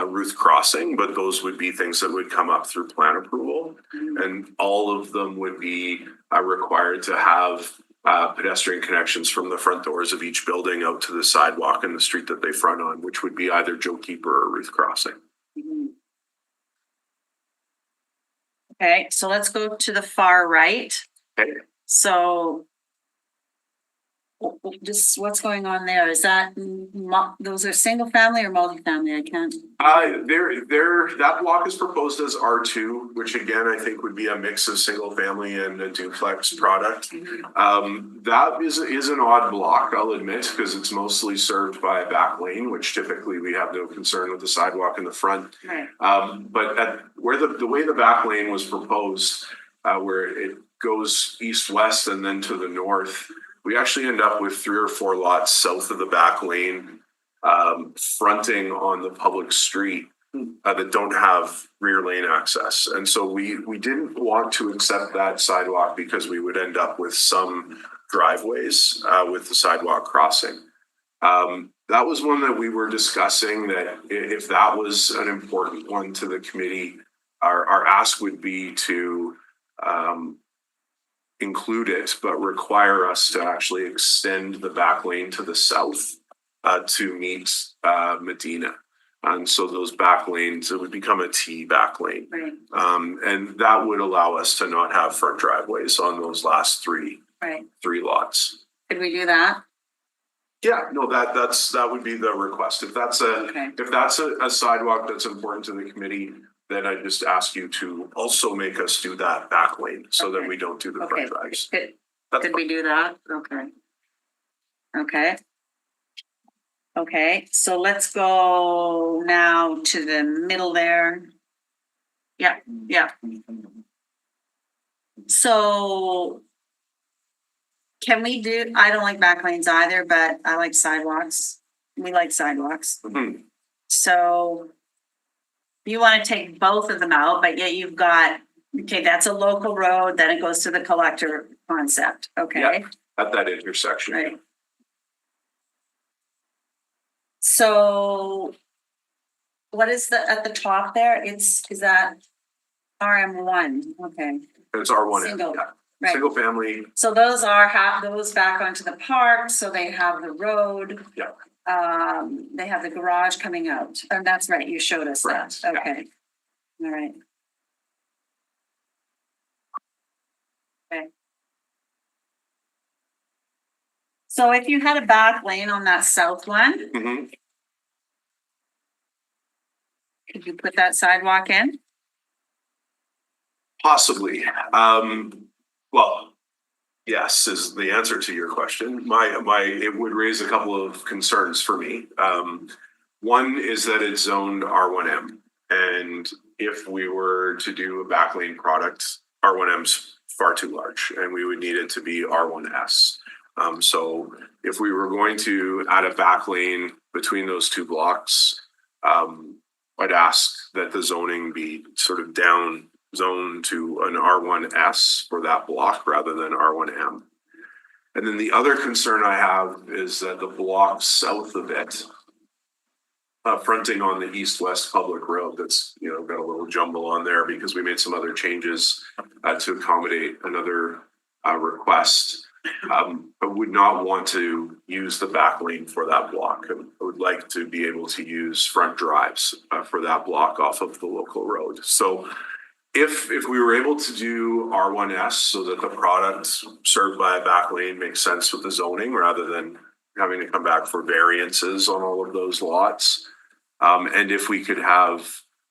Ruth Crossing, but those would be things that would come up through plan approval. And all of them would be required to have pedestrian connections from the front doors of each building out to the sidewalk and the street that they front on, which would be either Joe Keeper or Ruth Crossing. Okay, so let's go to the far right. Okay. So just what's going on there? Is that, those are single family or multifamily? I can't. That block is proposed as R2, which again, I think would be a mix of single family and a duplex product. That is an odd block, I'll admit, because it's mostly served by a back lane, which typically we have no concern with the sidewalk in the front. Right. But where the way the back lane was proposed, where it goes east-west and then to the north, we actually end up with 3 or 4 lots south of the back lane, fronting on the public street that don't have rear lane access. And so we didn't want to accept that sidewalk because we would end up with some driveways with the sidewalk crossing. That was one that we were discussing, that if that was an important one to the committee, our ask would be to include it, but require us to actually extend the back lane to the south to meet Medina. And so those back lanes, it would become a T back lane. Right. And that would allow us to not have front driveways on those last three lots. Could we do that? Yeah, no, that would be the request. If that's a sidewalk that's important to the committee, then I just ask you to also make us do that back lane so that we don't do the front drives. Could we do that? Okay, so let's go now to the middle there. Yeah. So can we do, I don't like back lanes either, but I like sidewalks. We like sidewalks. So you want to take both of them out, but yet you've got, okay, that's a local road, then it goes to the collector concept, okay? Yeah, at that intersection. Right. So what is at the top there? Is that RM1? Okay. It's R1. Single, yeah. right. Single family. So those those back onto the park, so they have the road. Yeah. They have the garage coming out. And that's right, you showed us that. Right, Okay. All right. Okay. So if you had a back lane on that south one, could you put that sidewalk in? Possibly. Well, yes, is the answer to your question. It would raise a couple of concerns for me. One is that it's zoned R1M. And if we were to do a backlane product, R1M's far too large and we would need it to be R1S. So if we were going to add a backlane between those two blocks, I'd ask that the zoning be sort of down zone to an R1S for that block rather than R1M. And then the other concern I have is that the block south of it, fronting on the east-west public road, that's got a little jumble on there because we made some other changes to accommodate another request. But would not want to use the back lane for that block. I would like to be able to use front drives for that block off of the local road. So if we were able to do R1S so that the product served by a back lane makes sense with the zoning rather than having to come back for variances on all of those lots. And if we could have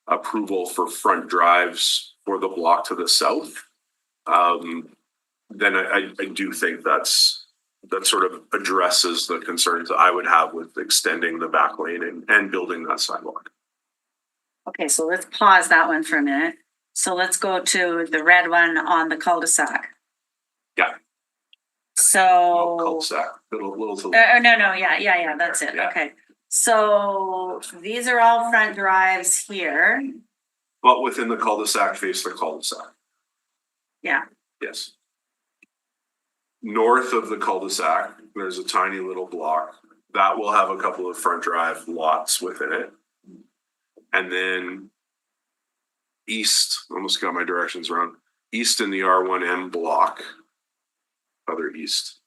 approval for front drives for the block to the south, then I do think that sort of addresses the concerns that I would have with extending the back lane and building that sidewalk. Okay, so let's pause that one for a minute. So let's go to the red one on the cul-de-sac. Yeah. So. Cul-de-sac, little to No, yeah, that's it, Yeah. okay. So these are all front drives here. but within the cul-de-sac, face the cul-de-sac. Yeah. Yes. North of the cul-de-sac, there's a tiny little block that will have a couple of front drive lots within it. And then east, almost got my directions wrong, east in the R1M block, other east.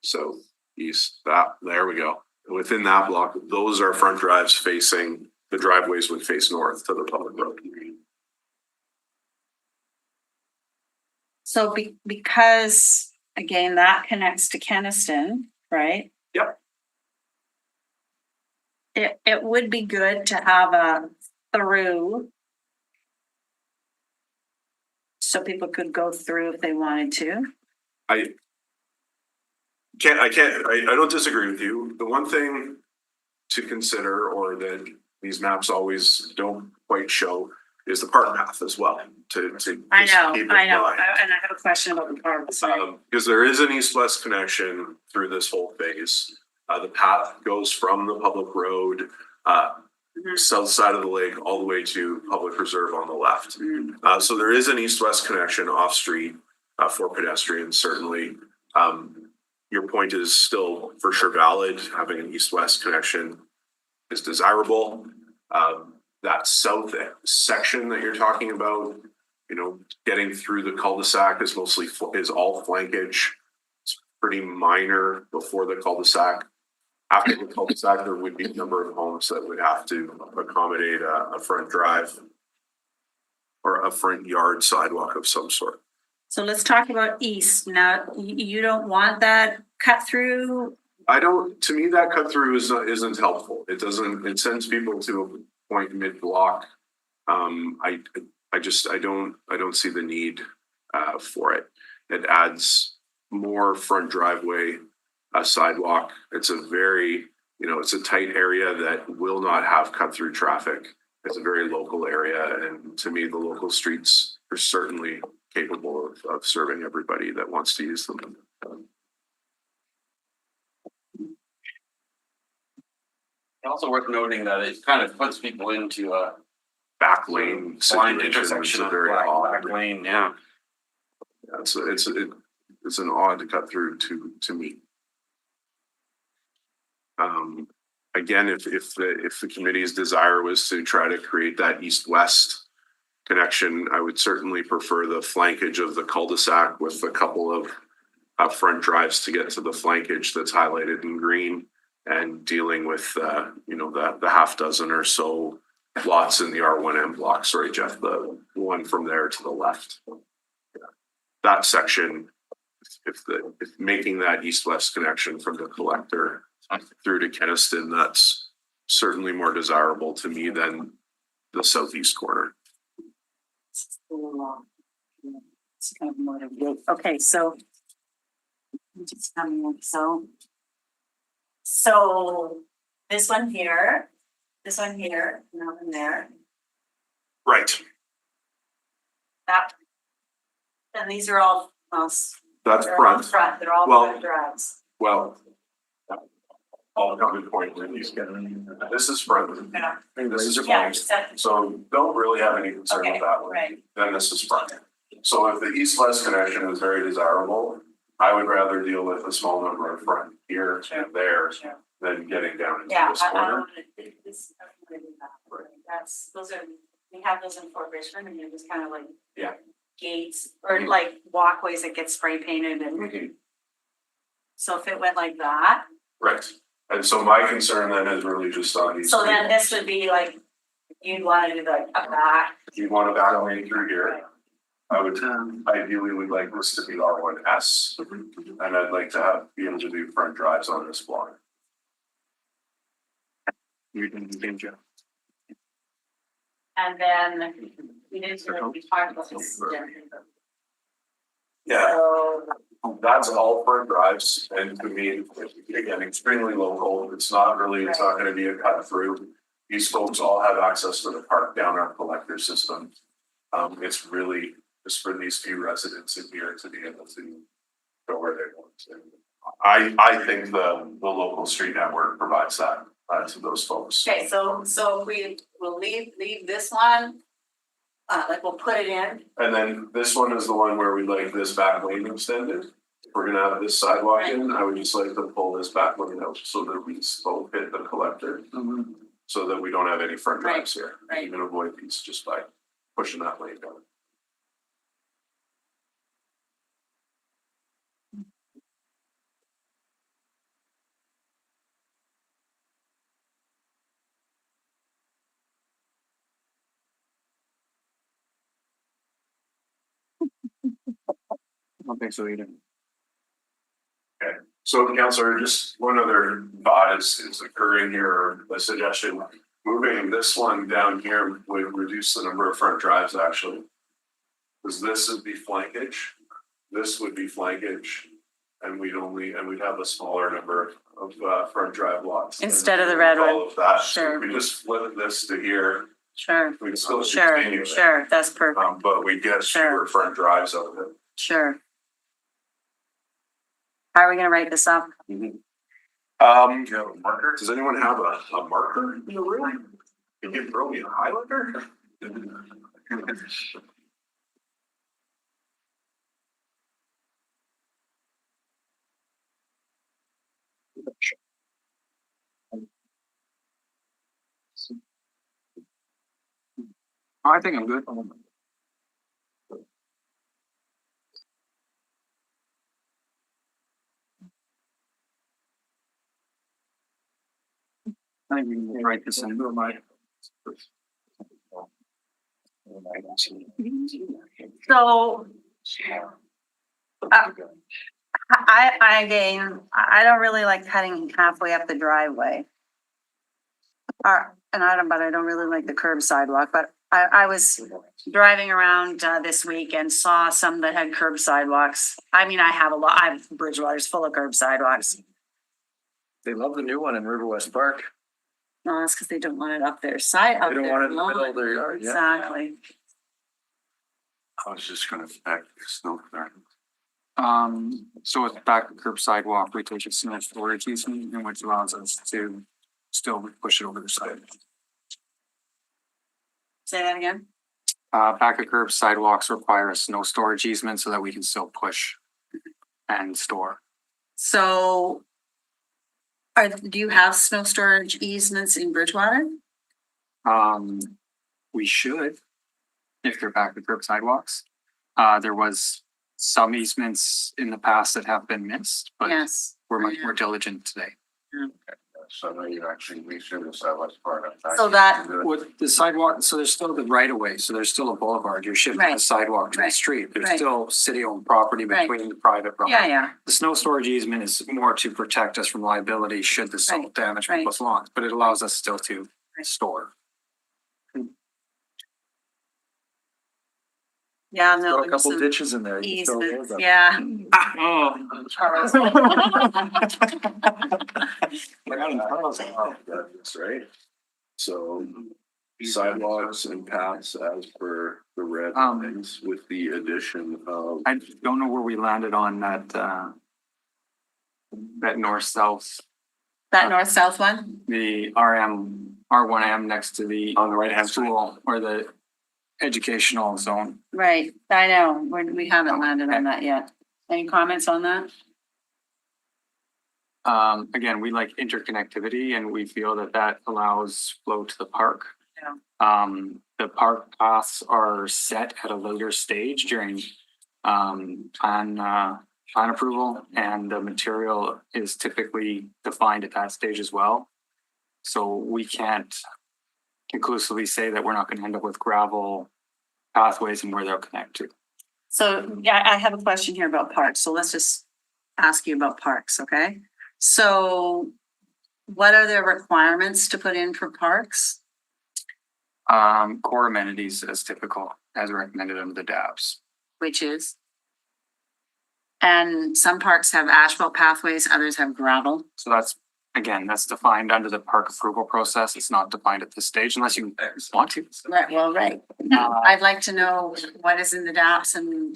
So east, there we go. Within that block, those are front drives facing, the driveways would face north to the public road. So because, again, that connects to Keniston, right? Yep. It would be good to have a through. So people could go through if they wanted to. I don't disagree with you. The one thing to consider, or that these maps always don't quite show, is the park path as well. I know, keep in and I mind. have a question about the park. Because there is an east-west connection through this whole phase. The path goes from the public road, south side of the lake, all the way to public reserve on the left. So there is an east-west connection off-street for pedestrians, certainly. Your point is still for sure valid. Having an east-west connection is desirable. That south section that you're talking about, getting through the cul-de-sac is all flankage. It's pretty minor before the cul-de-sac. After the cul-de-sac, there would be a number of homes that would have to accommodate a front drive or a front yard sidewalk of some sort. So let's talk about east. Now, you don't want that cut through? To me, that cut through isn't helpful. It sends people to a point mid-block. I don't see the need for it. It adds more front driveway, a sidewalk. It's a very, it's a tight area that will not have cut through traffic. It's a very local area. And to me, the local streets are certainly capable of serving everybody that wants to use them. Also worth noting that it kind of puts people into a Back lane blind situation. intersection It's of very back odd. lane, yeah. Yeah, it's an odd cut through to me. Again, if the committee's desire was to try to create that east-west connection, I would certainly prefer the flankage of the cul-de-sac with a couple of front drives to get to the flankage that's highlighted in green, and dealing with the half dozen or so lots in the R1M block. Sorry, Jeff, the one from there to the left. That section, if making that east-west connection from the collector through to Keniston, that's certainly more desirable to me than the southeast corner. It's kind of more of a- Okay, so. Just coming in, so this one here, nothing there, Right. that. And these are all, That's they're all front. front, they're all Well- front drives. Well, all good point. This is front. Yeah. This is Yeah, front. except- So don't really have any concern Okay, with that one. right. Then this is front. So if the east-west connection is very desirable, I would rather deal with a small number of front here and there Sure. than getting down into Yeah, this I corner. want to, this, I want to do that. That's, those are, we have those in Fort Richmond and you're just kind of like. Yeah. gates or like walkways that get spray painted and so if it went like that, Right. And so my concern then is really just on these. so then this would be like, you'd want to do like a back. You want a back lane through here. I would, ideally would like this to be R1S. And I'd like to be able to do front drives on this block. And then we didn't really talk about this. Yeah, So, that's all front drives and to me, again, extremely local. It's not really, it's not gonna be a cut through. These folks all have access to the park down our collector system. It's really just for these few residents in here to be able to go where they want to. I think the local street network provides that to those folks. okay, so we will leave this one. Like we'll put it in. And then this one is the one where we'd like this back lane extended. If we're gonna have this sidewalk in, I would just like to pull this back lane out so that we both hit the collector. So that we don't have any front drives here. Right. You can avoid these just by pushing that lane down. I don't think so either. So Councillor, just one other thought is occurring here, or a suggestion. Moving this one down here would reduce the number of front drives actually. Because this would be flankage, this would be flankage, and we'd have a smaller number of front drive lots. Instead of the red one. All of that. Sure. We just flip this to here, Sure, we'd still continue it. sure, that's perfect, But we get Sure. fewer front drives out of it. sure. How are we gonna write this up? Do you have a marker? Does anyone have a marker in the room? Can you throw me a highlighter? I think I'm good. I think we can write this in. So. I don't really like cutting halfway up the driveway. But I don't really like the curb sidewalk, but I was driving around this week and saw some that had curb sidewalks. I mean, Bridgewater's full of curb sidewalks. They love the new one in River West Park. No, that's because they don't want it up their side. They don't want it in the middle of their yard, yeah. Exactly. I was just gonna back the snow there. So with back curb sidewalk, we take a snow storage easement, and which allows us to still push it over the side. Say that again? Back of curb sidewalks require a snow storage easement so that we can still push and store. So. Do you have snow storage easements in Bridgewater? We should, if they're back of curb sidewalks. There was some easements in the past that have been missed, but Yes. we're much more diligent today. So now you actually, we should have said what's part of that. So that- With the sidewalk, so there's still the right of way, so there's still a boulevard, you're shifting the Right. sidewalk to the Right. street, there's Right. still city-owned property Right. between the private property. Yeah. The snow storage easement is more to protect us from liability should the salt Right. damage Right. people's lawns, but it allows us still to store. Yeah, Got no. a couple ditches in there. You can throw Easements, those up. yeah. That's right. So sidewalks and paths as per the red lines with the addition of. I don't know where we landed on that, that north-south, That north-south one? the R1M next to the. On the right-hand side. School or the educational zone. Right, I know, we haven't landed on that yet. Any comments on that? Again, we like interconnectivity and we feel that that allows flow to the park The park paths are set at a later stage during plan approval, and the material is typically defined at that stage as well. So we can't conclusively say that we're not going to end up with gravel pathways and where they'll connect to. So, yeah, I have a question here about parks, so let's just ask you about parks, okay? So what are the requirements to put in for parks? Core amenities as typical, as recommended under the DAPS. Which is? And some parks have asphalt pathways, others have gravel. So that's, again, that's defined under the park approval process. It's not defined at this stage unless you want to. Right, well, right. I'd like to know what is in the DAPS and.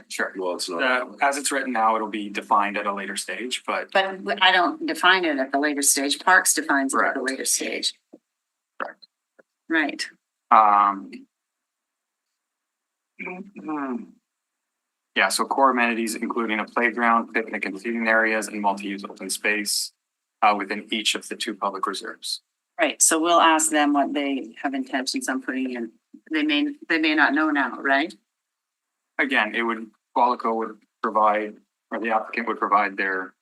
Sure. Well, it's not. As it's written now, it'll be defined at a later stage, but But I don't define it at the later stage. Parks defines it at the Correct. later stage. Correct. Right. Yeah, so core amenities including a playground, picnic and seating areas and multi-use open space within each of the 2 public reserves. Right, so we'll ask them what they have intentions on putting in. They may not know now, right? Again, Qualico would provide, or the applicant would provide their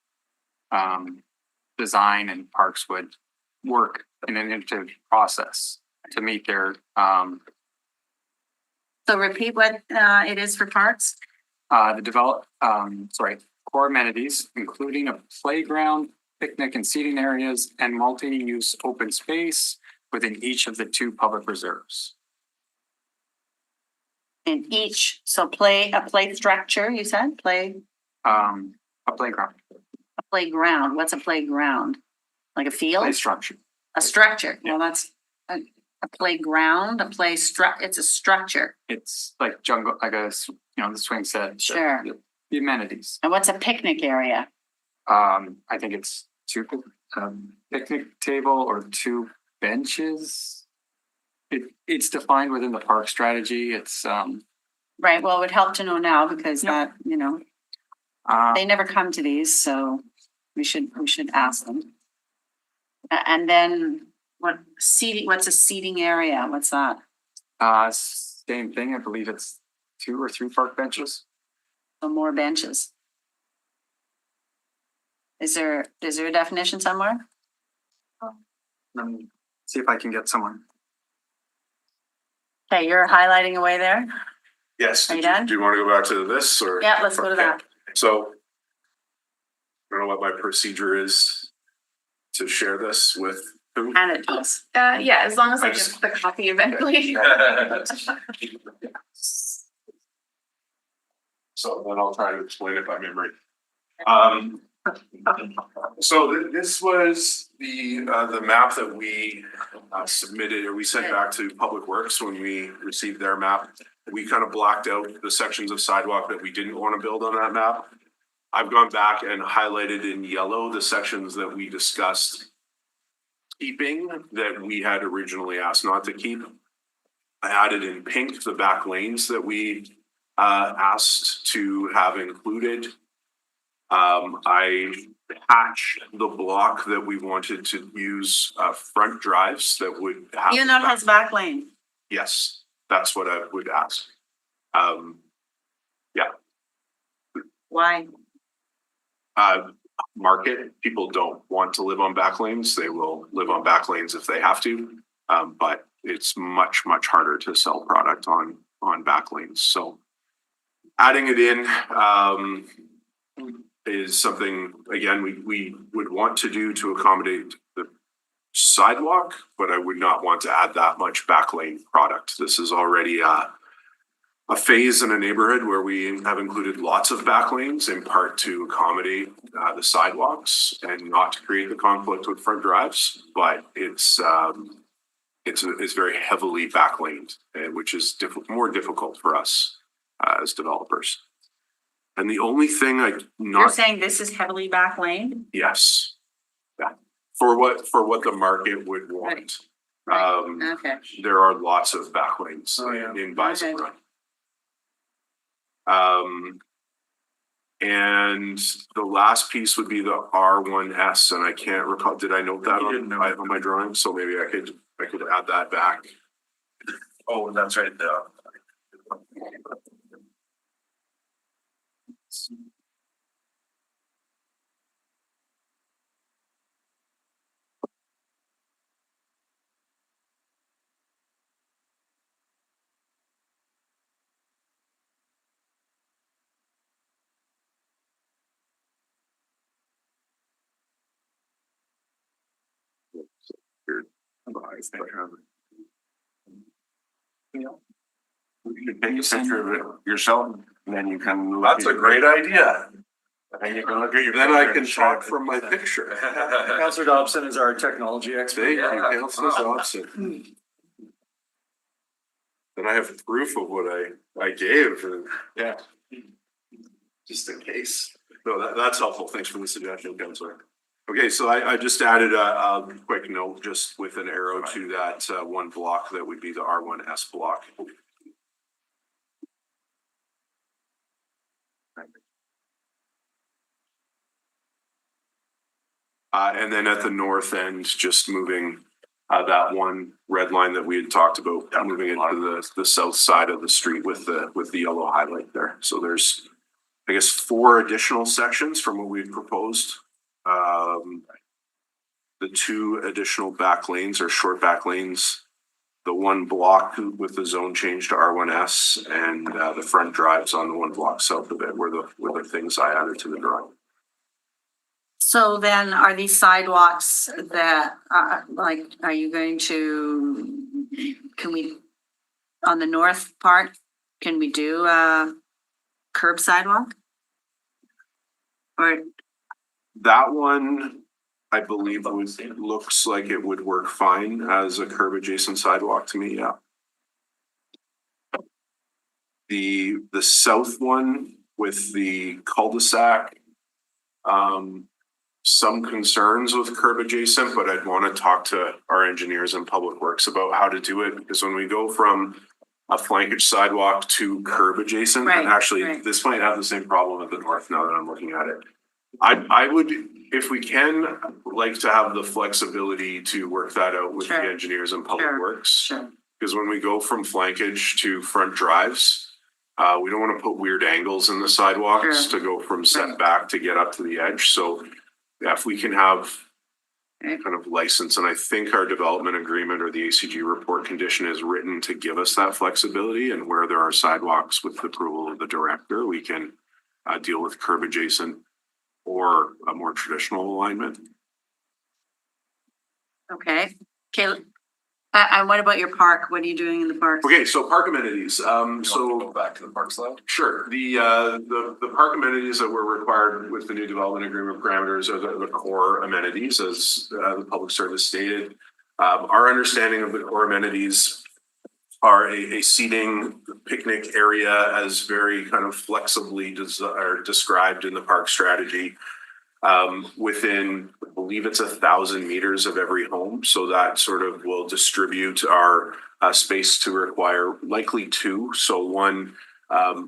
design, and parks would work in an iterative process to meet their So repeat what it is for parks? core amenities, including a playground, picnic and seating areas, and multi-use open space within each of the 2 public reserves. In each, so a play structure, you said, A playground, a playground. What's a playground? Like a field? play structure. A structure. Well, that's a playground, it's a structure. It's like jungle, I guess, the swing set. Sure. The amenities. And what's a picnic area? I think it's 2 picnic table or 2 benches. It's defined within the park strategy. It's Right, well, it would help to know now because that, uh, they never come to these, so we should ask them. And then what's a seating area? What's that? same thing. I believe it's 2 or 3 park benches. So more benches. Is there a definition somewhere? Let me see if I can get someone. Okay, you're highlighting away there. Yes. Are you done? Do you want to go back to this or? Yeah, let's go to that. Okay. So I don't know what my procedure is to share this with who? Hand it to us. Yeah, as long as I I get just- the copy eventually. So then I'll try to explain it by memory. So this was the map that we submitted or we sent back to Public Works when we received their map. We kind of blocked out the sections of sidewalk that we didn't want to build on that map. I've gone back and highlighted in yellow the sections that we discussed keeping that we had originally asked not to keep. I added in pink the back lanes that we asked to have included. I hatched the block that we wanted to use front drives that would have. Even though it has back lane. Yes, that's what I would ask. Why? Market, people don't want to live on back lanes. They will live on back lanes if they have to. But it's much, much harder to sell product on back lanes. So adding it in is something, again, we would want to do to accommodate the sidewalk, but I would not want to add that much back lane product. This is already a phase in a neighborhood where we have included lots of back lanes in part to accommodate the sidewalks and not to create the conflict with front drives, but it's very heavily back laned, which is more difficult for us as developers. And the only thing You're saying this is heavily back lane? yes, yeah, for what the market would want. Okay. There are lots of back lanes Oh, yeah. in Bison Okay. Run. And the last piece would be the R1S, and I can't recall, did I note that on my drawing? So maybe I could add that back. Oh, that's right. You should take a picture of it yourself, and then you can. That's a great idea. And you can look at your. Then I picture can and talk show- from my picture. Counselor Dobson is our technology expert. Thank you, Councilor Dobson. Then I have proof of what I gave. Yeah. Just in case. No, that's helpful. Thanks for the suggestion, Councilor. Okay, so I just added a quick note just with an arrow to that one block that would be the R1S block. And then at the north end, just moving that one red line that we had talked about, moving into the south side of the street with the yellow highlight there. So there's, I guess, 4 additional sections from what we had proposed. The 2 additional back lanes or short back lanes, the 1 block with the zone change to R1S, and the front drives on the 1 block south of it were the things I added to the drawing. So then are these sidewalks that, are you going to, can we, on the north part, can we do a curb sidewalk? Or, That one, I believe, looks like it would work fine as a curb adjacent sidewalk to me, yeah. The south one with the cul-de-sac, some concerns with curb adjacent, but I'd want to talk to our engineers and public works about how to do it, because when we go from a flankage sidewalk to curb adjacent, Right, and actually right. this might have the same problem at the north now that I'm looking at it. I would, if we can, like to have the flexibility to work that out with the Sure. engineers and public Sure. works. sure, Because when we go from flankage to front drives, we don't want to put weird angles in the sidewalks Sure. to go from setback to get up to the edge. So yeah, if we can have Okay. kind of license, and I think our development agreement or the ACG report condition is written to give us that flexibility, and where there are sidewalks with the approval of the director, we can deal with curb adjacent or a more traditional alignment. okay. Okay, and what about your park? What are you doing in the park? Okay, so park amenities, so. Go back to the park slide. Sure. The park amenities that were required with the new development agreement parameters are the core amenities, as the public service stated. Our understanding of the core amenities are a seating picnic area as very kind of flexibly described in the park strategy. Within, I believe it's 1,000 meters of every home. So that sort of will distribute our space to require likely 2. So one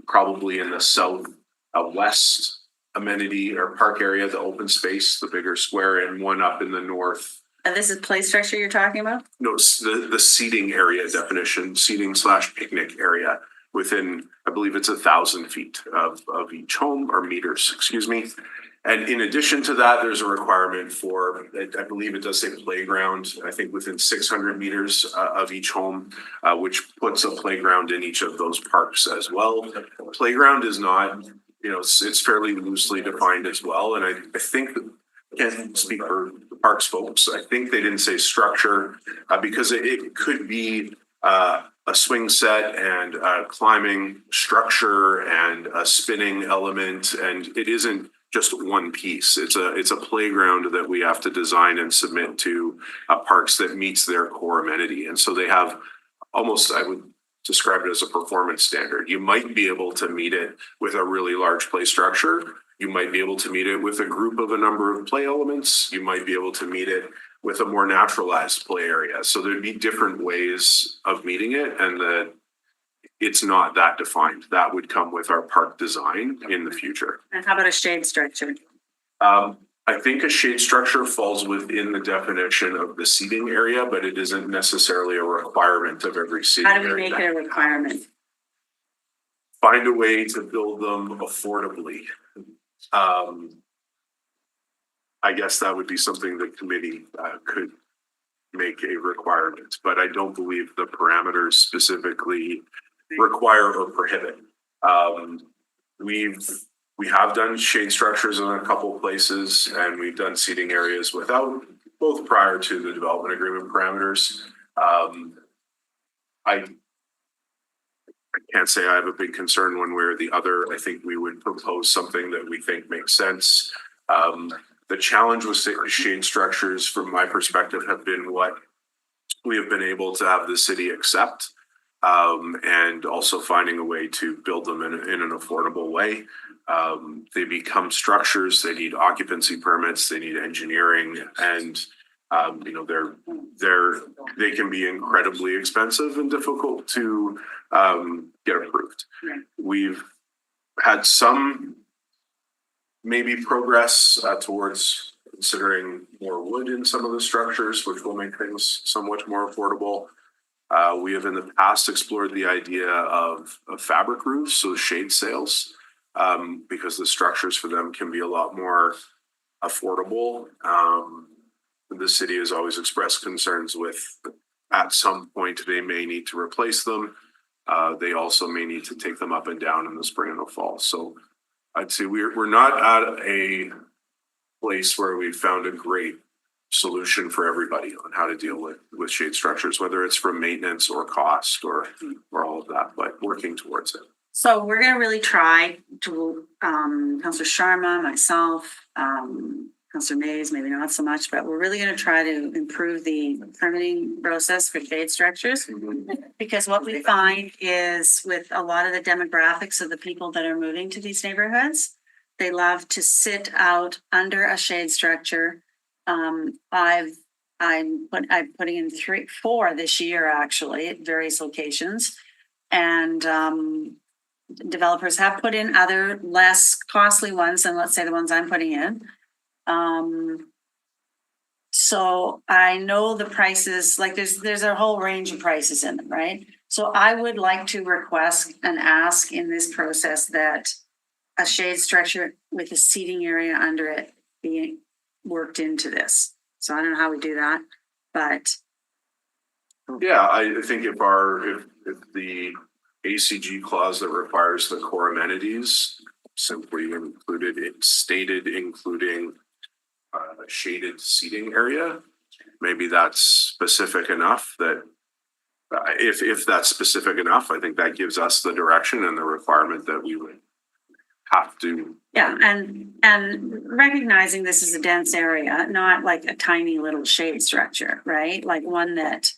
probably in the south west amenity or park area, the open space, the bigger square, and one up in the north. And this is play structure you're talking about? No, it's the seating area definition, seating/picnic area within, I believe it's 1,000 feet of each home, or meters, excuse me. And in addition to that, there's a requirement for, I believe it does say playground, I think within 600 meters of each home, which puts a playground in each of those parks as well. Playground is not, it's fairly loosely defined as well. And I think, can't speak for the parks folks, I think they didn't say structure, because it could be a swing set and a climbing structure and a spinning element, and it isn't just one piece. It's a playground that we have to design and submit to parks that meets their core amenity. And so they have almost, I would describe it as a performance standard. You might be able to meet it with a really large play structure. You might be able to meet it with a group of a number of play elements. You might be able to meet it with a more naturalized play area. So there'd be different ways of meeting it. And it's not that defined. That would come with our park design in the future. And how about a shade structure? I think a shade structure falls within the definition of the seating area, but it isn't necessarily a requirement of every seating How do we area. make it a requirement? Find a way to build them affordably. I guess that would be something the committee could make a requirement, but I don't believe the parameters specifically require or prohibit. We have done shade structures in a couple places, and we've done seating areas without, both prior to the development agreement parameters. I can't say I have a big concern one way or the other. I think we would propose something that we think makes sense. The challenge with shade structures, from my perspective, have been what we have been able to have the city accept, and also finding a way to build them in an affordable way. They become structures, they need occupancy permits, they need engineering, and they can be incredibly expensive and difficult to get approved. We've had some maybe progress towards considering more wood in some of the structures, which will make things somewhat more affordable. We have in the past explored the idea of fabric roofs, so shade sails, because the structures for them can be a lot more affordable. The city has always expressed concerns with, at some point, they may need to replace them. They also may need to take them up and down in the spring and the fall. So I'd say we're not at a place where we've found a great solution for everybody on how to deal with shade structures, whether it's from maintenance or cost or all of that, but working towards it. So we're gonna really try to, Councillor Sharma, myself, Councillor Mays, maybe not so much, but we're really gonna try to improve the permitting process for shade structures. Because what we find is with a lot of the demographics of the people that are moving to these neighborhoods, they love to sit out under a shade structure. I'm putting in 4 this year, actually, at various locations. And developers have put in other less costly ones than, let's say, the ones I'm putting in. So I know the prices, like there's a whole range of prices in them, right? So I would like to request and ask in this process that a shade structure with a seating area under it be worked into this. So I don't know how we do that, but. Yeah, I think if the ACG clause that requires the core amenities simply included, it stated including a shaded seating area, maybe that's specific enough that if that's specific enough, I think that gives us the direction and the requirement that we would have to. Yeah, and recognizing this is a dense area, not like a tiny little shade structure, right? Like one that,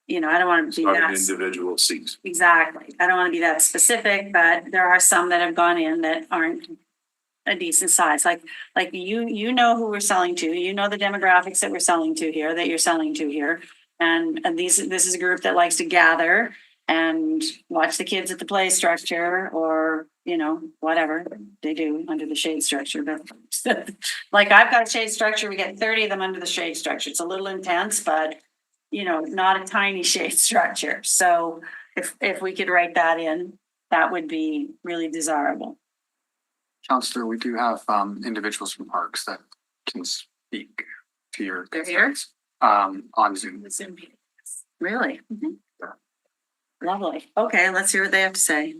I don't want to be Not an that. individual seat. Exactly. I don't want to be that specific, but there are some that have gone in that aren't a decent size. Like you know who we're selling to, the demographics that we're selling to here, that you're selling to here. And this is a group that likes to gather and watch the kids at the play structure or, whatever they do under the shade structure. But like I've got a shade structure, we get 30 of them under the shade structure. It's a little intense, but not a tiny shade structure. So if we could write that in, that would be really desirable. Counselor, we do have individuals from parks that can speak to your They're here? concerns, on Zoom. Really? Lovely. Okay, let's hear what they have to say.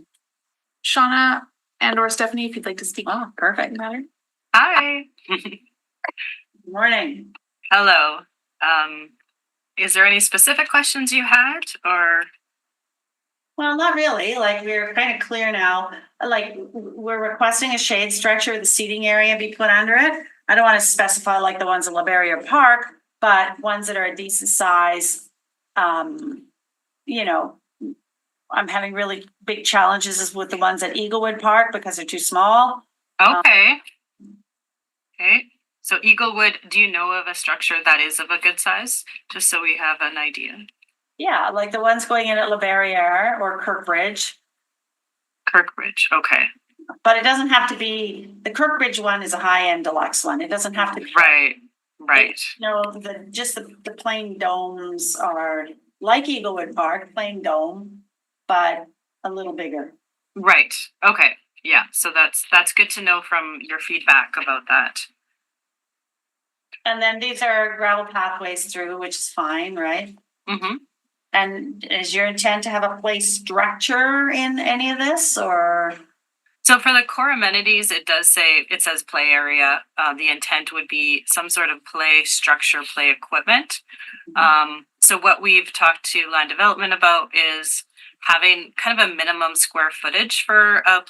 Shauna and or Stephanie, if you'd like to speak. Oh, perfect. Matter. Hi. Good morning. Hello. Is there any specific questions you had or? Well, not really. Like we're kind of clear now. Like we're requesting a shade structure, the seating area be put under it. I don't want to specify like the ones at La Barriere Park, but ones that are a decent size. I'm having really big challenges with the ones at Eaglewood Park because they're too small. Okay. Okay. So Eaglewood, do you know of a structure that is of a good size? Just so we have an idea. Yeah, like the ones going in at La Barriere or Kirkbridge, Kirkbridge, okay, but it doesn't have to be, the Kirkbridge one is a high-end deluxe one. It doesn't have to be. right, right, No, the plain domes are like Eaglewood Park, plain dome, but a little bigger. right, okay, yeah, so that's good to know from your feedback about that. And then these are gravel pathways through, which is fine, right? Mm-hmm. And is your intent to have a play structure in any of this, or? So for the core amenities, it says play area. The intent would be some sort of play structure, play equipment. So what we've talked to land development about is having kind of a minimum square footage for a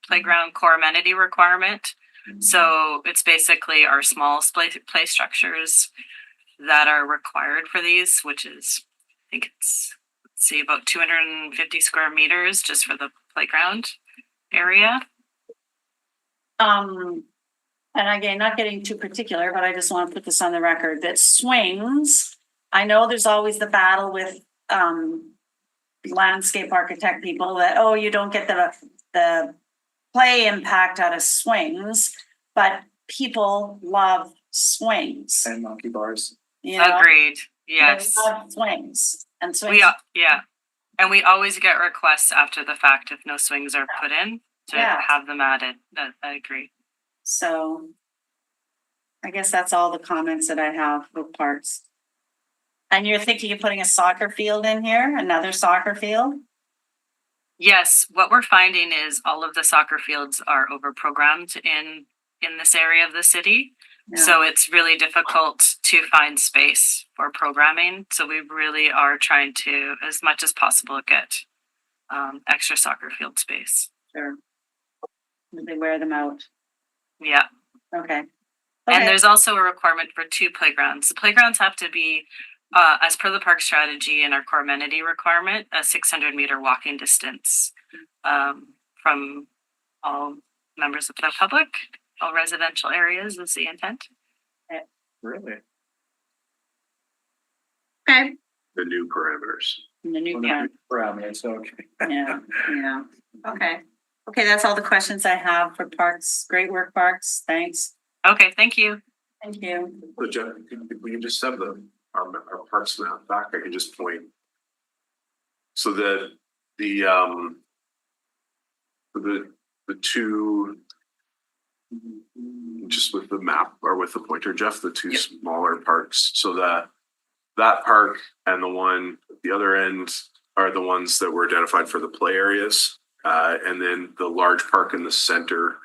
playground core amenity requirement. So it's basically our small play structures that are required for these, which is, I think it's, let's see, about 250 square meters just for the playground area. And again, not getting too particular, but I just want to put this on the record that swings, I know there's always the battle with landscape architect people that, oh, you don't get the play impact out of swings, but people love swings. And monkey bars. You know? Agreed. They Yes. love swings and swings. Yeah. And we always get requests after the fact if no swings are put in to Yeah. have them added. I agree. So I guess that's all the comments that I have with parks. And you're thinking of putting a soccer field in here, another soccer field? Yes, what we're finding is all of the soccer fields are over-programmed in this area of the city. So it's really difficult to find space for programming. So we really are trying to, as much as possible, get extra soccer field space. Sure. They wear them out. Yeah. Okay. And there's also a requirement for 2 playgrounds. The playgrounds have to be, as per the park strategy and our core amenity requirement, a 600-meter walking distance from all members of the public, all residential areas is the intent. Really? Okay. The new parameters. The new Parameters, okay. Yeah. Okay. Okay, that's all the questions I have for parks. Great work, parks. Thanks. Okay, thank you. Thank you. So Jeff, if we can just have our parks map back, I can just point. So that the two, just with the map or with the pointer, Jeff, the two smaller parks, so that park and the one at the other end are the ones that were identified for the play areas. And then the large park in the center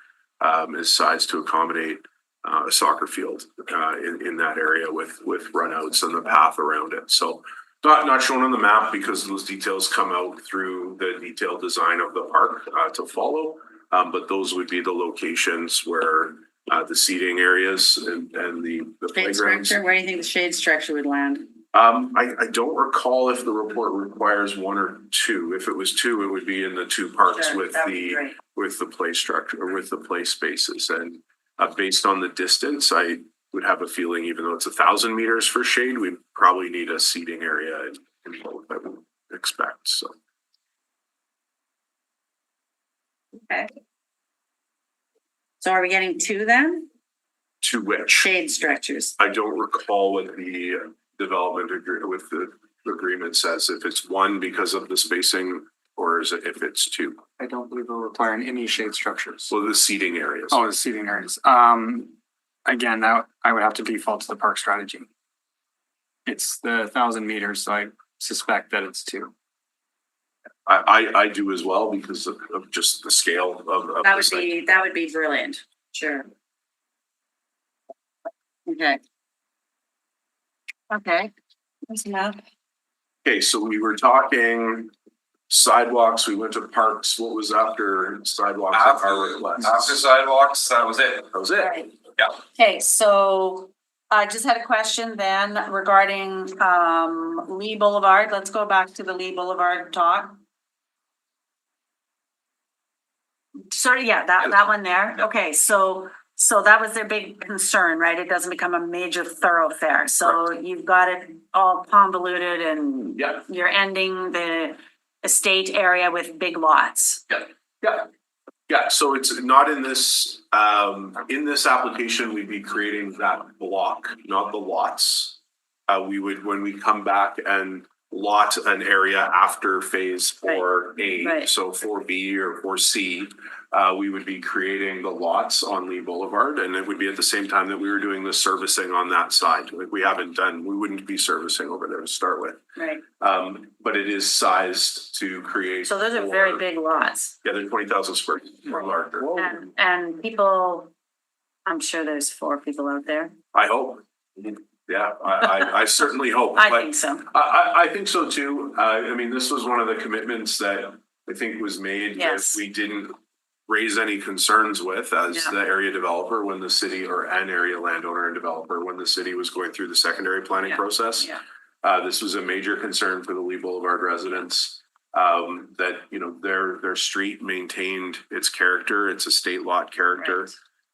is sized to accommodate a soccer field in that area with runouts and the path around it. So not shown on the map because those details come out through the detailed design of the park to follow. But those would be the locations where the seating areas and the Shade playgrounds. structure, where do you think the shade structure would land? I don't recall if the report requires 1 or 2. If it was 2, it would be in the 2 parks Sure, with that'd be great. the play structure or with the play spaces. And based on the distance, I would have a feeling, even though it's 1,000 meters for shade, we probably need a seating area in both, I would expect. So Okay. So are we getting 2 then? to which Shade structures. I don't recall what the with the agreement says, if it's 1 because of the spacing or is it if it's 2? I don't believe we're requiring any shade structures. So the seating areas. Oh, the seating areas. Again, that I would have to default to the park strategy. It's the 1,000 meters, so I suspect that it's 2. I do as well because of just the scale of That the site. that would be brilliant. Sure. Okay. Okay. That's enough. Okay, so we were talking sidewalks, we went to parks, what was after sidewalks? After sidewalks, that was it. That was it. Right. Yeah. Okay, so I just had a question then regarding Lee Boulevard. Let's go back to the Lee Boulevard talk. Sorry, yeah, that one there. Okay, so So that was their big concern, right? It doesn't become a major thoroughfare. So you've got it all convoluted and Yeah. you're ending the estate area with big lots. Yeah, so it's not in this application, we'd be creating that block, not the lots. We would, when we come back and lot an area after phase 4A, Right. so 4B or 4C, we would be creating the lots on Lee Boulevard, and it would be at the same time that we were doing the servicing on that side. Like we wouldn't be servicing over there to start with. Right. But it is sized to create. So those are very big lots. Yeah, they're 20,000 square feet or larger. And people, I'm sure there's 4 people out there. I hope. Yeah, I certainly hope. I but think so. I think so too. I mean, this was one of the commitments that I think was made that Yes. we didn't raise any concerns with as Yeah. the area developer when the city, or an area landowner and developer, when the city was going through the secondary planning Yeah. process. Yeah. This was a major concern for the Lee Boulevard residents. That, you know, their street maintained its character, its estate lot character.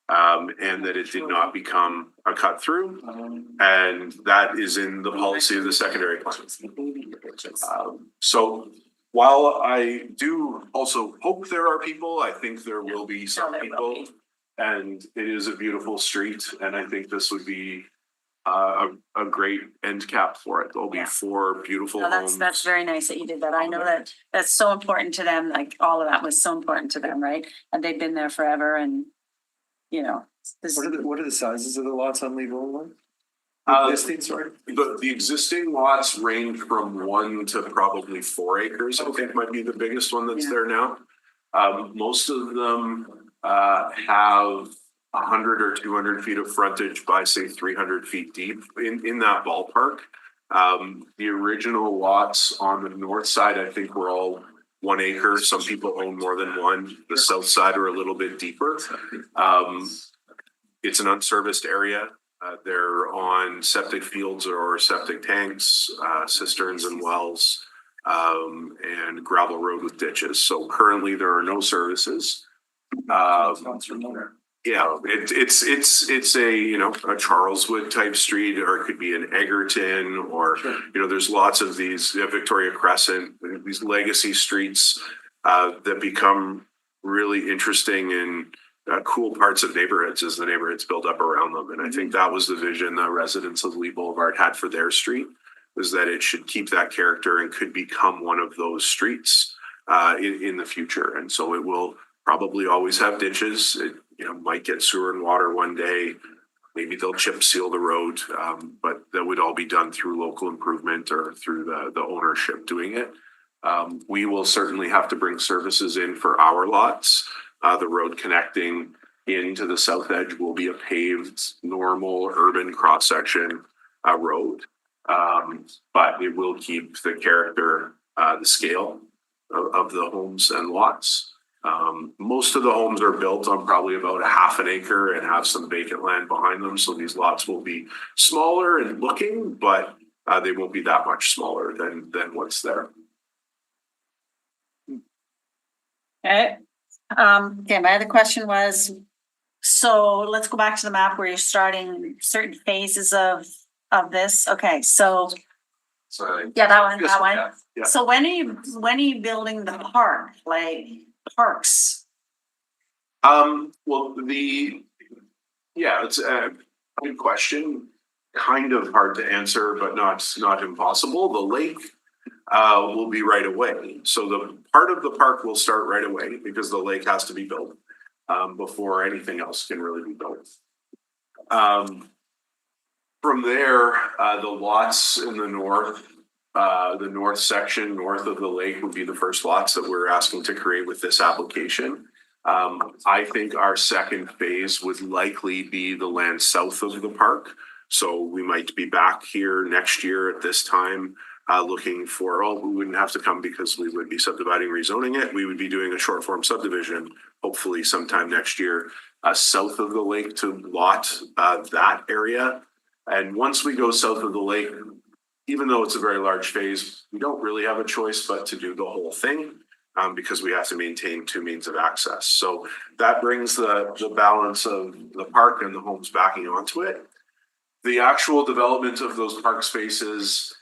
And that it did not become a cut through. And that is in the policy of the secondary plan. So while I do also hope there are people, I think there will be some there will people. be. And it is a beautiful street, and I think this would be a great end cap for it. There'll be Yeah. 4 beautiful No, homes. that's very nice that you did that. I know that that's so important to them, like all of that was so important to them, right? And they've been there forever and, you know. this- What are the sizes of the lots on Lee Boulevard? Uh, Existing, sorry? The existing lots range from 1 to probably 4 acres, I think might be the biggest one that's Yeah. there now. Most of them have 100 or 200 feet of frontage by, say, 300 feet deep in that ballpark. The original lots on the north side, I think, were all 1 acre. Some people own more than one. The south side are a little bit deeper. It's an unserviced area. They're on septic fields or septic tanks, cisterns and wells, and gravel road with ditches. So currently there are no services. Yeah, it's a, you know, a Charleswood type street, or it could be an Egerton, or, you know, there's lots of these, Victoria Crescent, these legacy streets that become really interesting and cool parts of neighborhoods as the neighborhoods build up around them. And I think that was the vision the residents of Lee Boulevard had for their street, was that it should keep that character and could become one of those streets in the future. And so it will probably always have ditches. It, you know, might get sewer and water one day. Maybe they'll chip seal the road, but that would all be done through local improvement or through the ownership doing it. We will certainly have to bring services in for our lots. The road connecting into the south edge will be a paved, normal urban cross-section road. But it will keep the character, the scale of the homes and lots. Most of the homes are built on probably about a half an acre and have some vacant land behind them. So these lots will be smaller and looking, but they won't be that much smaller than what's there. Okay. Okay, my other question was, so let's go back to the map where you're starting certain phases of this. Okay, so, So yeah, that one. yeah. So when are you building the park, like parks? Well, it's a good question. Kind of hard to answer, but not impossible. The lake will be right away. So the part of the park will start right away because the lake has to be built before anything else can really be built. From there, the lots in the north section, north of the lake, would be the first lots that we're asking to create with this application. I think our second phase would likely be the land south of the park. So we might be back here next year at this time, looking for, we wouldn't have to come because we would be subdividing, rezoning it. We would be doing a short form subdivision, hopefully sometime next year, south of the lake to lot that area. And once we go south of the lake, even though it's a very large phase, we don't really have a choice but to do the whole thing. because we have to maintain two means of access. So that brings the balance of the park and the homes backing onto it. The actual development of those park spaces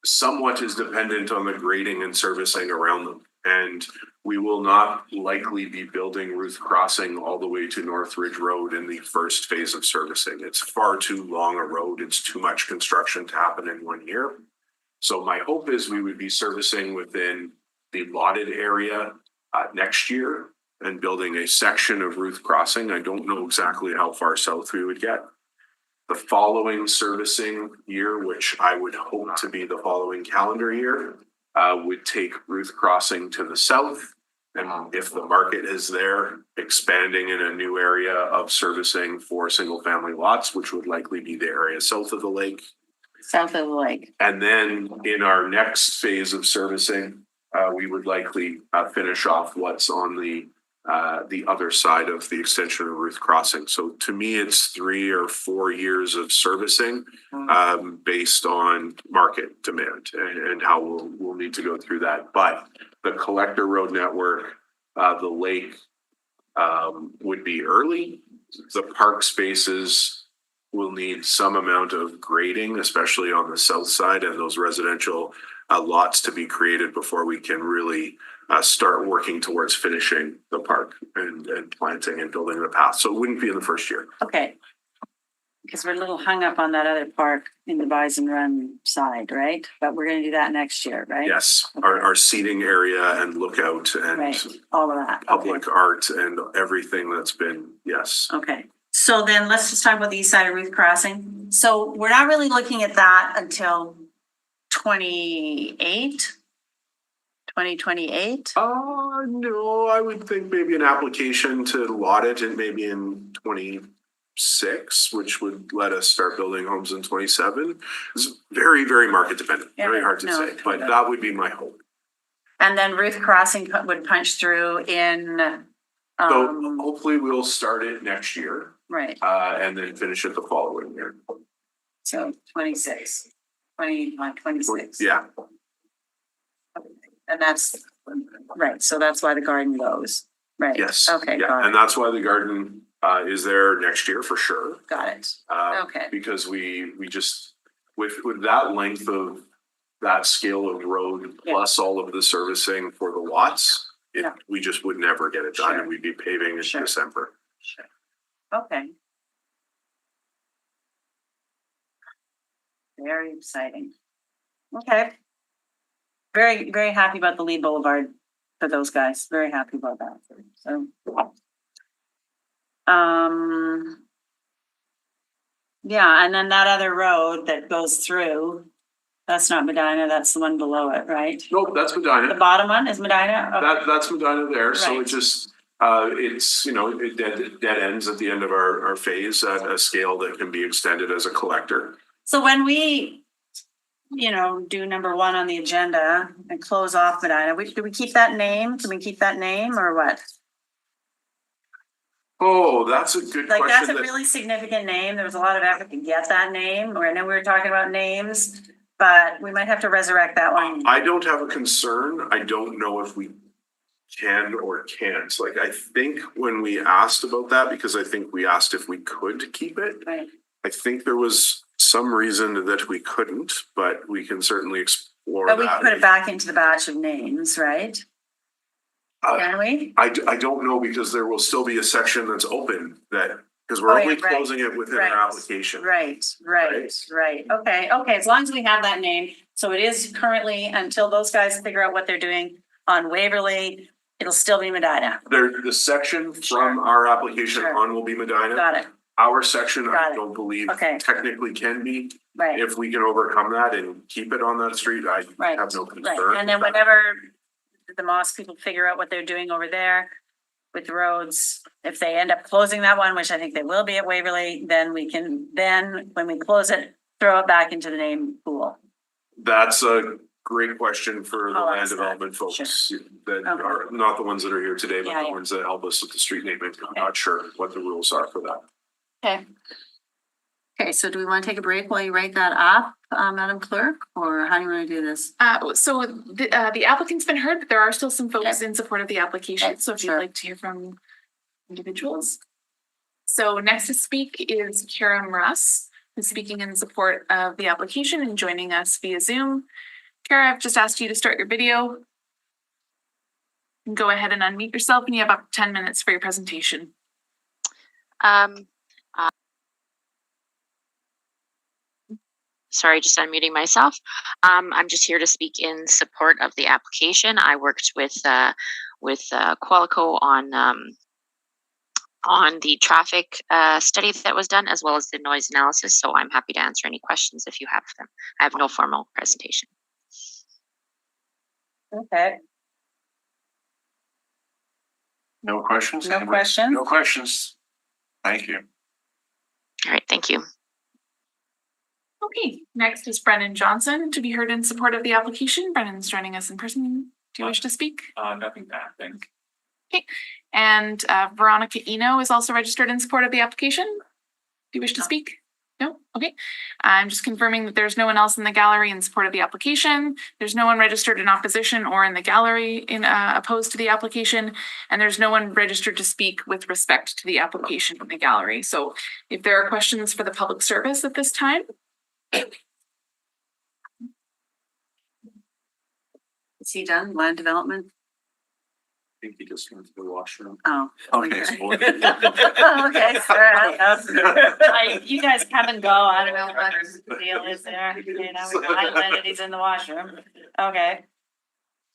somewhat is dependent on the grading and servicing around them. And we will not likely be building Ruth Crossing all the way to North Ridge Road in the first phase of servicing. It's far too long a road. It's too much construction to happen in 1 year. So my hope is we would be servicing within the allotted area next year and building a section of Ruth Crossing. I don't know exactly how far south we would get. The following servicing year, which I would hope to be the following calendar year, would take Ruth Crossing to the south. And if the market is there, expanding in a new area of servicing for single family lots, which would likely be the area south of the lake. South of the lake. And then in our next phase of servicing, we would likely finish off what's on the other side of the extension of Ruth Crossing. So to me, it's 3 or 4 years of servicing based on market demand and how we'll need to go through that. But the collector road network, the lake would be early. The park spaces will need some amount of grading, especially on the south side, and those residential lots to be created before we can really start working towards finishing the park and planting and building the path. So it wouldn't be in the first year. Okay. Because we're a little hung up on that other park in the Bison Run side, right? But we're gonna do that next year, right? Yes, our seating area and lookout and Right, all of that. public art and everything that's been, yes. Okay, so then let's just talk about the east side of Ruth Crossing. So we're not really looking at that until 2028. No, I would think maybe an application to lot it and maybe in 26, which would let us start building homes in 27. It's very, very market dependent, Yeah, very hard to no, say, but that would be my hope. And then Ruth Crossing would punch through in, So hopefully we'll start it next year, right, and then finish it the following year. so 26. Yeah, And that's, right, so that's why the garden goes, right? yes. Okay, Yeah, got and it, that's why the garden is there next year for sure. got it. Okay. Because we just, with that length of that scale of road, Yeah. plus all of the servicing for the lots, Yeah. we just would never get it done, Sure. and we'd be paving in Sure. December. Sure. Okay. Very exciting. Okay. Very, very happy about the Lee Boulevard for those guys. Very happy about that. So. Yeah, and then that other road that goes through, that's not Medina, that's the one below it, right? Nope, that's The Medina. bottom one is Medina? Okay. That's Medina there, so Right. it just, it's, it dead ends at the end of our phase at a scale that can be extended as a collector. So when we, do number 1 on the agenda and close off Medina, do we keep that name? Can we keep that name or what? Oh, that's a good Like, that's question. a really significant name. There was a lot of effort to get that name. I know we were talking about names, but we might have to resurrect that one. I don't have a concern. I don't know if we can or can't. Like, I think when we asked about that, because I think we asked if we could keep it, Right. I think there was some reason that we couldn't, but we can certainly explore But we that. put it back into the batch of names, right? Can we? I don't know, because there will still be a section that's open because we're Oh, yeah, only right, closing it within right, our application. Right. Okay, as long as we have that name. So it is currently, until those guys figure out what they're doing on Waverly, it'll still be Medina. The section from our application Sure. on will be Medina. Got it, Our section, Got I it. don't believe Okay. technically can be. right, If we can overcome that and keep it on that street, I right, have no right. concern. And then with that. whenever the Moss people figure out what they're doing over there with the roads, if they end up closing that one, which I think they will be at Waverly, then we can, when we close it, throw it back into the name pool. That's a great question for the I'll land ask that. development folks that Okay. are not the ones that are here today, but Yeah, the yeah. ones that help us with the street naming. I'm Okay. not sure what the rules are for that. Okay. Okay, so do we want to take a break while you write that up, Madam Clerk, or how do you want to do this? So the applicant's been heard, but there are still some folks in support of the application. Okay, So if you'd sure. like to hear from individuals. So next to speak is Kara Russ, who's speaking in support of the application and joining us via Zoom. Kara, I've just asked you to start your video. And go ahead and unmute yourself, and you have up to 10 minutes for your presentation. Sorry, just unmuting myself. I'm just here to speak in support of the application. I worked with Qualico on the traffic study that was done, as well as the noise analysis. So I'm happy to answer any questions if you have them. I have no formal presentation. Okay. No questions? No questions? No questions. Thank you. All right, thank you. Okay, next is Brennan Johnson to be heard in support of the application. Brennan's joining us in person. Do you wish to speak? Nothing bad, thanks. Okay, and Veronica Eno is also registered in support of the application. Do you wish to speak? No? Okay. I'm just confirming that there's no one else in the gallery in support of the application. There's no one registered in opposition or in the gallery in opposed to the application. And there's no one registered to speak with respect to the application in the gallery. So if there are questions for the public service at this time. Is he done? Land development? I think he just went to the washroom. Oh. Okay. So Okay, sir. You guys come and go. I don't know what the deal is there. You know, I landed, he's in the washroom. Okay.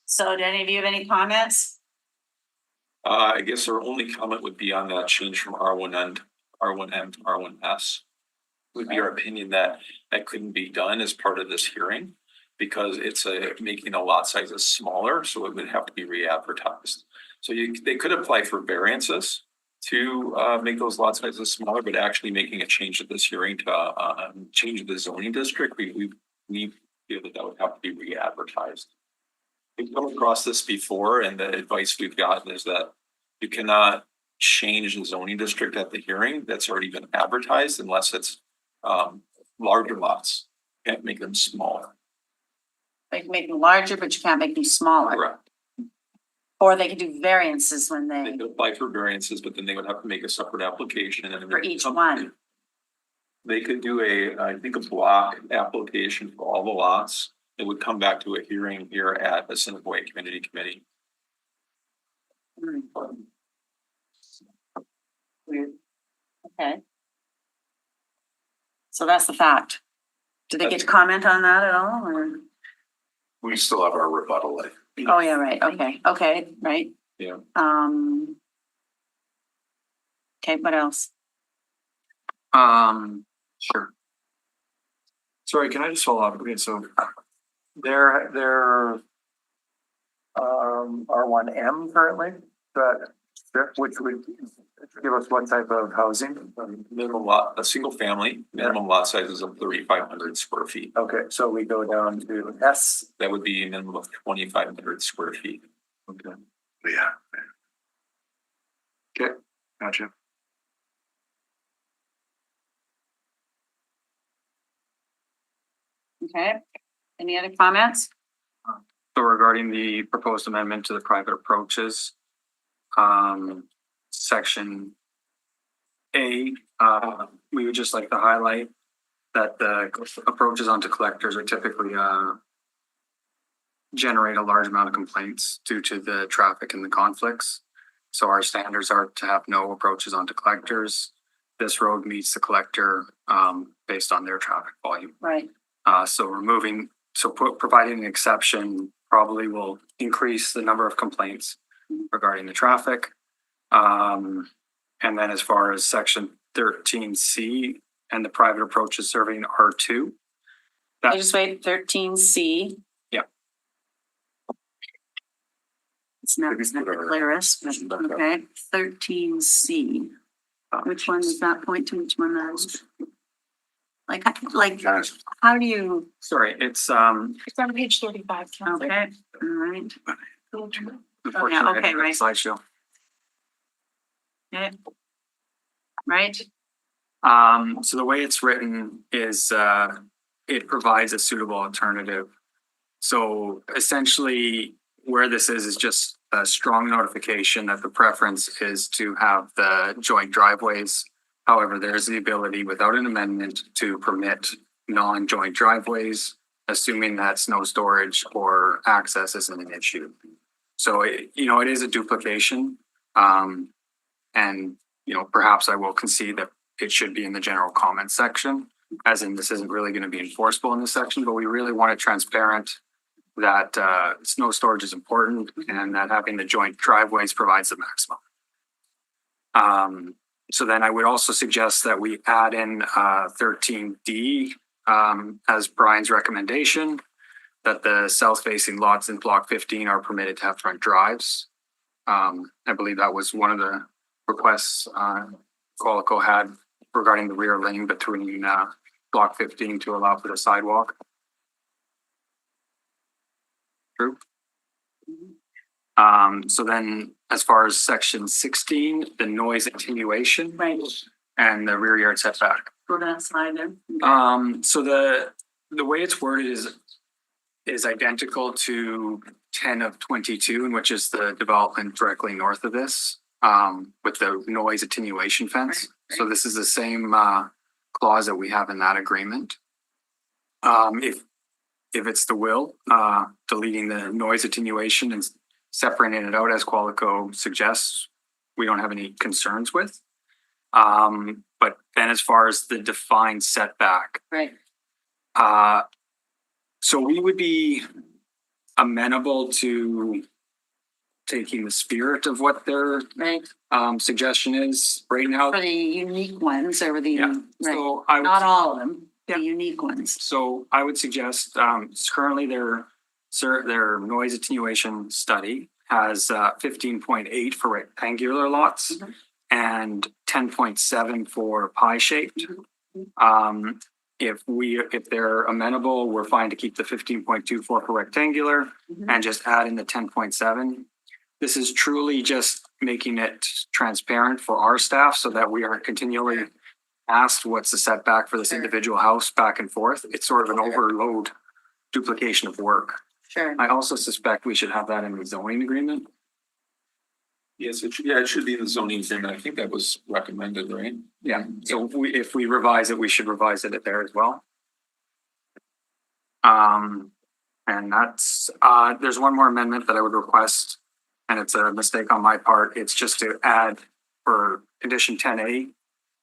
So do any of you have any comments? I guess our only comment would be on that change from R1N to R1S. Would be our opinion that that couldn't be done as part of this hearing because it's making the lot sizes smaller, so it would have to be re-advertised. So they could apply for variances to make those lot sizes smaller, but actually making a change at this hearing to change the zoning district, we feel that would have to be re-advertised. We've come across this before, and the advice we've gotten is that you cannot change the zoning district at the hearing that's already been advertised unless it's larger lots. Can't make them smaller. They can make them larger, but you can't make them smaller. Correct. Or they can do variances when They they, could apply for variances, but then they would have to make a separate application and for each one. They could do I think a block application for all the lots. It would come back to a hearing here at the Assiniboia Community Committee. Weird. Okay. So that's the fact. Do they get to comment on that at all, or? We still have our rebuttal. Oh, yeah, right, okay, right. Yeah. Okay, what else? Sure. Sorry, can I just follow up? Okay, so they're R1M currently, but which would give us what type of housing? Minimum lot, a single family, minimum lot sizes of 3,500 square feet. Okay, so we go down to S. That would be a minimum of 2,500 square feet. Okay. Yeah. Okay, gotcha. Okay, any other comments? So regarding the proposed amendment to the private approaches, section A, we would just like to highlight that the approaches onto collectors are typically generate a large amount of complaints due to the traffic and the conflicts. So our standards are to have no approaches onto collectors. This road meets the collector based on their traffic volume. Right. Providing an exception probably will increase the number of complaints regarding the traffic. And then as far as section 13C and the private approaches serving R2. I just wait, 13C. Yeah. It's not the clearest, but okay, 13C. Which one does that point to? Which one that? Like, how do you? Sorry, it's It's on page 35. Counselor. Okay, all right. unfortunately, okay, right. slideshow. Okay. Right. So the way it's written is, it provides a suitable alternative. So essentially where this is just a strong notification that the preference is to have the joint driveways. However, there's the ability without an amendment to permit non-joint driveways, assuming that snow storage or access isn't an issue. So it is a duplication. And, perhaps I will concede that it should be in the general comment section, as in this isn't really going to be enforceable in this section, but we really want it transparent that snow storage is important and that having the joint driveways provides the maximum. So then I would also suggest that we add in 13D as Brian's recommendation, that the south facing lots in block 15 are permitted to have front drives. I believe that was one of the requests Qualico had regarding the rear lane between block 15 to allow for the sidewalk. True. So then as far as section 16, the noise attenuation. Right. And the rear yard setback. Go down slide there. So the way it's worded is identical to 10 of 22, which is the development directly north of this, with the noise attenuation fence. Right. So this is the same clause that we have in that agreement. If it's the will, deleting the noise attenuation and separating it out as Qualico suggests, we don't have any concerns with. But then as far as the defined setback, Right. so we would be amenable to taking the spirit of what their Right. suggestion is right now. For the unique ones or the, Yeah. right, So I would, not all of them, the unique ones. so I would suggest, currently their noise attenuation study has 15.8 for rectangular lots and 10.7 for pie shaped. If they're amenable, we're fine to keep the 15.24 for rectangular and just add in the 10.7. This is truly just making it transparent for our staff so that we aren't continually asked what's the setback for this individual house back and forth. It's sort of an overload duplication of work. Sure. I also suspect we should have that in the zoning agreement. Yes, it should be in the zoning agreement. I think that was recommended, right? Yeah, so if we revise it, we should revise it there as well. And that's, there's one more amendment that I would request, and it's a mistake on my part. It's just to add for condition 10A,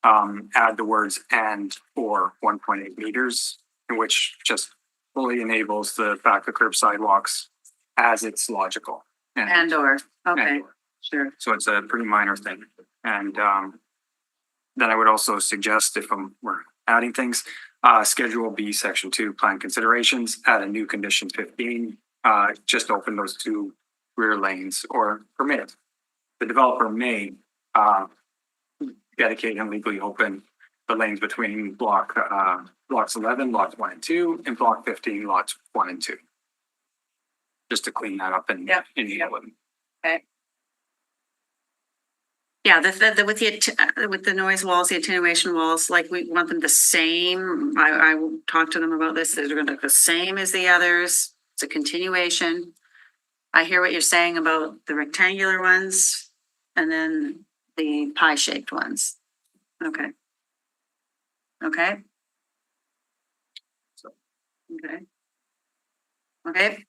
add the words and or 1.8 meters, in which just fully enables the back of curb sidewalks as it's logical. And or, okay, and- sure. So it's a pretty minor thing. And then I would also suggest if we're adding things, Schedule B, Section 2, Plan Considerations, add a new condition 15, just open those two rear lanes or permit. The developer may dedicate and legally open the lanes between blocks 11, lots 1 and 2, and block 15, lots 1 and 2. Just to clean that up and enable it. Okay. Yeah, with the noise walls, the attenuation walls, like we want them the same. I will talk to them about this. They're going to be the same as the others. It's a continuation. I hear what you're saying about the rectangular ones and then the pie shaped ones. Okay. Okay. Okay. Okay.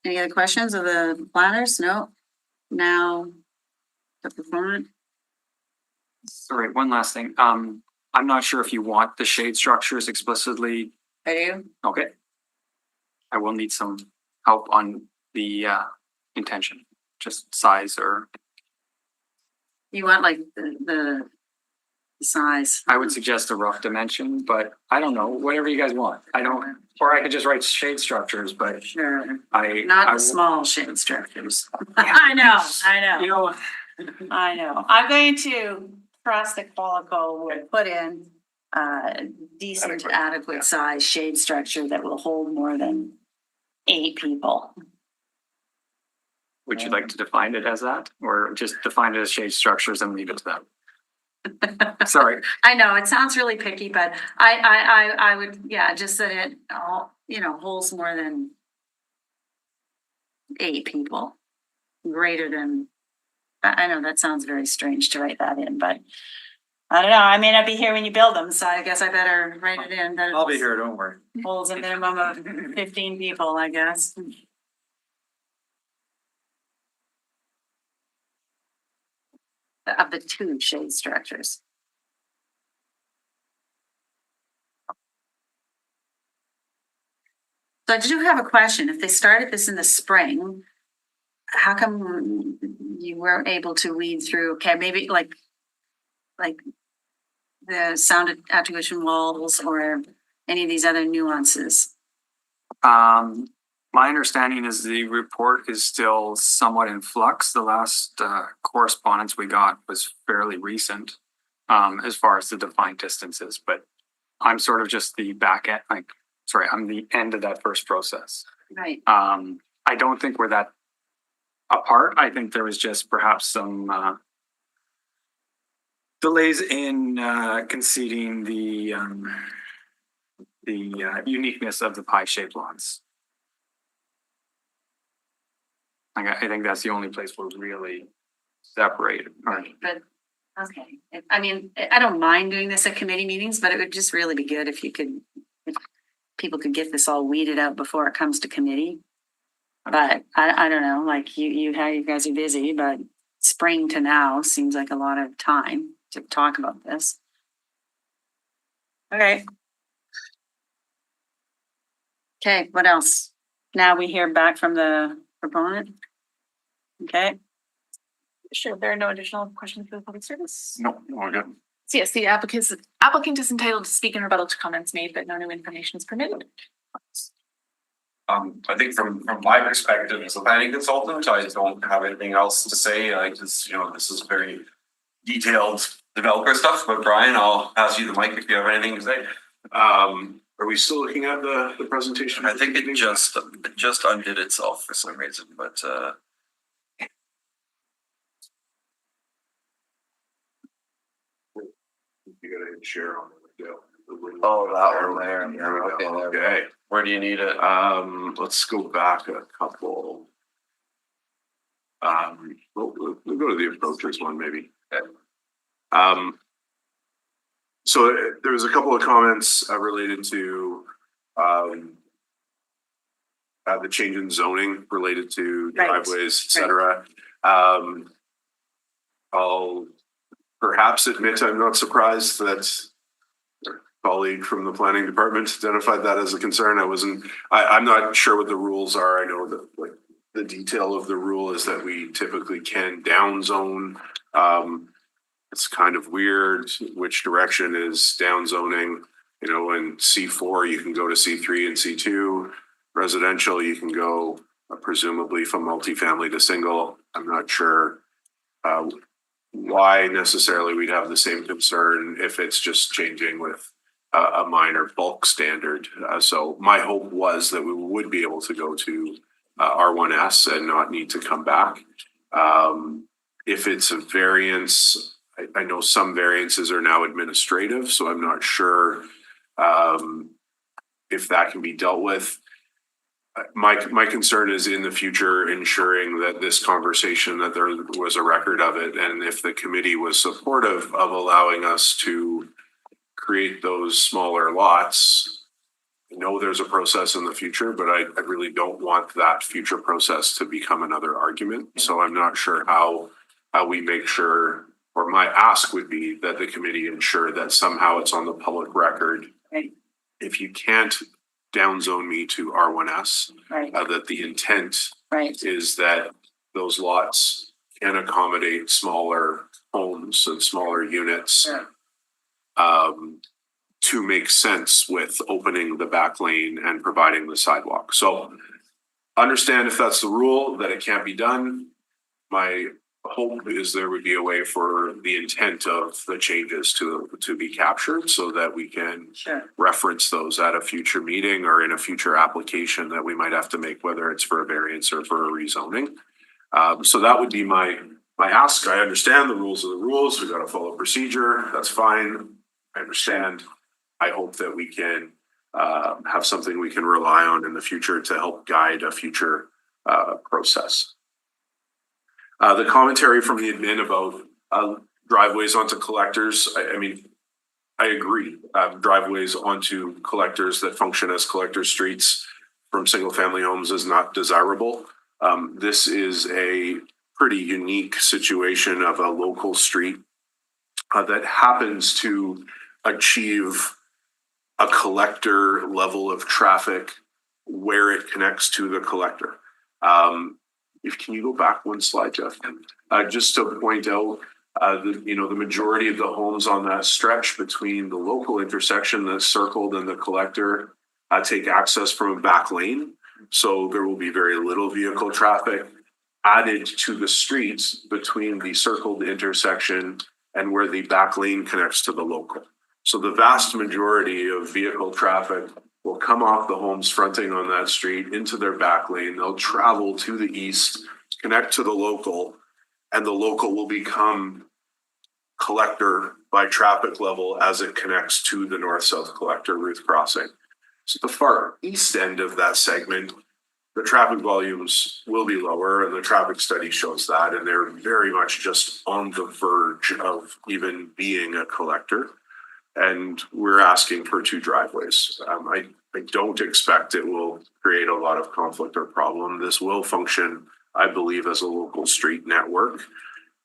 Any other questions of the planners? No. Now, the proponent. Sorry, one last thing. I'm not sure if you want the shade structures explicitly. I do. Okay. I will need some help on the intention, just size or. You want like the size. I would suggest a rough dimension, but I don't know, whatever you guys want. Or I could just write shade structures, but Sure. I Not the will- small shade structures. I know. You know, I know. I'm going to cross the Qualico, we'll put in decent, adequate size shade structure that will hold more than 8 people. would you like to define it as that, or just define it as shade structures and leave it to that? Sorry. I know, it sounds really picky, but I would, yeah, just that it, holds more than 8 people, greater than, I know that sounds very strange to write that in, but I don't know, I may not be here when you build them, so I guess I better write it in. That it I'll be here, don't worry. holds a minimum of 15 people, I guess. Of the 2 shade structures. So I do have a question. If they started this in the spring, how come you weren't able to weed through, okay, maybe like the sound attenuation walls or any of these other nuances? My understanding is the report is still somewhat in flux. The last correspondence we got was fairly recent as far as the defined distances, but I'm sort of just the back end, I'm the end of that first process. Right. I don't think we're that apart. I think there was just perhaps some delays in conceding the uniqueness of the pie-shaped lots. I think that's the only place we're really separated. Right, but, okay, I mean, I don't mind doing this at committee meetings, but it would just really be good if if people could get this all weeded out before it comes to committee. But I don't know, like you guys are busy, but spring to now seems like a lot of time to talk about this. Okay. Okay, what else? Now we hear back from the proponent. Okay. Sure, there are no additional questions for the public service. No, we're good. So yes, the applicant is entitled to speak in rebuttal to comments made, but no new information is permitted. I think from my perspective as a planning consultant, I don't have anything else to say. I just, this is very detailed developer stuff, but Brian, I'll pass you the mic if you have anything to say. Are we still looking at the presentation? I think it just undid itself for some reason, but You gotta hit share on it. oh, that one there. Okay. Where do you need it? Let's go back a couple. We'll go to the approaches one maybe. Okay. So there was a couple of comments related to the change in zoning related to driveways, et cetera. I'll perhaps admit I'm not surprised that our colleague from the planning department identified that as a concern. I'm not sure what the rules are. I know that the detail of the rule is that we typically can down zone. It's kind of weird which direction is down zoning. In C4 you can go to C3 and C2. Residential you can go presumably from multifamily to single. I'm not sure why necessarily we'd have the same concern if it's just changing with a minor bulk standard. So my hope was that we would be able to go to R1S and not need to come back. If it's a variance, I know some variances are now administrative, so I'm not sure if that can be dealt with. My concern is in the future ensuring that this conversation, that there was a record of it, and if the committee was supportive of allowing us to create those smaller lots. I know there's a process in the future, but I really don't want that future process to become another argument. So I'm not sure how we make sure, or my ask would be that the committee ensure that somehow it's on the public record. Right. If you can't downzone me to R1S, Right. That the intent Right. is that those lots can accommodate smaller homes and smaller units. Sure. To make sense with opening the back lane and providing the sidewalk. So understand if that's the rule, that it can't be done. My hope is there would be a way for the intent of the changes to be captured so that we can Sure. reference those at a future meeting or in a future application that we might have to make, whether it's for a variance or for a rezoning. So that would be my my ask, I understand the rules are the rules. We got to follow procedure. That's fine. I understand. I hope that we can have something we can rely on in the future to help guide a future process. The commentary from the admin about driveways onto collectors, I mean, I agree. Driveways onto collectors that function as collector streets from single family homes is not desirable. This is a pretty unique situation of a local street that happens to achieve a collector level of traffic where it connects to the collector. Can you go back one slide, Jeff? Just to point out, the majority of the homes on that stretch between the local intersection that's circled and the collector take access from a back lane. So there will be very little vehicle traffic added to the streets between the circled intersection and where the back lane connects to the local. So the vast majority of vehicle traffic will come off the homes fronting on that street into their back lane. They'll travel to the east, connect to the local, and the local will become collector by traffic level as it connects to the north-south collector Ruth Crossing. So the far east end of that segment, the traffic volumes will be lower, and the traffic study shows that, and they're very much just on the verge of even being a collector. And we're asking for 2 driveways. I don't expect it will create a lot of conflict or problem. This will function, I believe, as a local street network.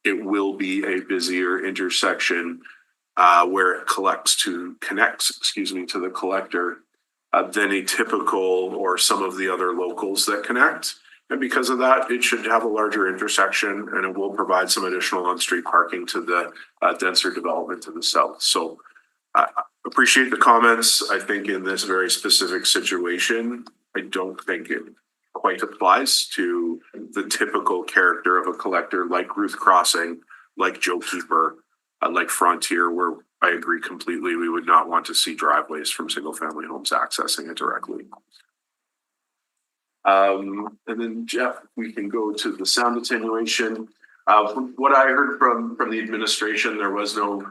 It will be a busier intersection where it connects to the collector than a typical or some of the other locals that connect. And because of that, it should have a larger intersection, and it will provide some additional on-street parking to the denser development to the south. So I appreciate the comments. I think in this very specific situation, I don't think it quite applies to the typical character of a collector like Ruth Crossing, like Joe Keeper, like Frontier, where I agree completely. We would not want to see driveways from single family homes accessing it directly. And then Jeff, we can go to the sound attenuation. From what I heard from the administration, there was no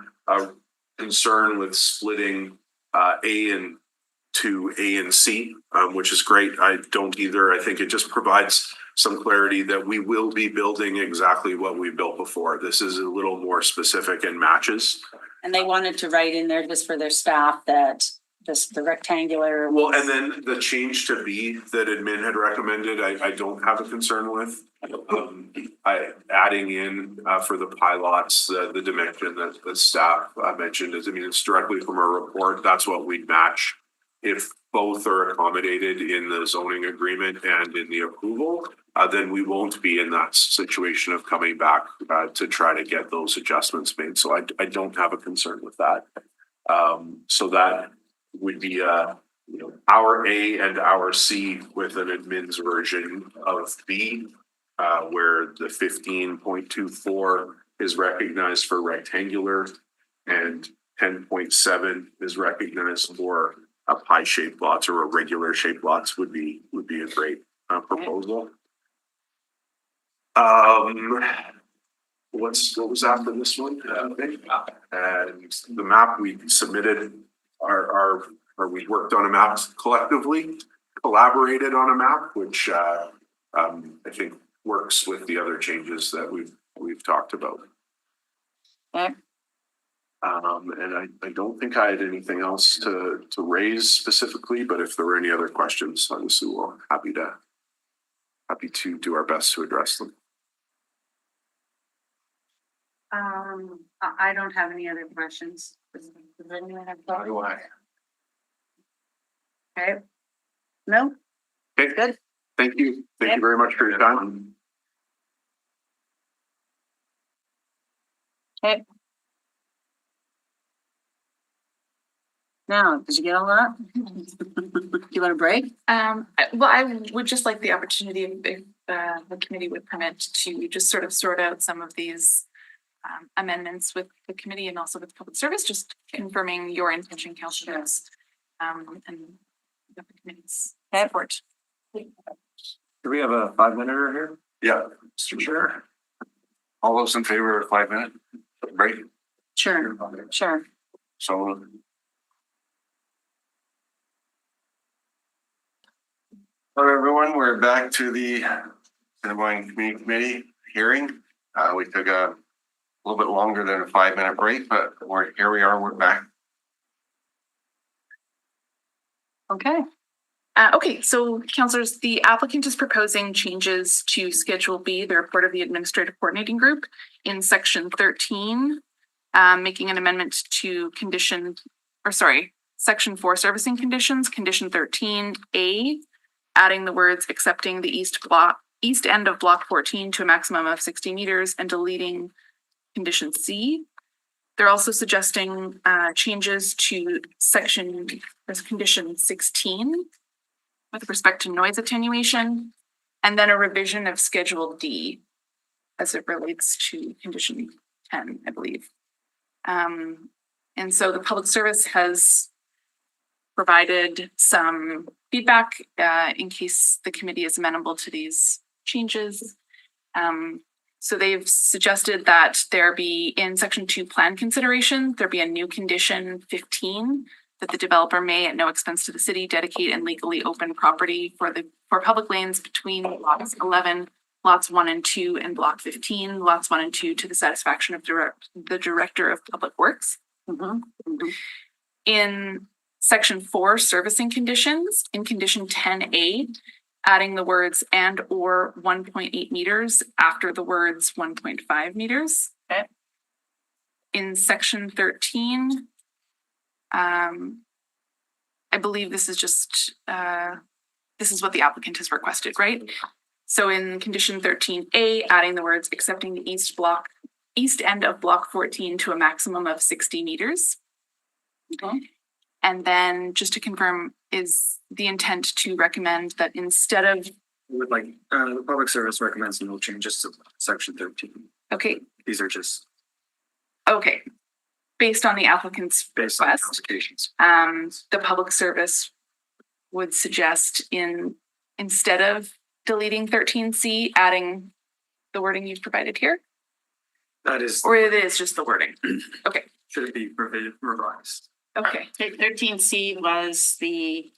concern with splitting A into A and C, which is great. I don't either. I think it just provides some clarity that we will be building exactly what we built before. This is a little more specific and matches. And they wanted to write in there just for their staff that the rectangular. Well, and then the change to B that admin had recommended, I don't have a concern with. Adding in for the pilots, the dimension that the staff mentioned is, it's directly from our report. That's what we'd match. If both are accommodated in the zoning agreement and in the approval, then we won't be in that situation of coming back to try to get those adjustments made. So I don't have a concern with that. So that would be our A and our C with an admin's version of B, where the 15.24 is recognized for rectangular and 10.7 is recognized for a pie shaped lots or irregular shaped lots would be a great proposal. What was after this one? And the map we submitted we worked on a map collectively, collaborated on a map, which I think works with the other changes that we've talked about. Okay. And I don't think I had anything else to raise specifically, but if there were any other questions, obviously we're happy to do our best to address them. I don't have any other questions. Does anyone have thoughts? Okay. No? Okay. Good. Thank you. Thank you very much for your time. Okay. Now, did you get all that? Do you want a break? Well, I would just like the opportunity if the committee would permit to just sort of sort out some of these amendments with the committee and also with public service, just confirming your intention, councillors, and the committee's support. Do we have a 5-minute here? Yeah. Mr. Chair. All those in favor of 5 minute break? Sure, sure. So. Hello, everyone. We're back to the Assiniboine Community Committee hearing. We took a little bit longer than a 5 minute break, but here we are, we're back. Okay. Okay, so councillors, the applicant is proposing changes to Schedule B, the report of the Administrative Coordinating Group, in Section 13, making an amendment to Section 4 servicing conditions, Condition 13A, adding the words accepting the east end of Block 14 to a maximum of 60 meters and deleting Condition C. They're also suggesting changes to Condition 16 with respect to noise attenuation, and then a revision of Schedule D as it relates to Condition 10, I believe. And so the Public Service has provided some feedback in case the committee is amenable to these changes. So they've suggested that there be in Section 2 plan consideration, there be a new condition 15 that the developer may at no expense to the city dedicate and legally open property for public lanes between lots 11, lots 1 and 2 and block 15, lots 1 and 2 to the satisfaction of the Director of Public Works. In Section 4 servicing conditions, in Condition 10A, adding the words and or 1.8 meters after the words 1.5 meters. Okay. In Section 13, I believe this is just, this is what the applicant has requested, right? So in Condition 13A, adding the words accepting the east end of Block 14 to a maximum of 60 meters. Okay. And then just to confirm, is the intent to recommend that instead of, The Public Service recommends no changes to Section 13. okay, These are just okay, based on the applicant's based on request, applications. the Public Service would suggest instead of deleting 13C, adding the wording you've provided here, That is, or it is just the wording. Okay, should it be revised? okay. 13C was the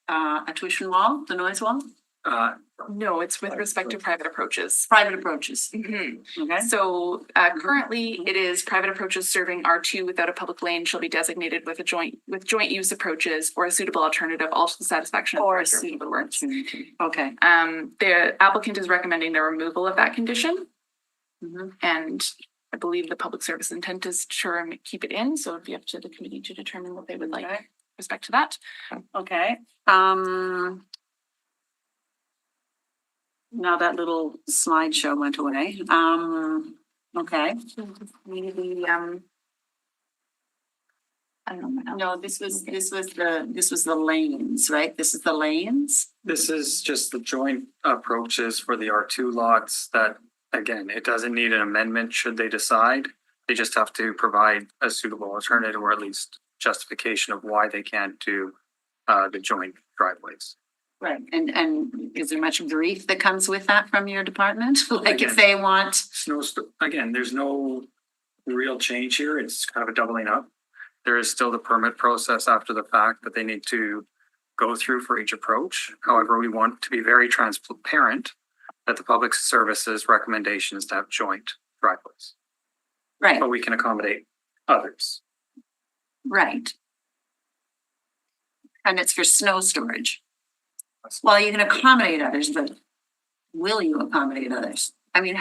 attrition wall, the noise wall, No, it's with respect to private approaches. private approaches. Mhm. Okay. So currently it is private approaches serving R2 without a public lane shall be designated with joint use approaches or a suitable alternative, all to the satisfaction of the Or a Director of Public suitable Works. opportunity. Okay. The applicant is recommending the removal of that condition. Mhm. And I believe the Public Service intent is to keep it in, so it'd be up to the committee to determine what they would like with respect to that. Okay. Now that little slideshow went away. Okay. Maybe I don't know. No, this was the lanes, right? This is the lanes. This is just the joint approaches for the R2 lots that, again, it doesn't need an amendment should they decide. They just have to provide a suitable alternative or at least justification of why they can't do the joint driveways. Right. And is there much grief that comes with that from your department? Like if Again. they want, Again, there's no real change here. It's kind of a doubling up. There is still the permit process after the fact that they need to go through for each approach. However, we want to be very transparent that the Public Service's recommendation is to have joint driveways, right, but we can accommodate others. right. And it's for snow storage. Well, you can accommodate others, but will you accommodate others? I mean,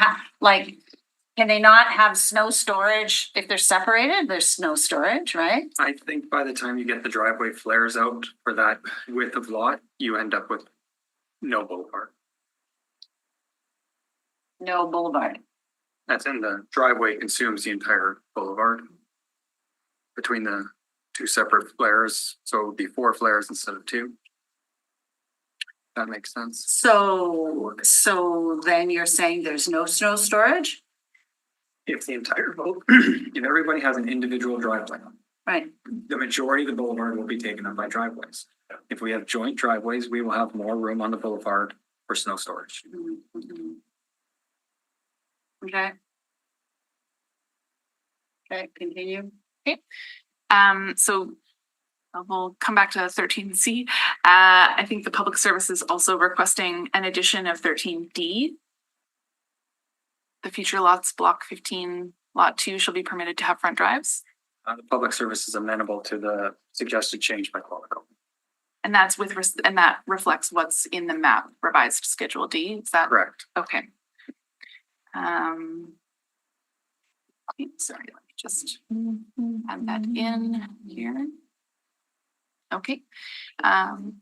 can they not have snow storage if they're separated? There's snow storage, right? I think by the time you get the driveway flares out for that width of lot, you end up with no boulevard. No boulevard. That's in the driveway consumes the entire boulevard between the two separate flares. So it would be 4 flares instead of 2. That makes sense. So then you're saying there's no snow storage? If the entire if everybody has an individual driveway, Right, the majority of the boulevard will be taken up by driveways. If we have joint driveways, we will have more room on the boulevard for snow storage. mhm. Okay. Okay, continue. So we'll come back to 13C. I think the public service is also requesting an addition of 13D. The future lots, block 15, lot 2 shall be permitted to have front drives. The public service is amenable to the suggested change by Qualico. And that's and that reflects what's in the map revised Schedule D. Is that Correct. okay? Sorry, let me just add that in here. Okay. And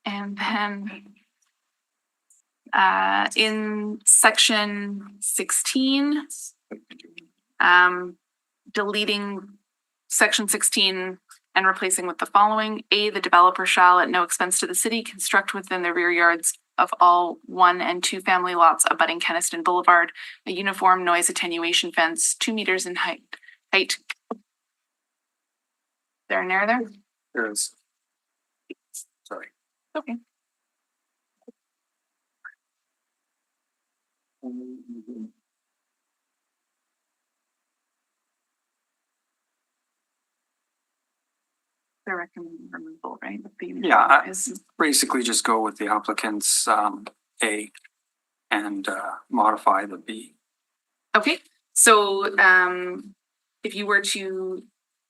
then in section 16, deleting section 16 and replacing with the following. A, the developer shall at no expense to the city construct within the rear yards of all 1 and 2 family lots abutting Kenniston Boulevard a uniform noise attenuation fence 2 meters in height. There and there. There is. Sorry. Okay. They're recommending removal, right? Yeah, basically just go with the applicant's A and modify the B. Okay, so if you were to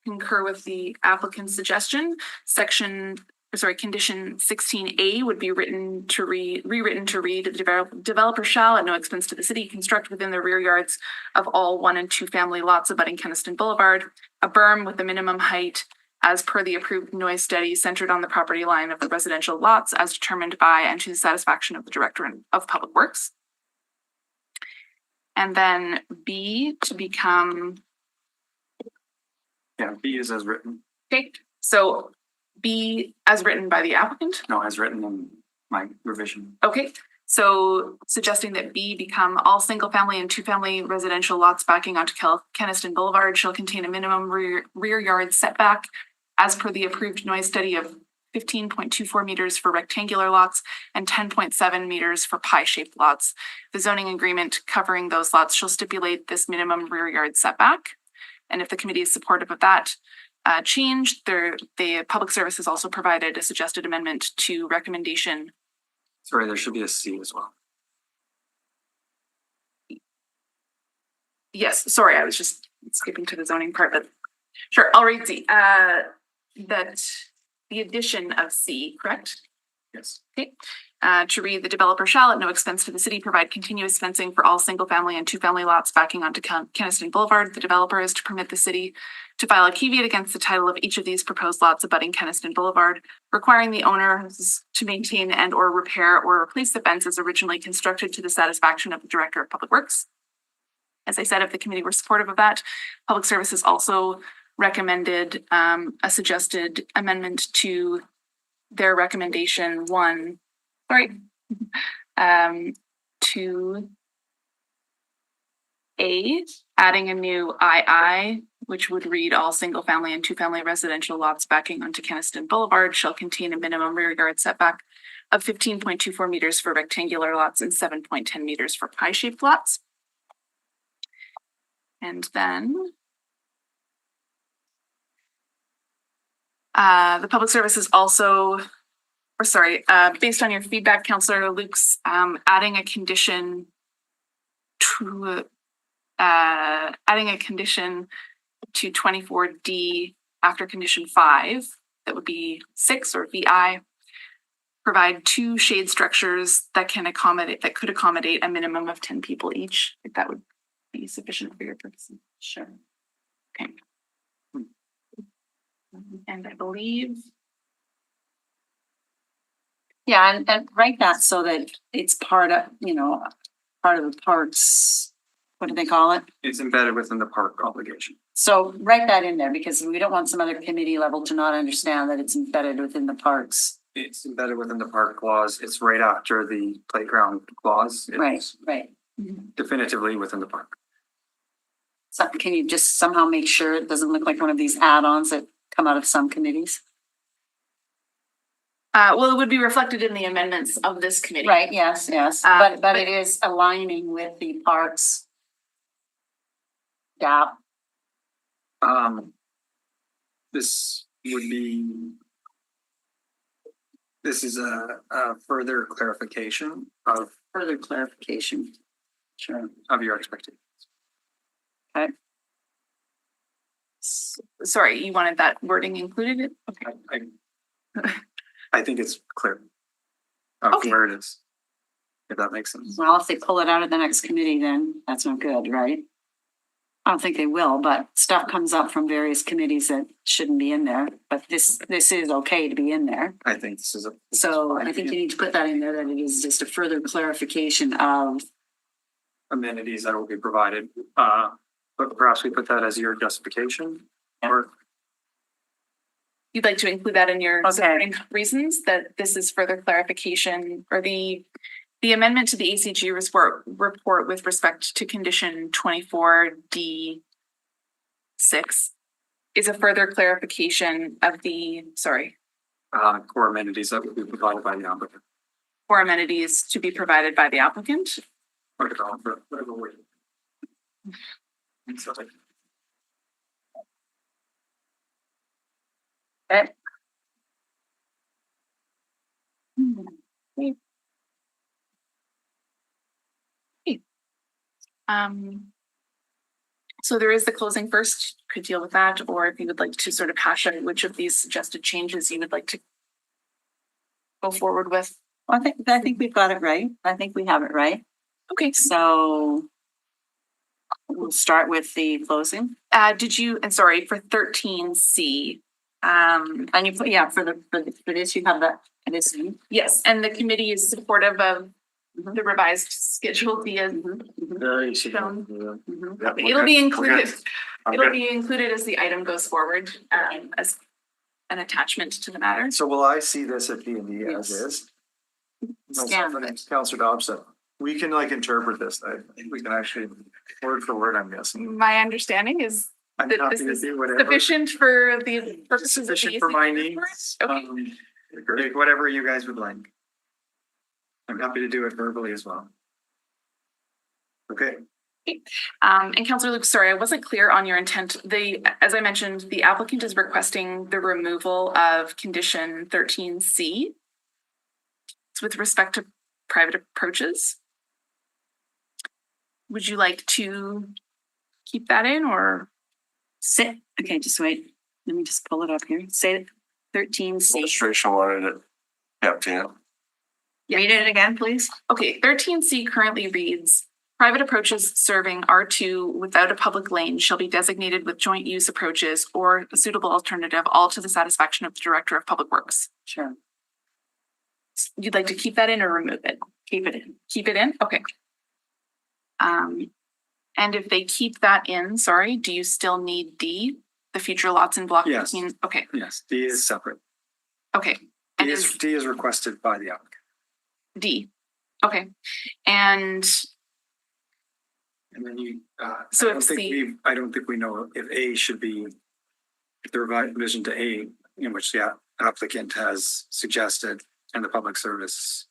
concur with the applicant's suggestion, condition 16A would be rewritten to read, the developer shall at no expense to the city construct within the rear yards of all 1 and 2 family lots abutting Kenniston Boulevard a berm with the minimum height as per the approved noise study centered on the property line of the residential lots as determined by and to the satisfaction of the Director of Public Works. And then B to become. Yeah, B is as written. Okay, so B as written by the applicant? No, as written in my revision. Okay, so suggesting that B become all single family and 2 family residential lots backing onto Kenniston Boulevard shall contain a minimum rear yard setback as per the approved noise study of 15.24 meters for rectangular lots and 10.7 meters for pie-shaped lots. The zoning agreement covering those lots shall stipulate this minimum rear yard setback. And if the committee is supportive of that change, the public service has also provided a suggested amendment to recommendation. Sorry, there should be a C as well. Yes, sorry, I was just skipping to the zoning part, but sure, I'll read C. That the addition of C, correct? Yes. Okay. To read, the developer shall at no expense to the city provide continuous fencing for all single family and 2 family lots backing onto Kenniston Boulevard. The developer is to permit the city to file a caveat against the title of each of these proposed lots abutting Kenniston Boulevard, requiring the owners to maintain and or repair or replace the fence as originally constructed to the satisfaction of the Director of Public Works. As I said, if the committee were supportive of that, Public Services also recommended a suggested amendment to their recommendation to A, adding a new II, which would read all single family and 2 family residential lots backing onto Kenniston Boulevard shall contain a minimum rear yard setback of 15.24 meters for rectangular lots and 7.10 meters for pie-shaped lots. And then the public service is also, based on your feedback, Councillor Luke's adding a condition to 24D after condition 5, that would be 6 or VI, provide 2 shade structures that could accommodate a minimum of 10 people each, if that would be sufficient for your purposes. Sure. Okay. And I believe. Yeah, and write that so that it's part of the parks, what do they call it? It's embedded within the park obligation. So write that in there because we don't want some other committee level to not understand that it's embedded within the parks. It's embedded within the park clause. It's right after the playground clause. It's Right. definitively within the park. So can you just somehow make sure it doesn't look like one of these add-ons that come out of some committees? Well, it would be reflected in the amendments of this committee. Right, yes, but it is aligning with the parks gap. This would be. This is a further clarification of. Further clarification. Sure. Of your expectations. Sorry, you wanted that wording included? Okay. I think it's clear. Of Okay. where it is. If that makes sense. Well, if they pull it out of the next committee, then that's not good, right? I don't think they will, but stuff comes up from various committees that shouldn't be in there, but this is okay to be in there. I think this is a. So I think you need to put that in there, that it is just a further clarification of, Amenities that will be provided, but perhaps we put that as your justification or. You'd like to include that in your Okay. supporting reasons that this is further clarification or the amendment to the ACG report with respect to condition 24D6 is a further clarification of the, Core amenities that will be provided by the applicant core amenities to be provided by the applicant. or developer, whatever way. So there is the closing first, could deal with that, or if you would like to sort of hash out which of these suggested changes you would like to go forward with. I think we've got it right. I think we have it right. Okay. So we'll start with the closing. Did you, and sorry, for 13C, And you put, yeah, for this, you have that, it is. yes, and the committee is supportive of the revised schedule via shown. It'll be included, it'll be included as the item goes forward, as an attachment to the matter. So will I see this at D and D as is? Scan. Counselor Dobson, we can like interpret this. I think we can actually word for word, I'm guessing. My understanding is I'm that happy this to is do whatever. sufficient for the purposes of the Sufficient for my ACG report? needs. Okay. Like, whatever you guys would like. I'm happy to do it verbally as well. Okay. And Councillor Luke, sorry, I wasn't clear on your intent. As I mentioned, the applicant is requesting the removal of condition 13C. It's with respect to private approaches. Would you like to keep that in or? Sit, okay, just wait. Let me just pull it up here. Say 13C. Administration wanted it kept in. Read it again, please. Okay, 13C currently reads, private approaches serving R2 without a public lane shall be designated with joint use approaches or a suitable alternative, all to the satisfaction of the Director of Public Works. Sure. You'd like to keep that in or remove it? Keep it in. Keep it in? Okay. And if they keep that in, sorry, do you still need D, the future lots in block Yes. 15? Okay, Yes, D is separate. okay. And D is requested by the applicant. D, okay. And And then you, So I don't if think C- I don't think we know if A should be, if the revision to A, in which the applicant has suggested and the public service.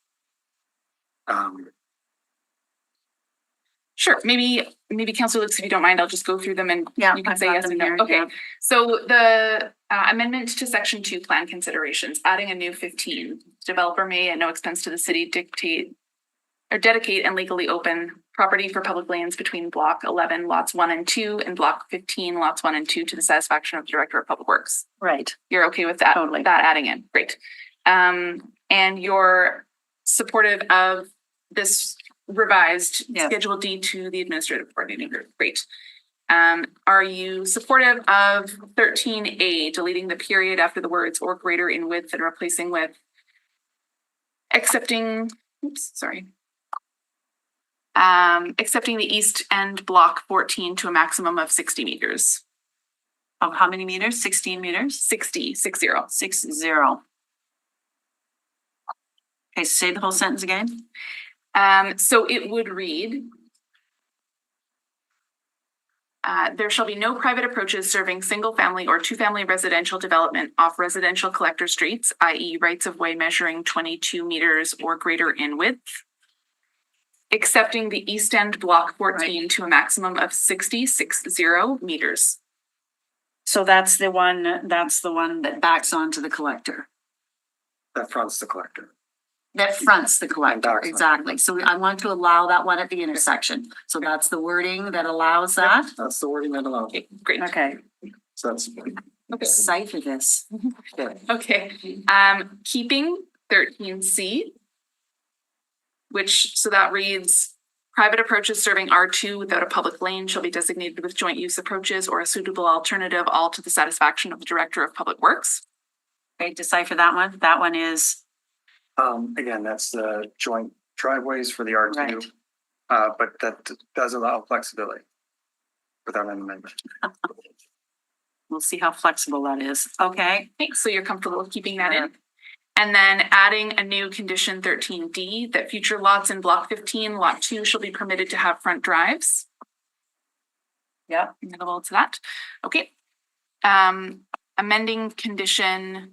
sure, maybe Councilor Lukes, if you don't mind, I'll just go through them and Yeah, you can I've say got yes them and no. here, Okay, yeah. so the amendment to section 2 plan considerations, adding a new 15. Developer may at no expense to the city dictate or dedicate and legally open property for public lanes between block 11 lots 1 and 2 and block 15 lots 1 and 2 to the satisfaction of the Director of Public Works. Right. You're okay with that? Totally. That adding in, great. And you're supportive of this revised Yes. Schedule D to the administrative coordinating group, great. Are you supportive of 13A, deleting the period after the words or greater in width and replacing with accepting the east end block 14 to a maximum of 60 meters? Of how many meters? 16 meters? 60. 60. Okay, say the whole sentence again. So it would read, there shall be no private approaches serving single-family or two-family residential development off residential collector streets, i.e. rights of way measuring 22 meters or greater in width, excepting the east end block 14 to a maximum of 60 meters. So that's the one that backs onto the collector, That fronts the collector. that fronts the collector, backs on it. exactly. So I want to allow that one at the intersection. So that's the wording that allows that. That's the wording that allows. Okay, great. Okay, So that's. decipher this. Okay, keeping 13C. Which, so that reads, private approaches serving R2 without a public lane shall be designated with joint use approaches or a suitable alternative, all to the satisfaction of the Director of Public Works. Okay, decipher that one. That one is, Again, that's the joint driveways for the R2. Right. But that does allow flexibility without an amendment. we'll see how flexible that is. Okay, Okay, so you're comfortable with keeping that in? And then adding a new condition 13D, that future lots in block 15, lot 2 shall be permitted to have front drives. yep, Amenable to that. Okay. Amending condition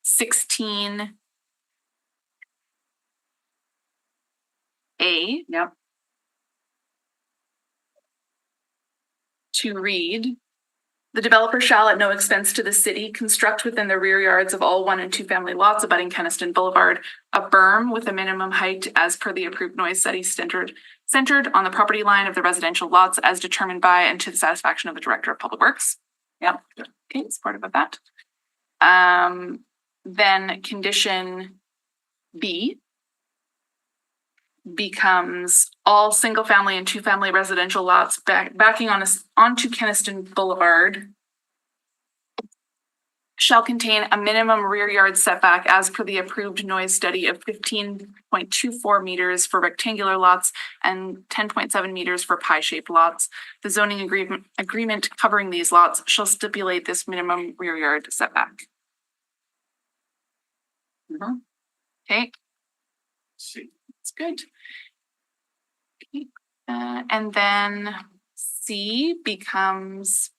16A. yep, To read, the developer shall at no expense to the city construct within the rear yards of all 1 and 2 family lots abutting Keniston Boulevard a berm with a minimum height as per the approved noise study centered on the property line of the residential lots as determined by and to the satisfaction of the Director of Public Works. yep, Okay, supportive of that. Then condition B becomes all single family and 2 family residential lots backing onto Keniston Boulevard shall contain a minimum rear yard setback as per the approved noise study of 15.24 meters for rectangular lots and 10.7 meters for pie-shaped lots. The zoning agreement covering these lots shall stipulate this minimum rear yard setback. Okay. That's good. Okay, and then C becomes.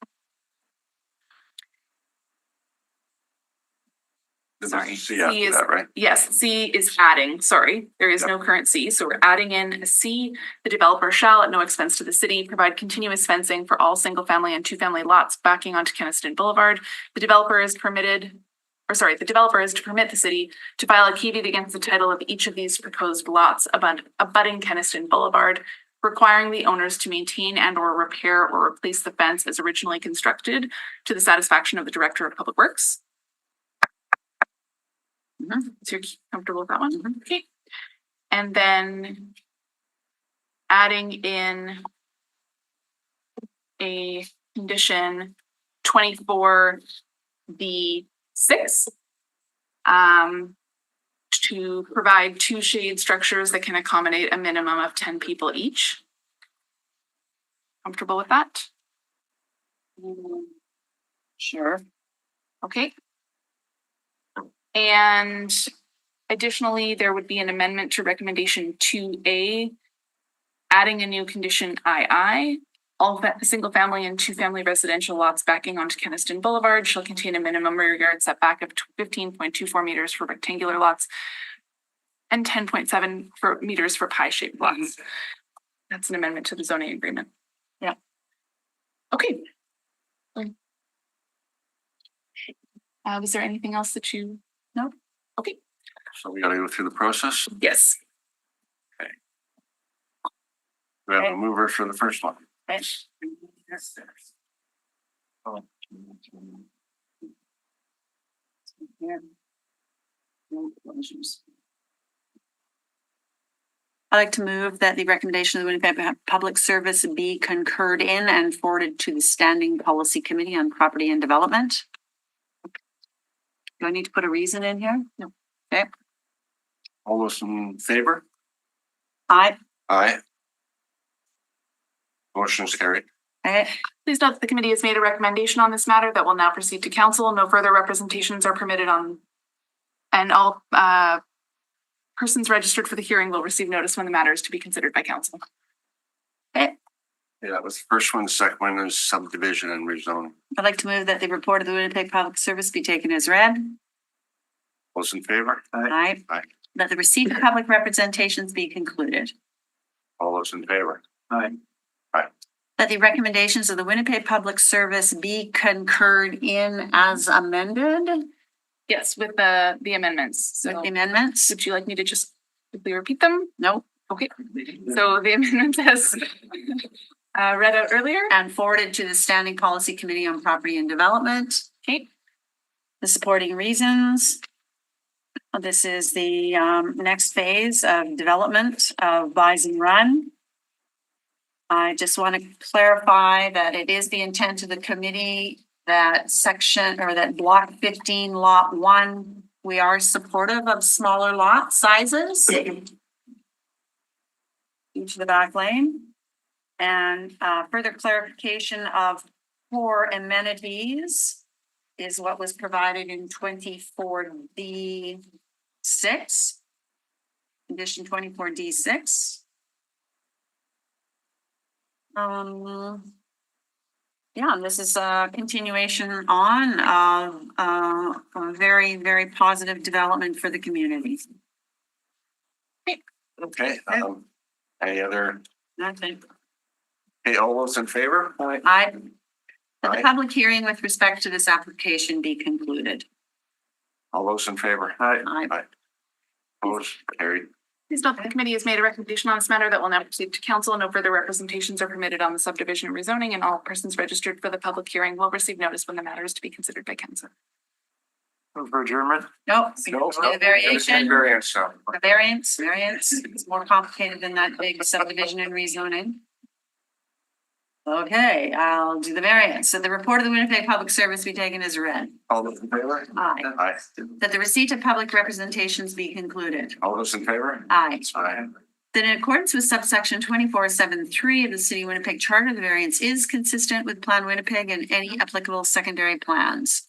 Sorry, C after that, right? Yes, C is adding, sorry, there is no current C, so we're adding in a C. The developer shall, at no expense to the city, provide continuous fencing for all single family and 2 family lots backing onto Keniston Boulevard. The developer is to permit the city to file a caveat against the title of each of these proposed lots abutting Keniston Boulevard, requiring the owners to maintain and or repair or replace the fence as originally constructed to the satisfaction of the Director of Public Works. So you're comfortable with that one? Okay. And then adding in a condition 24B6 to provide 2 shade structures that can accommodate a minimum of 10 people each. Comfortable with that? sure. Okay. And additionally, there would be an amendment to recommendation 2A, adding a new condition II. All single family and 2 family residential lots backing onto Keniston Boulevard shall contain a minimum rear yard setback of 15.24 meters for rectangular lots and 10.7 meters for pie-shaped lots. That's an amendment to the zoning agreement. Yeah. Okay. Was there anything else that you know? Okay. So we gotta go through the process. Yes. We have a mover for the first one. Okay. I'd like to move that the recommendation of the Winnipeg Public Service be concurred in and forwarded to the Standing Policy Committee on Property and Development. Do I need to put a reason in here? No. Okay. All those in favor? Aye. Aye. Motion's carried. Okay. Please note that the committee has made a recommendation on this matter that will now proceed to council. No further representations are permitted on, and all persons registered for the hearing will receive notice when the matter is to be considered by council. Okay. Yeah, that was the first one. The second one is subdivision and rezone. I'd like to move that the report of the Winnipeg Public Service be taken as read. Those in favor? Aye. Aye. That the receipt of public representations be concluded. All those in favor? Aye. Aye. That the recommendations of the Winnipeg Public Service be concurred in as amended Yes, with the amendments. with So the amendments? would you like me to just quickly repeat them? Nope. Okay, so the amendment as read out earlier. And forwarded to the Standing Policy Committee on Property and Development. Okay, The supporting reasons. This is the next phase of development of Bison Run. I just want to clarify that it is the intent of the committee that section or that block 15 lot 1, we are supportive of smaller lot sizes. Each of the back lane. And further clarification of core amenities is what was provided in 24D6. Condition 24D6. Yeah, and this is a continuation on of a very, very positive development for the community. Okay, any other, Nothing. hey, all those in favor? That the Aye. public hearing with respect to this application be concluded. All those in favor? Aye. Opposed, carried. please note that the committee has made a recommendation on this matter that will now proceed to council. No further representations are permitted on the subdivision and rezoning, and all persons registered for the public hearing will receive notice when the matter is to be considered by council. For adjournment? Nope. Nope. The variation. Variance, so. The variance, it's more complicated than that big subdivision and rezoning. Okay, I'll do the variance. So the report of the Winnipeg Public Service be taken as read. All those in favor? Aye. Aye. That the receipt of public representations be concluded. All those in favor? Aye. Aye. That in accordance with subsection 2473 of the City of Winnipeg Charter, the variance is consistent with Plan Winnipeg and any applicable secondary plans.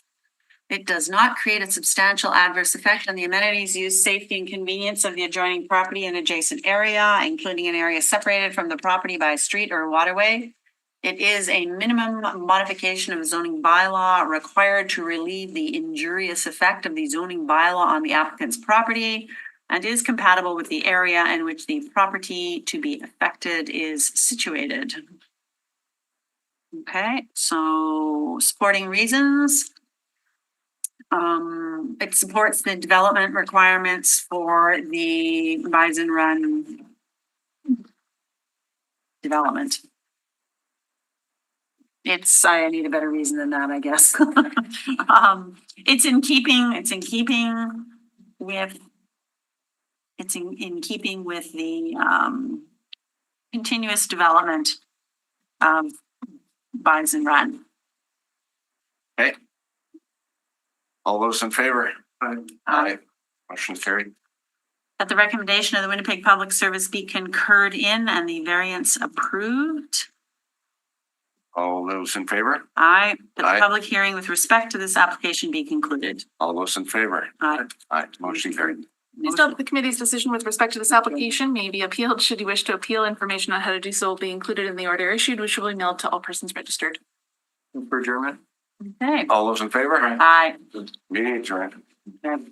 It does not create a substantial adverse effect on the amenities, use, safety, and convenience of the adjoining property and adjacent area, including an area separated from the property by a street or waterway. It is a minimum modification of zoning bylaw required to relieve the injurious effect of the zoning bylaw on the applicant's property and is compatible with the area in which the property to be affected is situated. Okay, so supporting reasons. It supports the development requirements for the Bison Run development. I need a better reason than that, I guess. It's in keeping with the continuous development of Bison Run. Okay. All those in favor? Aye. Motion carried. That the recommendation of the Winnipeg Public Service be concurred in and the variance approved. All those in favor? Aye. That Aye. the public hearing with respect to this application be concluded. All those in favor? Aye. Aye, motion carried. Please note that the committee's decision with respect to this application may be appealed. Should you wish to appeal, information on how to do so will be included in the order issued, which will be mailed to all persons registered. For adjournment? Okay. All those in favor? Aye. Meeting adjourned. Okay.